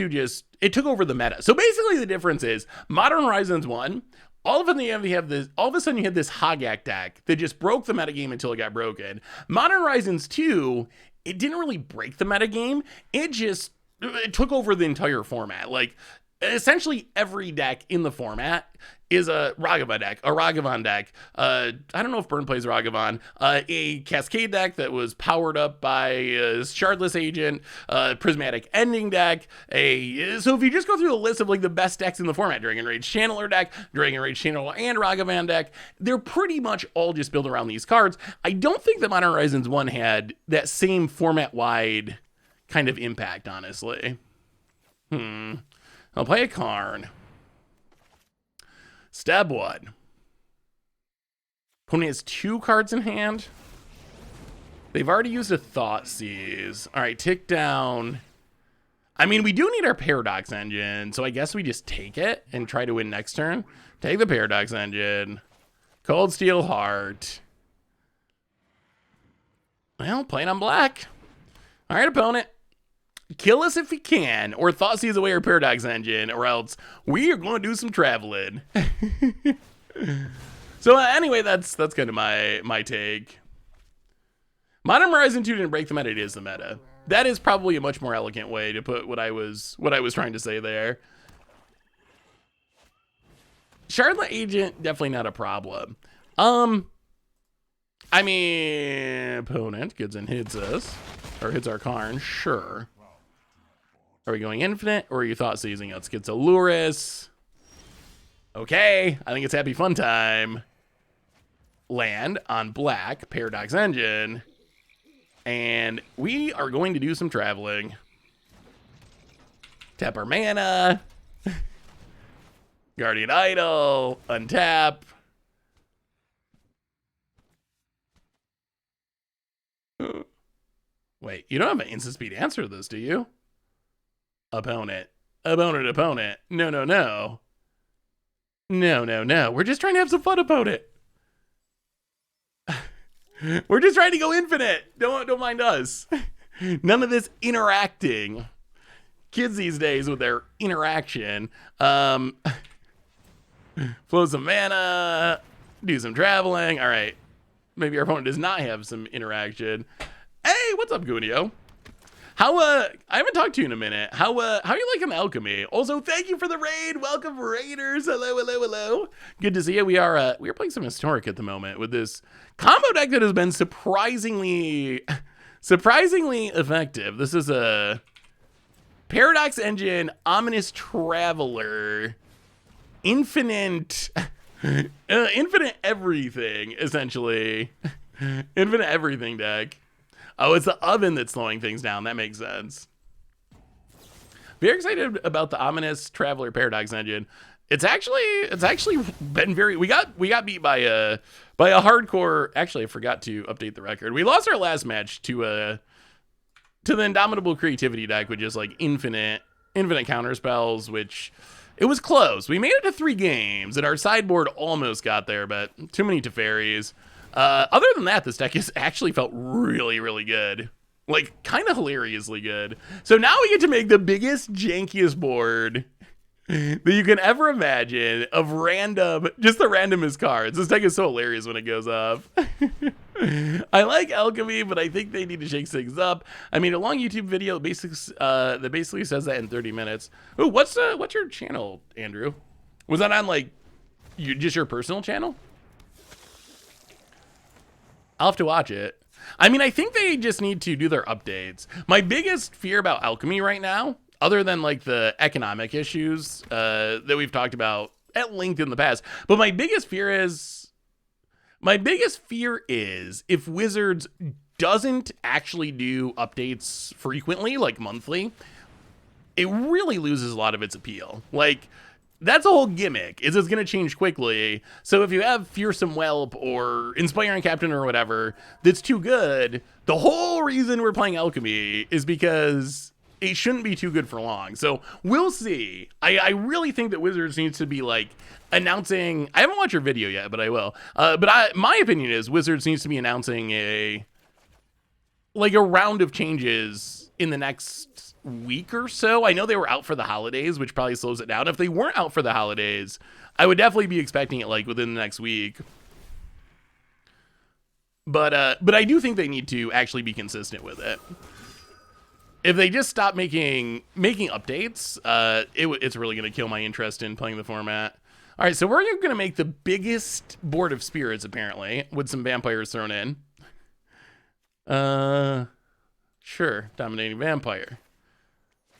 Speaker 1: just, it took over the meta. So basically the difference is Modern Horizons 1, all of a sudden you had this Hogak deck that just broke the metagame until it got broken. Modern Horizons 2, it didn't really break the metagame. It took over the entire format. Like, essentially every deck in the format is a Ragavan deck. I don't know if Burn plays Ragavan. A Cascade deck that was powered up by a Shardless Agent, Prismatic Ending deck. So if you just go through the list of like the best decks in the format, Dragon Rage Channeler deck, Dragon Rage Channeler and Ragavan deck, they're pretty much all just built around these cards. I don't think that Modern Horizons 1 had that same format-wide kind of impact, honestly. I'll play a Karn. Step 1. Opponent has 2 cards in hand. They've already used a Thoughtseize. All right, tick down. I mean, we do need our Paradox Engine, so I guess we just take it and try to win next turn. Take the Paradox Engine. Cold Steel Heart. Well, playing on black. All right, opponent. Kill us if you can, or Thoughtseize away our Paradox Engine, or else we are going to do some traveling. So anyway, that's kind of my take. Modern Horizon 2 didn't break the meta; it is the meta. That is probably a much more elegant way to put what I was trying to say there. Shardless Agent, definitely not a problem. I mean, opponent gets and hits us, or hits our Karn, sure. Are we going infinite, or are you Thoughtseizing us? Gets Aluris. Okay, I think it's happy fun time. Land on black, Paradox Engine. And we are going to do some traveling. Tap our mana. Guardian Idol. Untap. Wait, you don't have an instant speed answer to this, do you? Opponent. Opponent. No. No. We're just trying to have some fun, opponent. We're just trying to go infinite. Don't mind us. None of this interacting. Kids these days with their interaction. Flow some mana. Do some traveling. All right. Maybe our opponent does not have some interaction. Hey, what's up, Gunio? I haven't talked to you in a minute. How you liking Alchemy? Also, thank you for the raid. Welcome, Raiders. Hello. Good to see you. We are playing some Historic at the moment with this combo deck that has been surprisingly effective. This is a Paradox Engine, Ominous Traveler, infinite everything, essentially. Infinite everything deck. Oh, it's the oven that's slowing things down. That makes sense. Very excited about the Ominous Traveler Paradox Engine. It's actually been very. We got beat by a hardcore. Actually, I forgot to update the record. We lost our last match to the Indomitable Creativity deck, which is like infinite counter spells. Which it was close. We made it to 3 games, and our sideboard almost got there, but too many Teferis. Other than that, this deck has actually felt really, really good. Like, kind of hilariously good. So now we get to make the biggest, jankiest board that you can ever imagine of just the randomest cards. This deck is so hilarious when it goes up. I like Alchemy, but I think they need to shake things up. I mean, a long YouTube video that basically says that in 30 minutes. Ooh, what's your channel, Andrew? Was that on, like, just your personal channel? I'll have to watch it. I mean, I think they just need to do their updates. My biggest fear about Alchemy right now, other than like the economic issues that we've talked about at length in the past, but my biggest fear is if Wizards doesn't actually do updates frequently, like monthly, it really loses a lot of its appeal. Like, that's a whole gimmick, is it's going to change quickly. So if you have Fearsome Whelp or Inspiring Captain or whatever that's too good, the whole reason we're playing Alchemy is because it shouldn't be too good for long. So we'll see. I really think that Wizards needs to be like announcing. I haven't watched your video yet, but I will. My opinion is Wizards needs to be announcing a round of changes in the next week or so. I know they were out for the holidays, which probably slows it down. If they weren't out for the holidays, I would definitely be expecting it like within the next week. But I do think they need to actually be consistent with it. if they just stop making updates, it's really going to kill my interest in playing the format. All right, so we're going to make the biggest board of spirits, apparently, with some vampires thrown in. Sure, dominating vampire.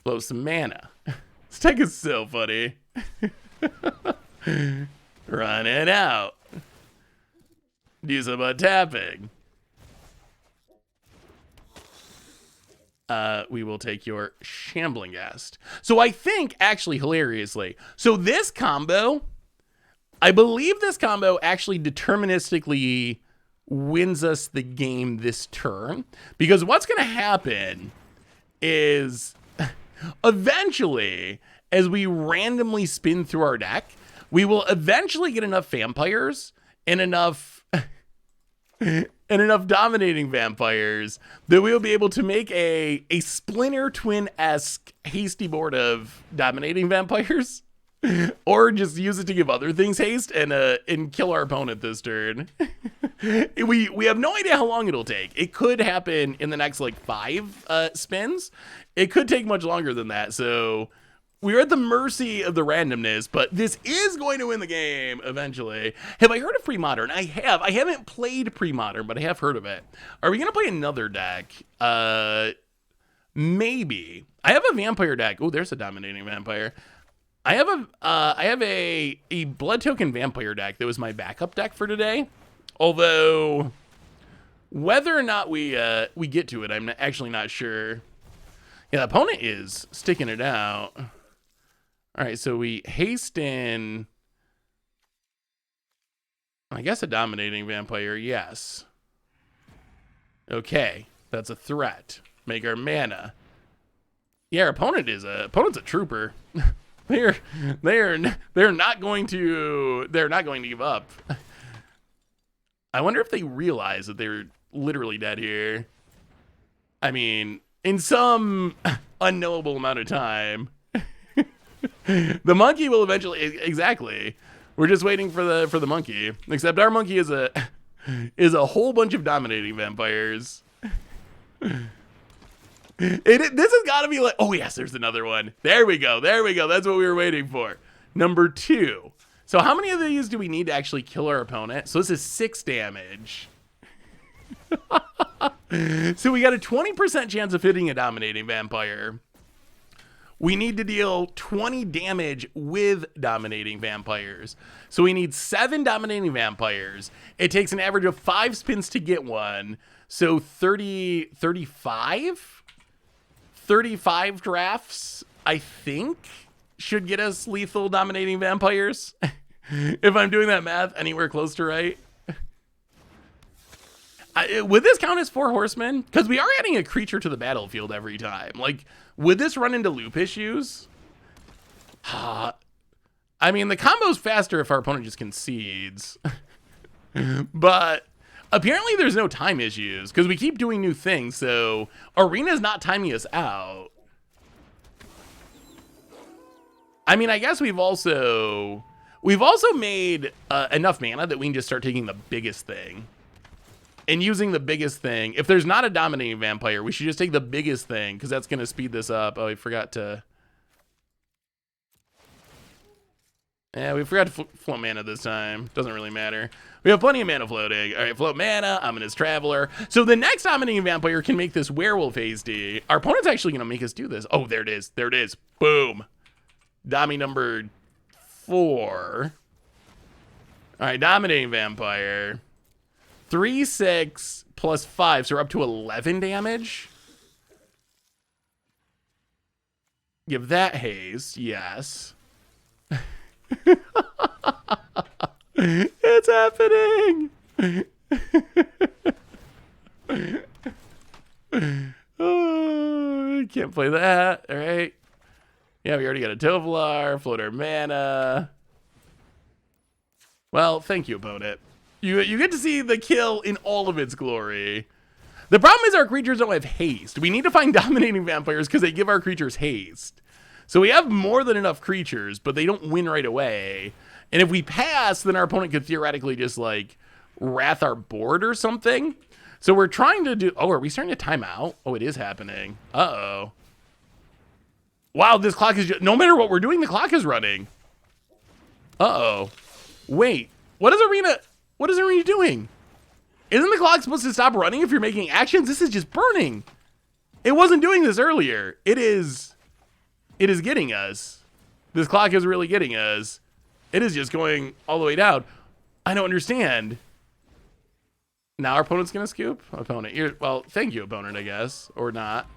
Speaker 1: Blow some mana. This deck is so funny. Run it out. Do some tapping. We will take your Shambling Ghast. So I think, actually, hilariously, so this combo, I believe this combo actually deterministically wins us the game this turn. Because what's going to happen is eventually, as we randomly spin through our deck, we will eventually get enough vampires and enough dominating vampires that we'll be able to make a Splinter Twin-esque hasty board of dominating vampires, or just use it to give other things haste and kill our opponent this turn. We have no idea how long it'll take. It could happen in the next like 5 spins. It could take much longer than that. So we're at the mercy of the randomness, but this is going to win the game eventually. Have I heard of Pre-Modern? I have. I haven't played Pre-Modern, but I have heard of it. Are we going to play another deck? Maybe. I have a vampire deck. Oh, there's a dominating vampire. I have a blood token vampire deck that was my backup deck for today. Although whether or not we get to it, I'm actually not sure. Yeah, the opponent is sticking it out. All right, so we haste in, I guess, a dominating vampire, yes. Okay, that's a threat. Make our mana. Yeah, our opponent's a trooper. they're not going to give up. I wonder if they realize that they're literally dead here. I mean, in some unknowable amount of time. The monkey will eventually, exactly. We're just waiting for the monkey. Except our monkey is a whole bunch of dominating vampires. This has got to be like, oh yes, there's another one. There we go. That's what we were waiting for. Number 2. So how many of these do we need to actually kill our opponent? So this is 6 damage. So we got a 20% chance of hitting a dominating vampire. We need to deal 20 damage with dominating vampires. So we need 7 dominating vampires. It takes an average of 5 spins to get one. So 35 drafts, I think, should get us lethal dominating vampires. If I'm doing that math anywhere close to right. Would this count as 4 horsemen? Because we are adding a creature to the battlefield every time. Like, would this run into loop issues? I mean, the combo's faster if our opponent just concedes. But apparently there's no time issues because we keep doing new things. So Arena's not timing us out. I mean, I guess we've also made enough mana that we can just start taking the biggest thing. And using the biggest thing, if there's not a dominating vampire, we should just take the biggest thing because that's going to speed this up. Oh, I forgot to... Yeah, we forgot to float mana this time. Doesn't really matter. We have plenty of mana floating. All right, float mana, Ominous Traveler. So the next dominating vampire can make this werewolf hasty. Our opponent's actually going to make us do this. Oh, there it is. There it is. Boom. Domi number 4. All right, dominating vampire. 3, 6, plus 5, so we're up to 11 damage. Give that haste, yes. It's happening. Oh, I can't play that. All right. Yeah, we already got a Tovolar, float our mana. Well, thank you, opponent. You get to see the kill in all of its glory. The problem is our creatures don't have haste. We need to find dominating vampires because they give our creatures haste. So we have more than enough creatures, but they don't win right away. And if we pass, then our opponent could theoretically just like wrath our board or something. So we're trying to do... Oh, are we starting to time out? Oh, it is happening. Uh-oh. Wow, this clock is just, no matter what we're doing, the clock is running. Uh-oh. Wait, what is Arena doing? Isn't the clock supposed to stop running if you're making actions? This is just burning. It wasn't doing this earlier. It is getting us. This clock is really getting us. It is just going all the way down. I don't understand. Now our opponent's gonna scoop? Opponent, well, thank you, opponent, I guess. Or not.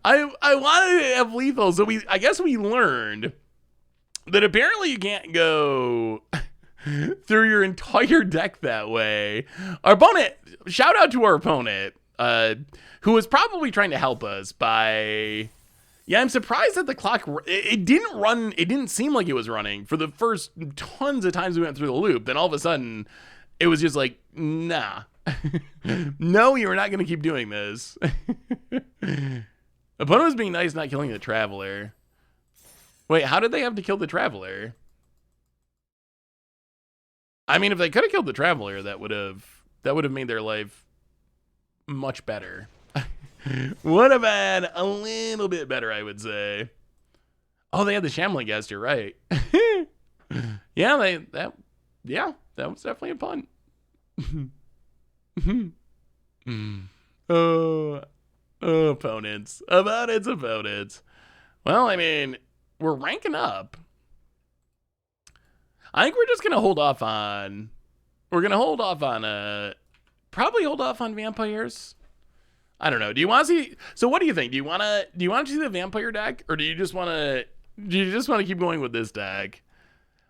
Speaker 1: I wanted to have lethal, so I guess we learned that apparently you can't go through your entire deck that way. Our opponent, shout out to our opponent, who was probably trying to help us by... Yeah, I'm surprised that the clock, it didn't run, it didn't seem like it was running for the first tons of times we went through the loop. Then all of a sudden, it was just like, nah. No, you are not going to keep doing this. Opponent was being nice, not killing the Traveler. Wait, how did they have to kill the Traveler? I mean, if they could have killed the Traveler, that would have made their life much better. Would have been a little bit better, I would say. Oh, they had the Shambling Guest, you're right. Yeah, that was definitely a pun. Opponents. Well, I mean, we're ranking up. I think we're just gonna hold off on. Probably hold off on vampires. I don't know. Do you want to see? So what do you think? Do you want to see the vampire deck, or do you just want to keep going with this deck?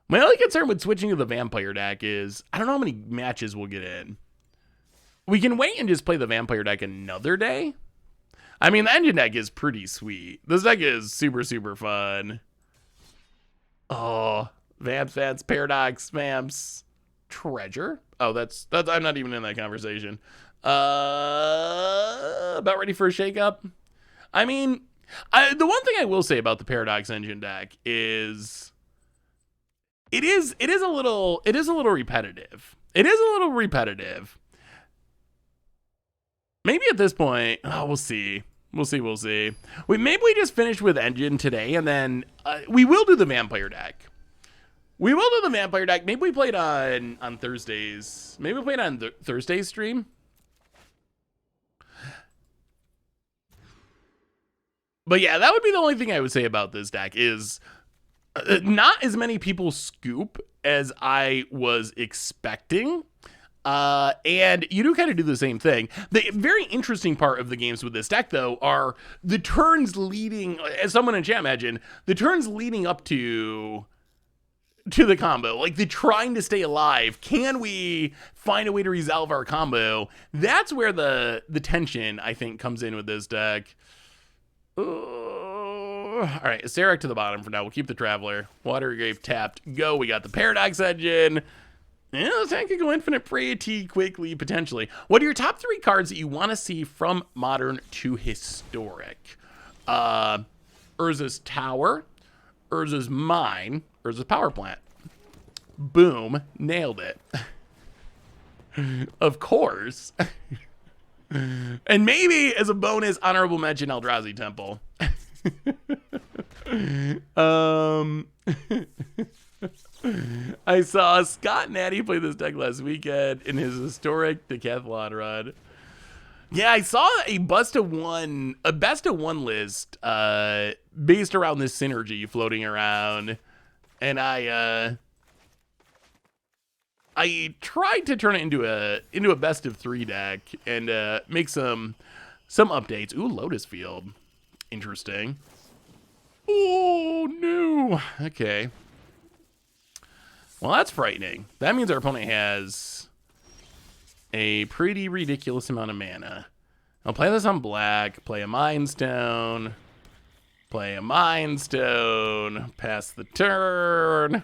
Speaker 1: My only concern with switching to the vampire deck is I don't know how many matches we'll get in. We can wait and just play the vampire deck another day. I mean, the engine deck is pretty sweet. This deck is super, super fun. Oh, Vamps, Paradox, Vamps, Treasure. Oh, that's I'm not even in that conversation. About ready for a shakeup. I mean, the one thing I will say about the Paradox engine deck is it is a little repetitive. Maybe at this point, we'll see. Maybe we just finish with engine today, and then we will do the vampire deck. Maybe we play it on Thursdays. Maybe we play it on Thursday's stream. But yeah, that would be the only thing I would say about this deck is not as many people scoop as I was expecting. And you do kind of do the same thing. The very interesting part of the games with this deck, though, are the turns leading, as someone in chat mentioned, the turns leading up to the combo. Like, the trying to stay alive. Can we find a way to resolve our combo? That's where the tension, I think, comes in with this deck. All right, Sarek to the bottom for now. We'll keep the Traveler. Watergrave tapped. Go. We got the Paradox engine. Yeah, this deck could go infinite pretty quickly, potentially. What are your top 3 cards that you want to see from Modern to Historic? Urza's Tower, Urza's Mine, Urza's Power Plant. Boom. Nailed it. Of course. And maybe, as a bonus, honorable mention, Eldrazi Temple. I saw Scott Natty play this deck last weekend in his historic decathlon run. Yeah, I saw a best of one list based around this synergy floating around, and I tried to turn it into a best of 3 deck and make some updates. Ooh, Lotus Field, interesting. Oh no. Okay. Well, that's frightening. That means our opponent has a pretty ridiculous amount of mana. I'll play this on black, play a Mind Stone, pass the turn.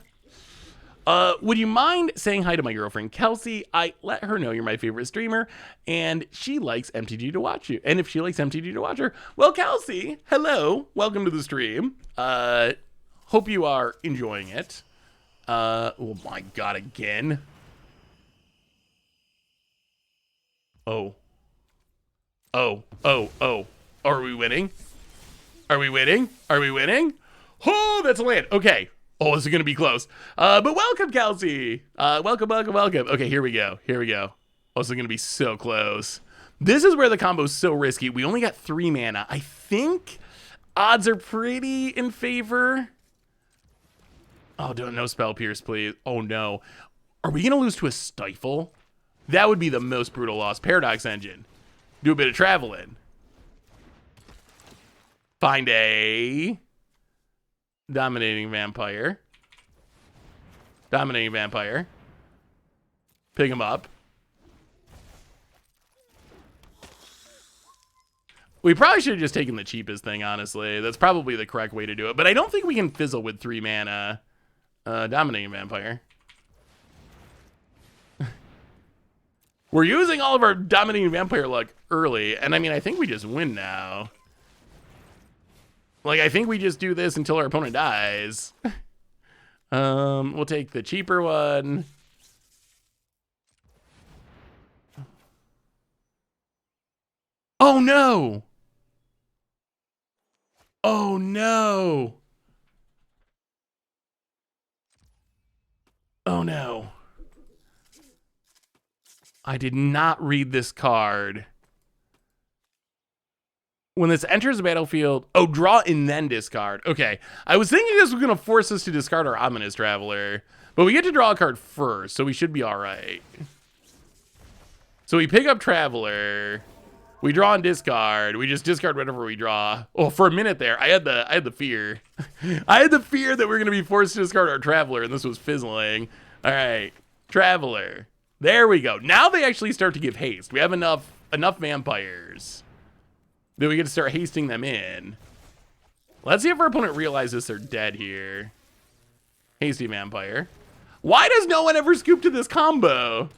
Speaker 1: Would you mind saying hi to my girlfriend, Kelsey? I let her know you're my favorite streamer, and she likes MTG to watch you. And if she likes MTG to watch her, well, Kelsey, hello. Welcome to the stream. Hope you are enjoying it. Oh my god, again. Oh. Oh. Oh. Oh. Are we winning? Are we winning? Are we winning? Oh, that's a land. Okay. Oh, this is going to be close. But welcome, Kelsey. Welcome, welcome, welcome. Okay, here we go. Here we go. Oh, this is going to be so close. This is where the combo's so risky. We only got 3 mana. I think odds are pretty in favor. Oh, no spell pierce, please. Oh, no. Are we going to lose to a stifle? That would be the most brutal loss. Paradox Engine. Do a bit of traveling. Find a dominating vampire. Dominating vampire. Pick him up. We probably should have just taken the cheapest thing, honestly. That's probably the correct way to do it. But I don't think we can fizzle with 3 mana. Dominating vampire. We're using all of our dominating vampire luck early. And I mean, I think we just win now. Like, I think we just do this until our opponent dies. We'll take the cheaper one. Oh, no. Oh, no. Oh, no. I did not read this card. When this enters the battlefield, oh, draw and then discard. Okay, I was thinking this was going to force us to discard our Ominous Traveler, but we get to draw a card first, so we should be all right. So we pick up Traveler, we draw and discard. We just discard whatever we draw. Oh, for a minute there, I had the fear. I had the fear that we're going to be forced to discard our Traveler, and this was fizzling. All right, Traveler. There we go. Now they actually start to give haste. We have enough vampires. Then we get to start hasting them in. Let's see if our opponent realizes they're dead here. Hasty vampire. Why does no one ever scoop to this combo?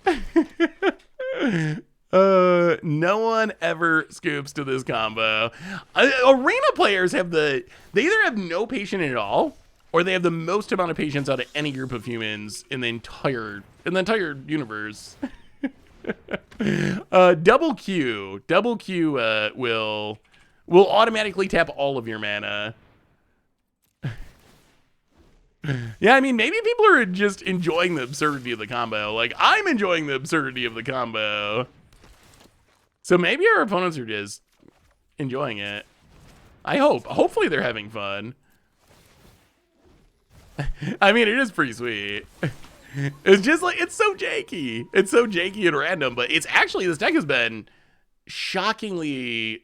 Speaker 1: No one ever scoops to this combo. Arena players have they either have no patience at all, or they have the most amount of patience out of any group of humans in the entire universe. Double Q will automatically tap all of your mana. Yeah, I mean, maybe people are just enjoying the absurdity of the combo. Like, I'm enjoying the absurdity of the combo. So maybe our opponents are just enjoying it. I hope. Hopefully they're having fun. I mean, it is pretty sweet. It's just like, it's so janky. It's so janky and random, but it's actually, this deck has been shockingly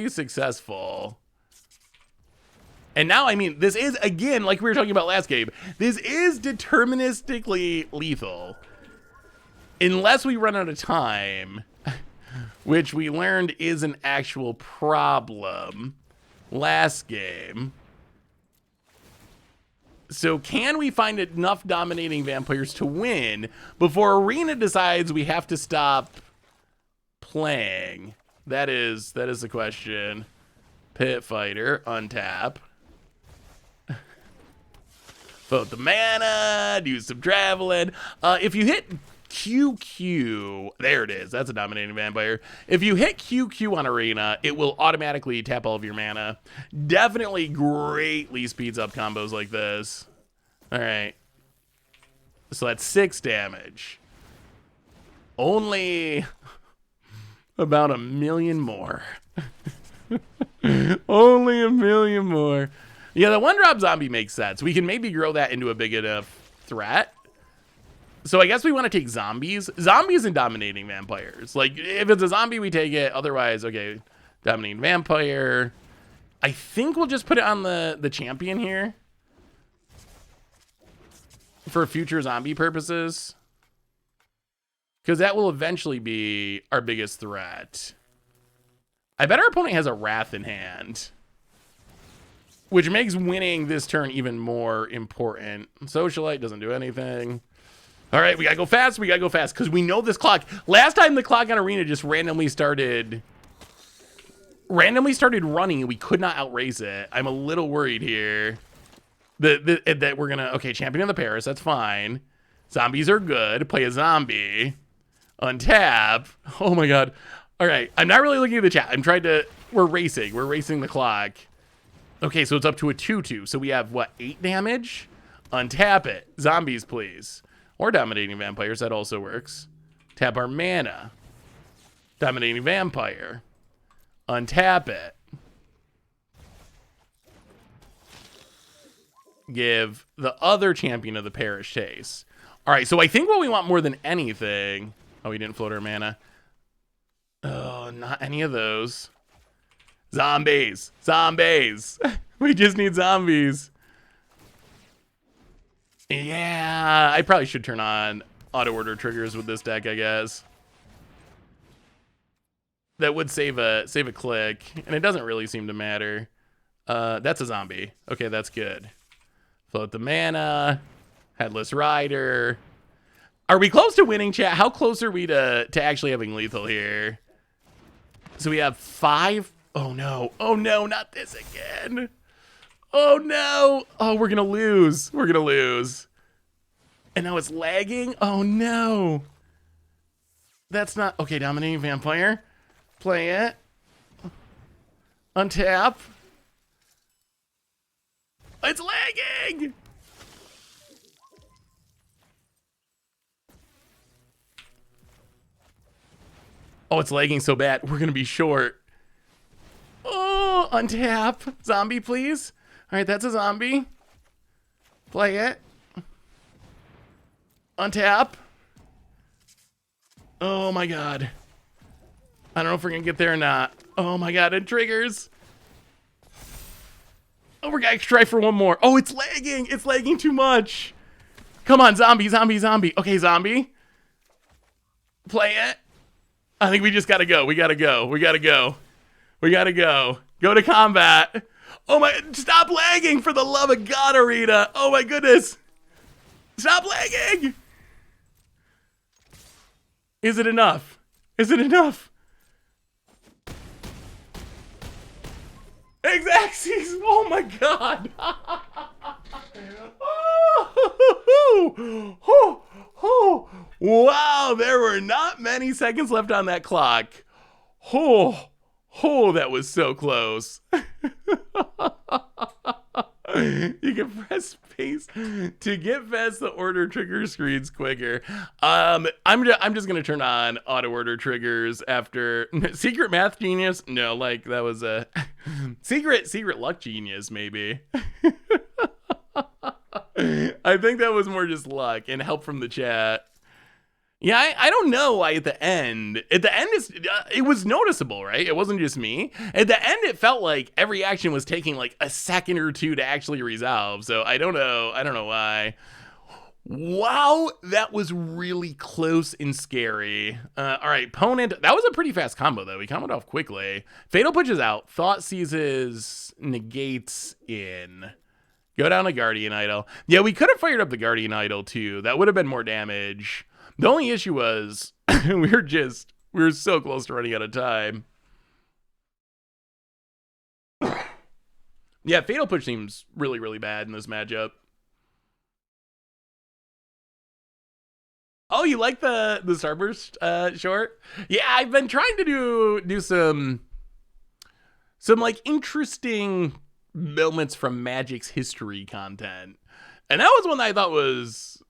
Speaker 1: successful. And now, I mean, this is, again, like we were talking about last game, this is deterministically lethal. Unless we run out of time, which we learned is an actual problem last game. So can we find enough dominating vampires to win before Arena decides we have to stop playing? That is the question. Pit Fighter, untap. Vote the mana, do some traveling. If you hit QQ, there it is. That's a dominating vampire. If you hit QQ on Arena, it will automatically tap all of your mana. Definitely greatly speeds up combos like this. All right. So that's 6 damage. Only about 1 million more. Only 1 million more. Yeah, the 1-drop zombie makes sense. We can maybe grow that into a big enough threat. So I guess we want to take zombies. Zombies and dominating vampires. Like, if it's a zombie, we take it. Otherwise, okay, dominating vampire. I think we'll just put it on the champion here. For future zombie purposes. Because that will eventually be our biggest threat. I bet our opponent has a Wrath in hand. Which makes winning this turn even more important. Socialite doesn't do anything. All right, we gotta go fast. We gotta go fast because we know this clock. Last time the clock on Arena just randomly started running and we could not outrace it. I'm a little worried here that we're gonna, okay, Champion of the Paris, that's fine. Zombies are good. Play a zombie. Untap. Oh my god. All right, I'm not really looking at the chat. I'm trying to, we're racing the clock. Okay, so it's up to a 2-2. So we have what, 8 damage? Untap it. Zombies, please. Or dominating vampires, that also works. Tap our mana. Dominating vampire. Untap it. Give the other champion of the parish taste. All right, so I think what we want more than anything. Oh, we didn't float our mana. Oh, not any of those. Zombies. Zombies. We just need zombies. Yeah, I probably should turn on auto order triggers with this deck, I guess. That would save a click, and it doesn't really seem to matter. That's a zombie. Okay, that's good. Float the mana. Headless Rider. Are we close to winning, chat? How close are we to actually having lethal here? So we have 5. Oh no. Oh no, not this again. Oh no. Oh, we're gonna lose. We're gonna lose. And now it's lagging. Oh no. That's not okay. Dominating vampire. Play it. Untap. It's lagging. Oh, it's lagging so bad. We're gonna be short. Oh, untap. Zombie, please. All right, that's a zombie. Play it. Untap. Oh my god. I don't know if we're gonna get there or not. Oh my god, it triggers. Oh, we're gonna try for one more. Oh, it's lagging. It's lagging too much. Come on, zombie, zombie, zombie. Okay, zombie. Play it. I think we just gotta go. We gotta go. We gotta go. We gotta go. Go to combat. Oh my, stop lagging for the love of God, Arita. Oh my goodness. Stop lagging. Is it enough? Is it enough? Exacxies. Oh my God. Wow, there were not many seconds left on that clock. That was so close. You can press space to get past the order trigger screens quicker. I'm just gonna turn on auto order triggers after secret math genius. No, like that was a secret luck genius maybe. I think that was more just luck and help from the chat. Yeah, I don't know why at the end it was noticeable, right? It wasn't just me. At the end, it felt like every action was taking like a second or two to actually resolve. So I don't know why. Wow, that was really close and scary. All right, opponent. That was a pretty fast combo though. We comboed off quickly. Fatal pushes out. Thought seizes, negates in. Go down to Guardian Idol. Yeah, we could have fired up the Guardian Idol too. That would have been more damage. The only issue was we were so close to running out of time. Yeah, Fatal Push seems really, really bad in this matchup. Oh, you like the Starburst short? Yeah, I've been trying to do some like interesting moments from Magic's history content. And that was one that I thought was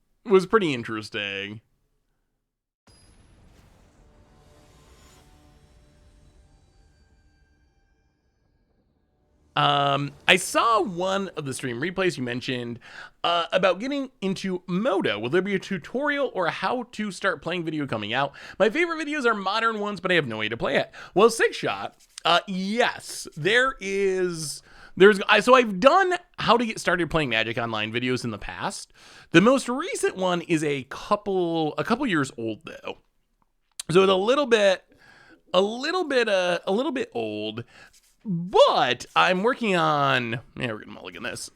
Speaker 1: pretty interesting. I saw one of the stream replays you mentioned about getting into Modo. Will there be a tutorial or how to start playing video coming out? My favorite videos are modern ones, but I have no way to play it. Well, Six Shot, yes, so I've done how to get started playing Magic Online videos in the past. The most recent one is a couple years old though. So it's a little bit old. But I'm working on, we're gonna look at this.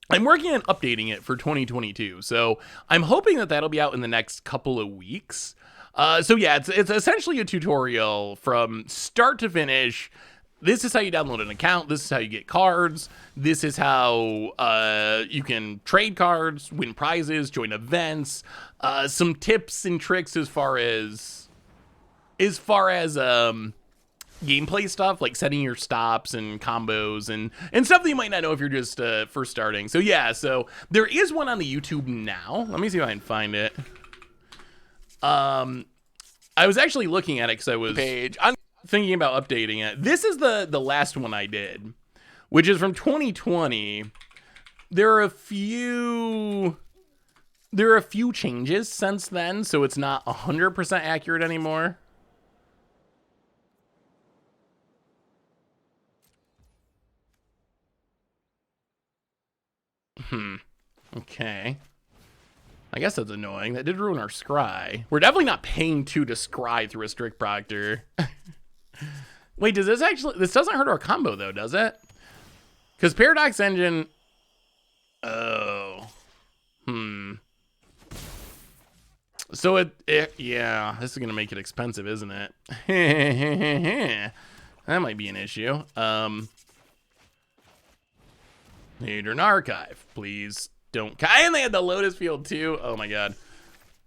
Speaker 1: I'm working on updating it for 2022. So I'm hoping that that'll be out in the next couple of weeks. So yeah, it's essentially a tutorial from start to finish. this is how you download an account. This is how you get cards. This is how you can trade cards, win prizes, join events. Some tips and tricks as far as gameplay stuff, like setting your stops and combos and stuff that you might not know if you're just first starting. So yeah, so there is one on the YouTube now. Let me see if I can find it. I was actually looking at it because I was thinking about updating it. This is the last one I did, which is from 2020. There are a few changes since then, so it's not 100% accurate anymore. Okay. I guess that's annoying. That did ruin our scry. We're definitely not paying 2 to scry through a strict proctor. Wait, does this actually... This doesn't hurt our combo, though, does it? Because Paradox Engine... Oh. So yeah, this is going to make it expensive, isn't it? That might be an issue. Need an archive, please. Don't. And they had the Lotus Field too. Oh my god.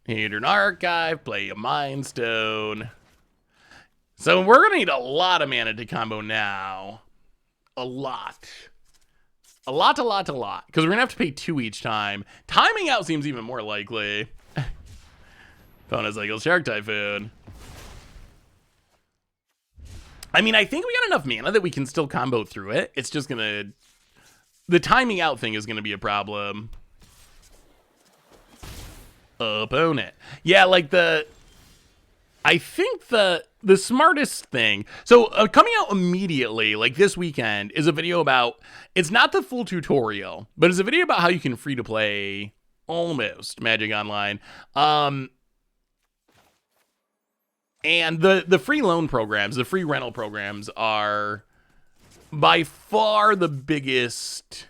Speaker 1: Need an archive. Play a Mind Stone. So we're gonna need a lot of mana to combo now. A lot. Because we're gonna have to pay 2 each time. Timing out seems even more likely. Phonocycle Shark Typhoon. I mean, I think we got enough mana that we can still combo through it. It's just gonna... The timing out thing is going to be a problem. Opponent. Yeah, like I think the smartest thing. So coming out immediately, like this weekend, is a video about, it's not the full tutorial, but it's a video about how you can free to play almost Magic Online. And the free loan programs, the free rental programs are by far the biggest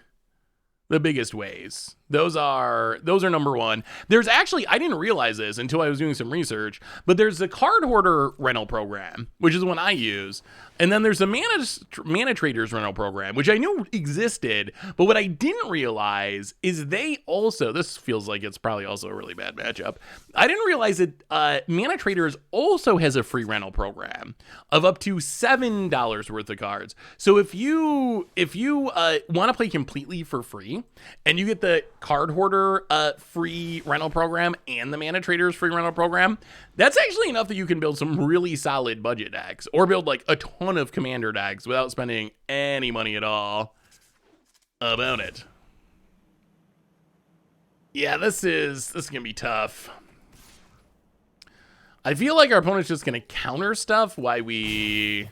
Speaker 1: ways. Those are number one. There's actually, I didn't realize this until I was doing some research, but there's the card hoarder rental program, which is the one I use. And then there's the mana traders rental program, which I knew existed, but what I didn't realize is they also, this feels like it's probably also a really bad matchup. I didn't realize that mana traders also has a free rental program of up to $7 worth of cards. So if you want to play completely for free and you get the card hoarder free rental program and the mana traders free rental program, that's actually enough that you can build some really solid budget decks or build like a ton of commander decks without spending any money at all. About it. Yeah, this is gonna be tough. I feel like our opponent's just gonna counter stuff while we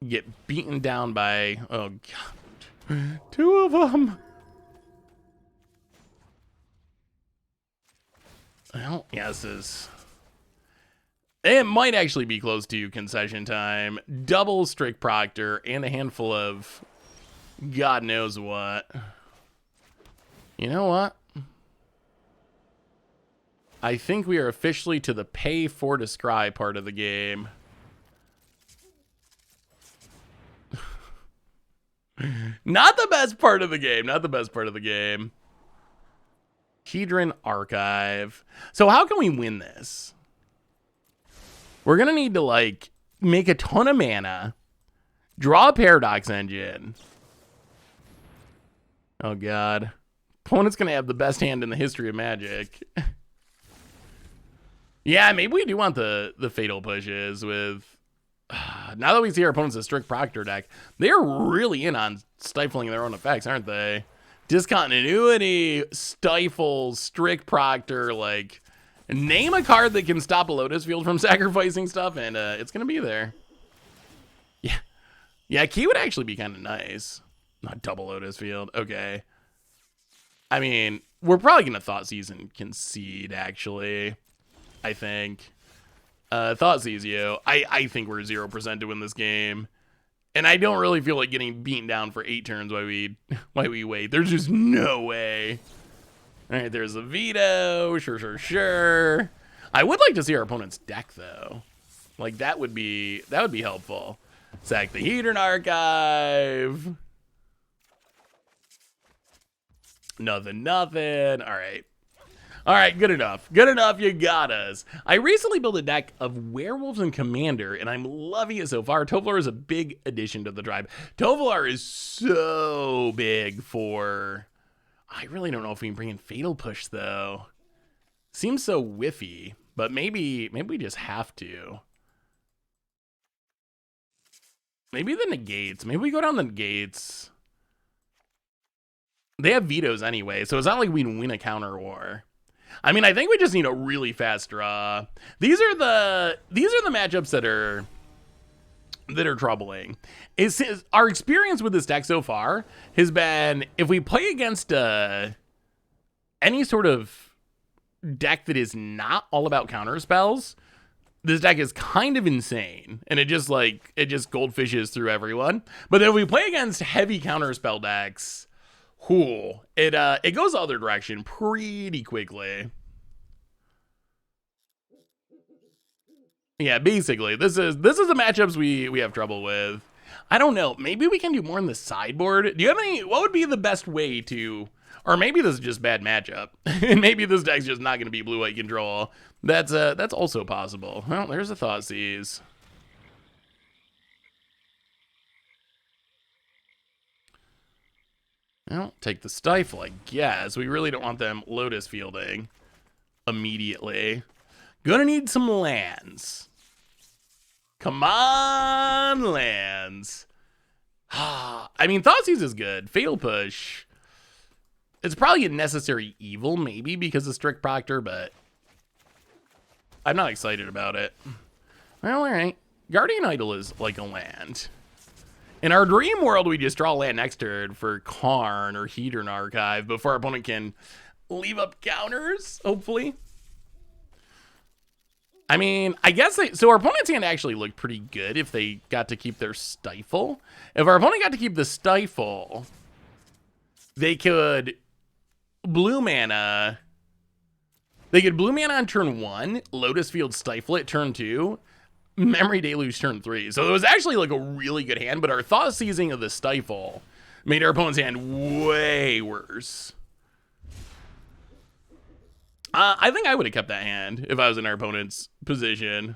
Speaker 1: get beaten down by, oh god, 2 of them. Well, yeah, this is... It might actually be close to concession time. Double Strict Proctor and a handful of God knows what. You know what? I think we are officially to the pay for to scry part of the game. Not the best part of the game. Not the best part of the game. Hedron Archive. So how can we win this? We're going to need to, like, make a ton of mana, draw a Paradox Engine. Oh, God. Opponent's going to have the best hand in the history of Magic. Yeah, maybe we do want the Fatal Pushes with... now that we see our opponent's a Strict Proctor deck, they're really in on stifling their own effects, aren't they? Discontinuity, Stifle, Strict Proctor, like... Name a card that can stop a Lotus Field from sacrificing stuff, and it's going to be there. Yeah. Yeah, Key would actually be kind of nice. Not double Lotus Field. Okay. I mean, we're probably going to Thought Season concede, actually. I think. Thought Seize you. I think we're 0% to win this game. And I don't really feel like getting beaten down for 8 turns while we wait. There's just no way. All right, there's a veto. Sure. I would like to see our opponent's deck, though. Like, that would be helpful. Sack the Hedron Archive. Nothing. All right. All right, good enough. Good enough, you got us. I recently built a deck of Werewolves and Commander, and I'm loving it so far. Tovolar is a big addition to the tribe. Tovolar is so big for... I really don't know if we can bring in Fatal Push, though. Seems so whiffy, but maybe we just have to. Maybe the negates. Maybe we go down the negates. They have vetoes anyway, so it's not like we win a counter war. I mean, I think we just need a really fast draw. These are the matchups that are troubling. Our experience with this deck so far has been, if we play against any sort of deck that is not all about counter spells, this deck is kind of insane, and it just goldfishes through everyone. But then if we play against heavy counter spell decks, it goes the other direction pretty quickly. Yeah, basically, this is the matchups we have trouble with. I don't know. Maybe we can do more in the sideboard. Do you have any? What would be the best way to? Or maybe this is just bad matchup, and maybe this deck's just not going to be blue-white control. That's also possible. Well, there's a Thoughtseize. Well, take the Stifle, I guess. We really don't want them Lotus fielding immediately. Gonna need some lands. Come on, lands. I mean, Thoughtseize is good. Fatal Push. It's probably a necessary evil, maybe, because of Strict Proctor, but I'm not excited about it. Well, all right. Guardian Idol is like a land. In our dream world, we just draw land next turn for Karn or Hedron Archive before our opponent can leave up counters, hopefully. I mean, I guess so our opponent's hand actually looked pretty good if they got to keep their Stifle. If our opponent got to keep the Stifle, they could blue mana. They could blue mana on turn 1, Lotus Field Stifle it turn 2, Memory Deluge turn 3. So it was actually like a really good hand, but our Thought Seizing of the Stifle made our opponent's hand way worse. I think I would have kept that hand if I was in our opponent's position.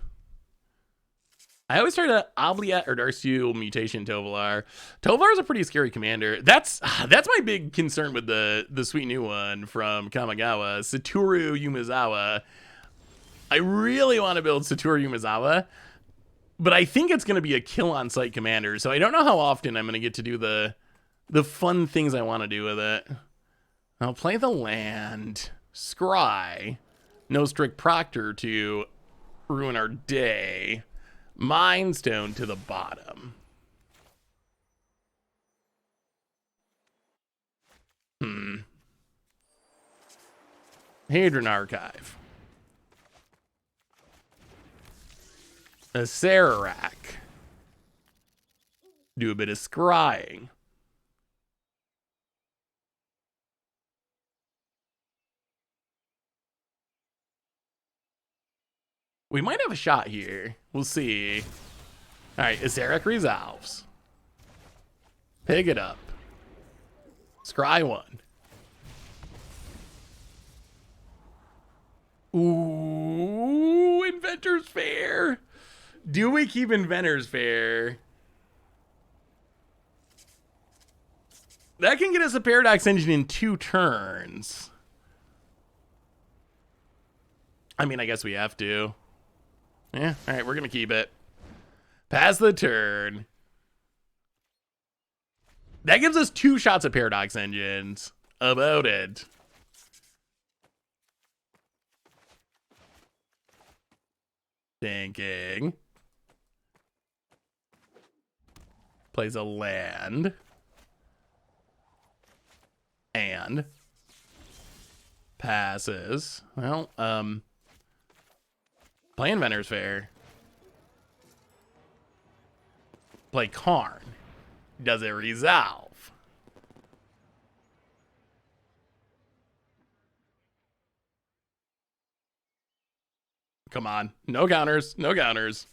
Speaker 1: I always try to Obliette or Darksteel Mutation Tovolar. Tovolar is a pretty scary commander. That's my big concern with the sweet new one from Kamigawa, Satoru Yumezawa. I really want to build Satoru Yumezawa, but I think it's going to be a kill on site commander, so I don't know how often I'm going to get to do the fun things I want to do with it. I'll play the land. Scry. No Strict Proctor to ruin our day. Mind Stone to the bottom. Hedron Archive. A Sararak. Do a bit of scrying. We might have a shot here. We'll see. All right, Sararak resolves. Pick it up. Scry 1. Ooh, Inventor's Fair. Do we keep Inventor's Fair? That can get us a Paradox Engine in 2 turns. I mean, I guess we have to. Yeah, all right, we're going to keep it. Pass the turn. That gives us 2 shots at Paradox Engines. About it. Thinking. Plays a land. And passes. Well, play Inventor's Fair. Play Karn. Does it resolve? Come on. No counters. No counters.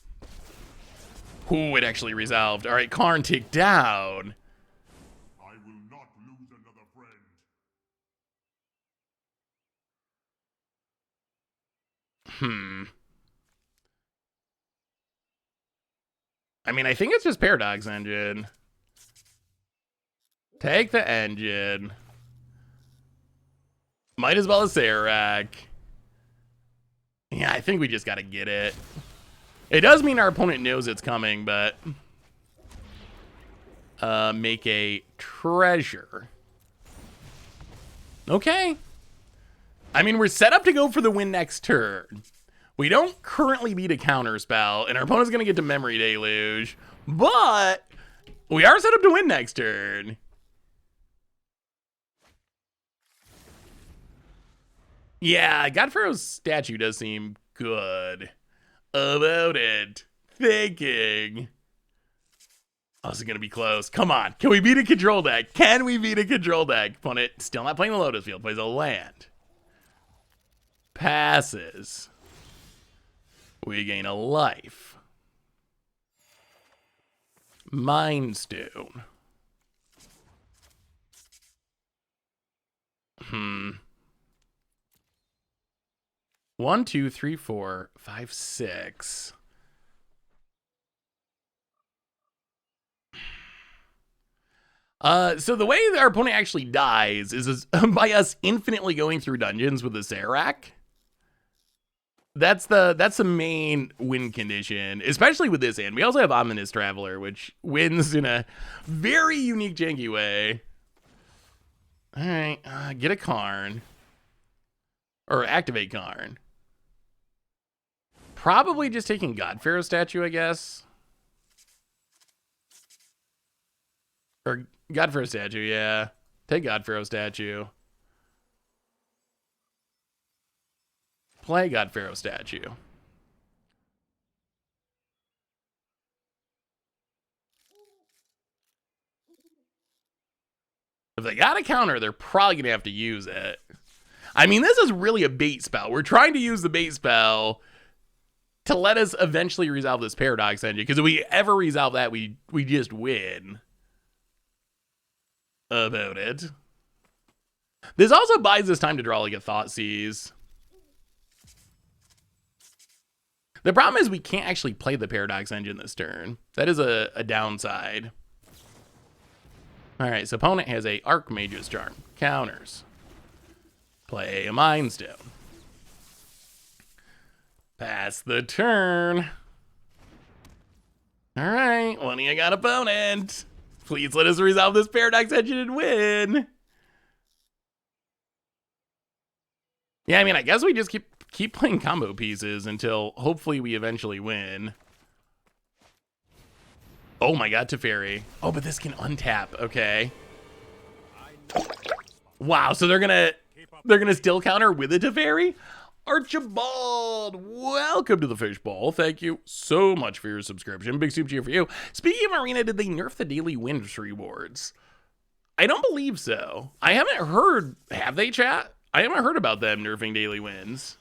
Speaker 1: Ooh, it actually resolved. All right, Karn take down.
Speaker 2: I will not lose another friend.
Speaker 1: I mean, I think it's just Paradox Engine. Take the engine. Might as well as Serac. Yeah, I think we just gotta get it. It does mean our opponent knows it's coming, but... make a treasure. Okay. I mean, we're set up to go for the win next turn. We don't currently beat a counter spell, and our opponent's gonna get to Memory Deluge, but we are set up to win next turn. Yeah, Godfarrow's statue does seem good about it. Thinking. Oh, this is gonna be close. Come on, can we beat a control deck? Can we beat a control deck? Opponent still not playing the Lotus Field, plays a land. Passes. We gain a life. Mind Stone. 1, 2, 3, 4, 5, 6. So the way that our opponent actually dies is by us infinitely going through dungeons with a Serac. That's the main win condition, especially with this hand. We also have Ominous Traveler, which wins in a very unique, janky way. All right, get a Karn. Or activate Karn. Probably just taking Godfarrow's statue, I guess. Or Godfarrow's statue, yeah. Take Godfarrow's statue. Play Godfarrow's statue. If they got a counter, they're probably going to have to use it. I mean, this is really a bait spell. We're trying to use the bait spell to let us eventually resolve this Paradox Engine. Because if we ever resolve that, we just win. About it. This also buys us time to draw like a Thoughtseize. The problem is we can't actually play the Paradox Engine this turn. That is a downside. All right, so opponent has a Archmage's Charm. Counters. Play a Mind Stone. Pass the turn. All right, what do you got, opponent? Please let us resolve this Paradox Engine and win. Yeah, I mean, I guess we just keep playing combo pieces until hopefully we eventually win. Oh my god, Teferi. Oh, but this can untap. Okay. Wow, so they're gonna still counter with a Teferi? Archibald, welcome to the Fishbowl. Thank you so much for your subscription. Big soup cheer for you. Speaking of Arena, did they nerf the daily wins rewards? I don't believe so. I haven't heard. Have they, chat? I haven't heard about them nerfing daily wins.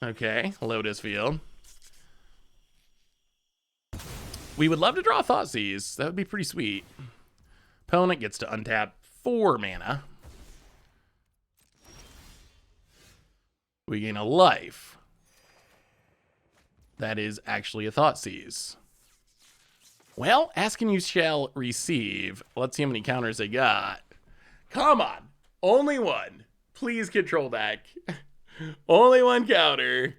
Speaker 1: Okay, Lotus Field. We would love to draw Thoughtseize. That would be pretty sweet. Opponent gets to untap 4 mana. We gain a life. That is actually a Thoughtseize. Well, ask and you shall receive. Let's see how many counters they got. Come on. Only one. Please, control deck. Only one counter.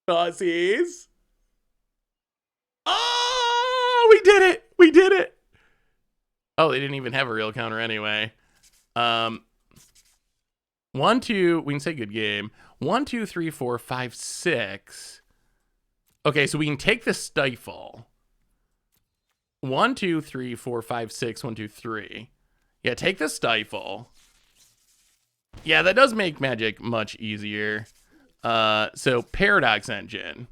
Speaker 1: Thoughtseize. Oh, we did it. We did it. Oh, they didn't even have a real counter anyway. 1, 2, we can say good game. 1, 2, 3, 4, 5, 6. Okay, so we can take the Stifle. 1, 2, 3, 4, 5, 6. 1, 2, 3. Yeah, take the Stifle. Yeah, that does make Magic much easier. So Paradox Engine.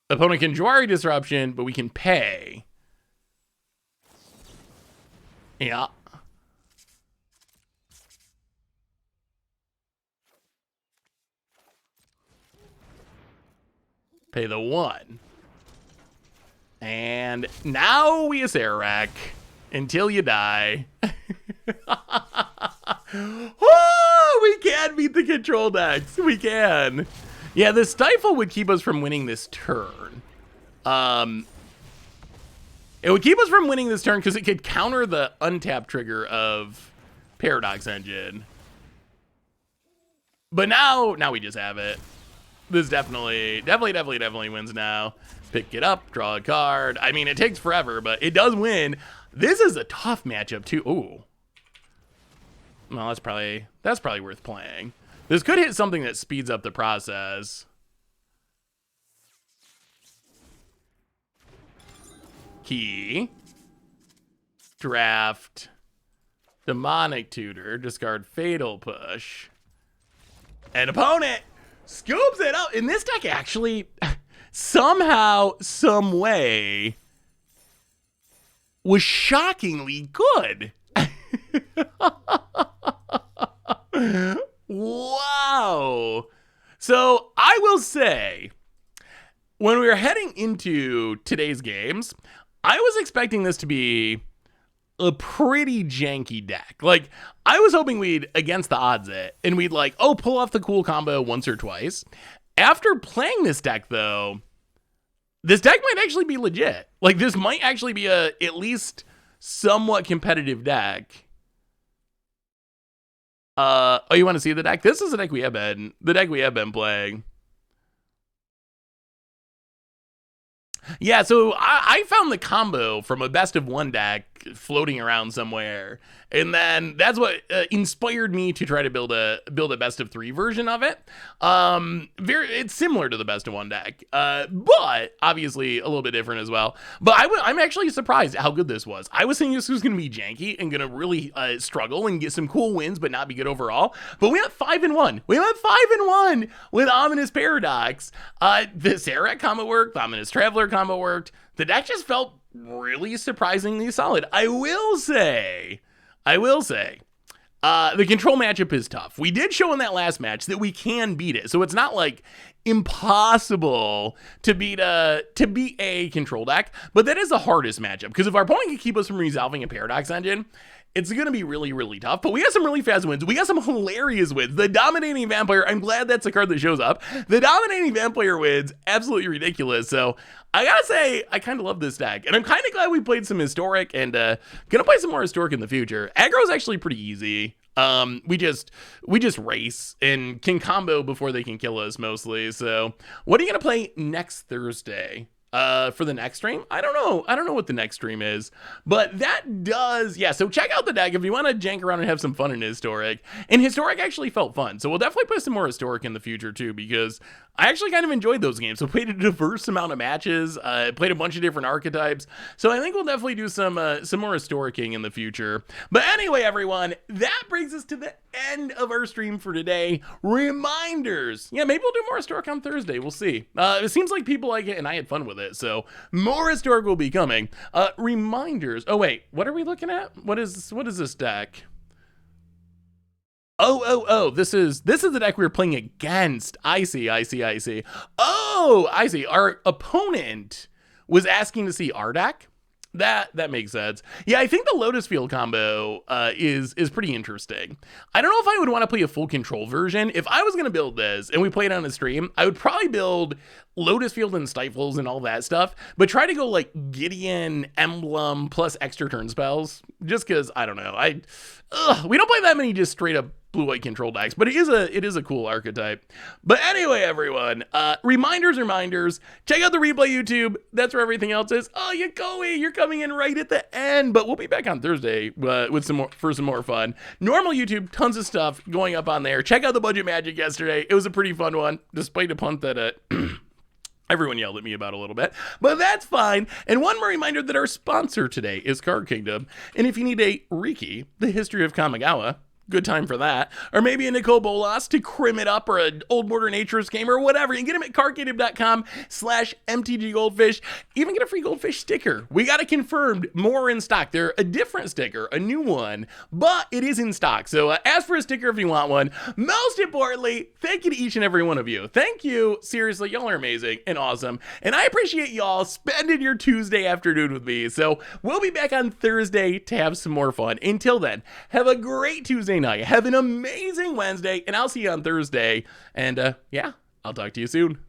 Speaker 1: Opponent can Jwari Disruption, but we can pay. Yeah. Pay the 1. And now we Acererak until you die. Oh, we can beat the control decks. We can. Yeah, the Stifle would keep us from winning this turn. It would keep us from winning this turn because it could counter the untap trigger of Paradox Engine. But now we just have it. This definitely wins now. Pick it up, draw a card. I mean, it takes forever, but it does win. This is a tough matchup too. Ooh. Well, that's probably worth playing. This could hit something that speeds up the process. Key. Draft. Demonic Tutor. Discard Fatal Push. And opponent scoops it up. And this deck actually, somehow, some way, was shockingly good. Wow. So I will say, when we were heading into today's games, I was expecting this to be a pretty janky deck. Like, I was hoping we'd, against the odds it, and we'd like, oh, pull off the cool combo once or twice. After playing this deck, though, this deck might actually be legit. Like, this might actually be a at least somewhat competitive deck. Oh, you want to see the deck? This is the deck we have been playing. Yeah, so I found the combo from a best of 1 deck floating around somewhere, and then that's what inspired me to try to build a best of 3 version of it. It's similar to the best of 1 deck, but obviously a little bit different as well. But I'm actually surprised at how good this was. I was thinking this was going to be janky and going to really struggle and get some cool wins, but not be good overall. But we went 5-1. We went 5-1 with Ominous Paradox. The Acererak combo worked. The Ominous Traveler combo worked. The deck just felt really surprisingly solid. I will say, the control matchup is tough. We did show in that last match that we can beat it, so it's not like impossible to beat a control deck, but that is the hardest matchup, because if our opponent can keep us from resolving a Paradox Engine, it's going to be really, really tough. But we got some really fast wins. We got some hilarious wins. The Dominating Vampire, I'm glad that's a card that shows up. The Dominating Vampire wins, absolutely ridiculous. So I gotta say, I kind of love this deck. And I'm kind of glad we played some Historic, and gonna play some more Historic in the future. Aggro's actually pretty easy. We just race and can combo before they can kill us mostly. So what are you gonna play next Thursday? For the next stream? I don't know what the next stream is, but that does, yeah, so check out the deck if you want to jank around and have some fun in Historic. And Historic actually felt fun, so we'll definitely play some more Historic in the future too, because I actually kind of enjoyed those games. So played a diverse amount of matches, played a bunch of different archetypes, so I think we'll definitely do some more Historicing in the future. But anyway, everyone, that brings us to the end of our stream for today. Reminders, yeah, maybe we'll do more Historic on Thursday, we'll see. It seems like people like it and I had fun with it, so more Historic will be coming. Reminders, oh wait, what are we looking at? What is this deck? Oh, this is the deck we were playing against. I see. Oh, I see. Our opponent was asking to see our deck. That makes sense. Yeah, I think the Lotus Field combo is pretty interesting. I don't know if I would want to play a full control version. If I was going to build this and we played on a stream, I would probably build Lotus Field and Stifles and all that stuff, but try to go like Gideon, Emblem, plus extra turn spells, just because, I don't know. We don't play that many just straight up blue-white control decks, but it is a cool archetype. But anyway, everyone, reminders, check out the replay YouTube. That's where everything else is. Oh, Yakoe, you're coming in right at the end, but we'll be back on Thursday with some more fun. Normal YouTube, tons of stuff going up on there. Check out the Budget Magic yesterday. It was a pretty fun one, despite a punt that everyone yelled at me about a little bit, but that's fine. And one more reminder that our sponsor today is Card Kingdom. And if you need a Riki, the history of Kamigawa, Good time for that. Or maybe a Nicole Bolas to crim it up, or an Old Border Naturist game, or whatever. You can get them at cardkingdom.com/MTG Goldfish. Even get a free Goldfish sticker. We got it confirmed. More in stock. They're a different sticker, a new one, but it is in stock. So ask for a sticker if you want one. Most importantly, thank you to each and every one of you. Thank you. Seriously, y'all are amazing and awesome. And I appreciate y'all spending your Tuesday afternoon with me. So we'll be back on Thursday to have some more fun. Until then, have a great Tuesday night. Have an amazing Wednesday, and I'll see you on Thursday. And yeah, I'll talk to you soon.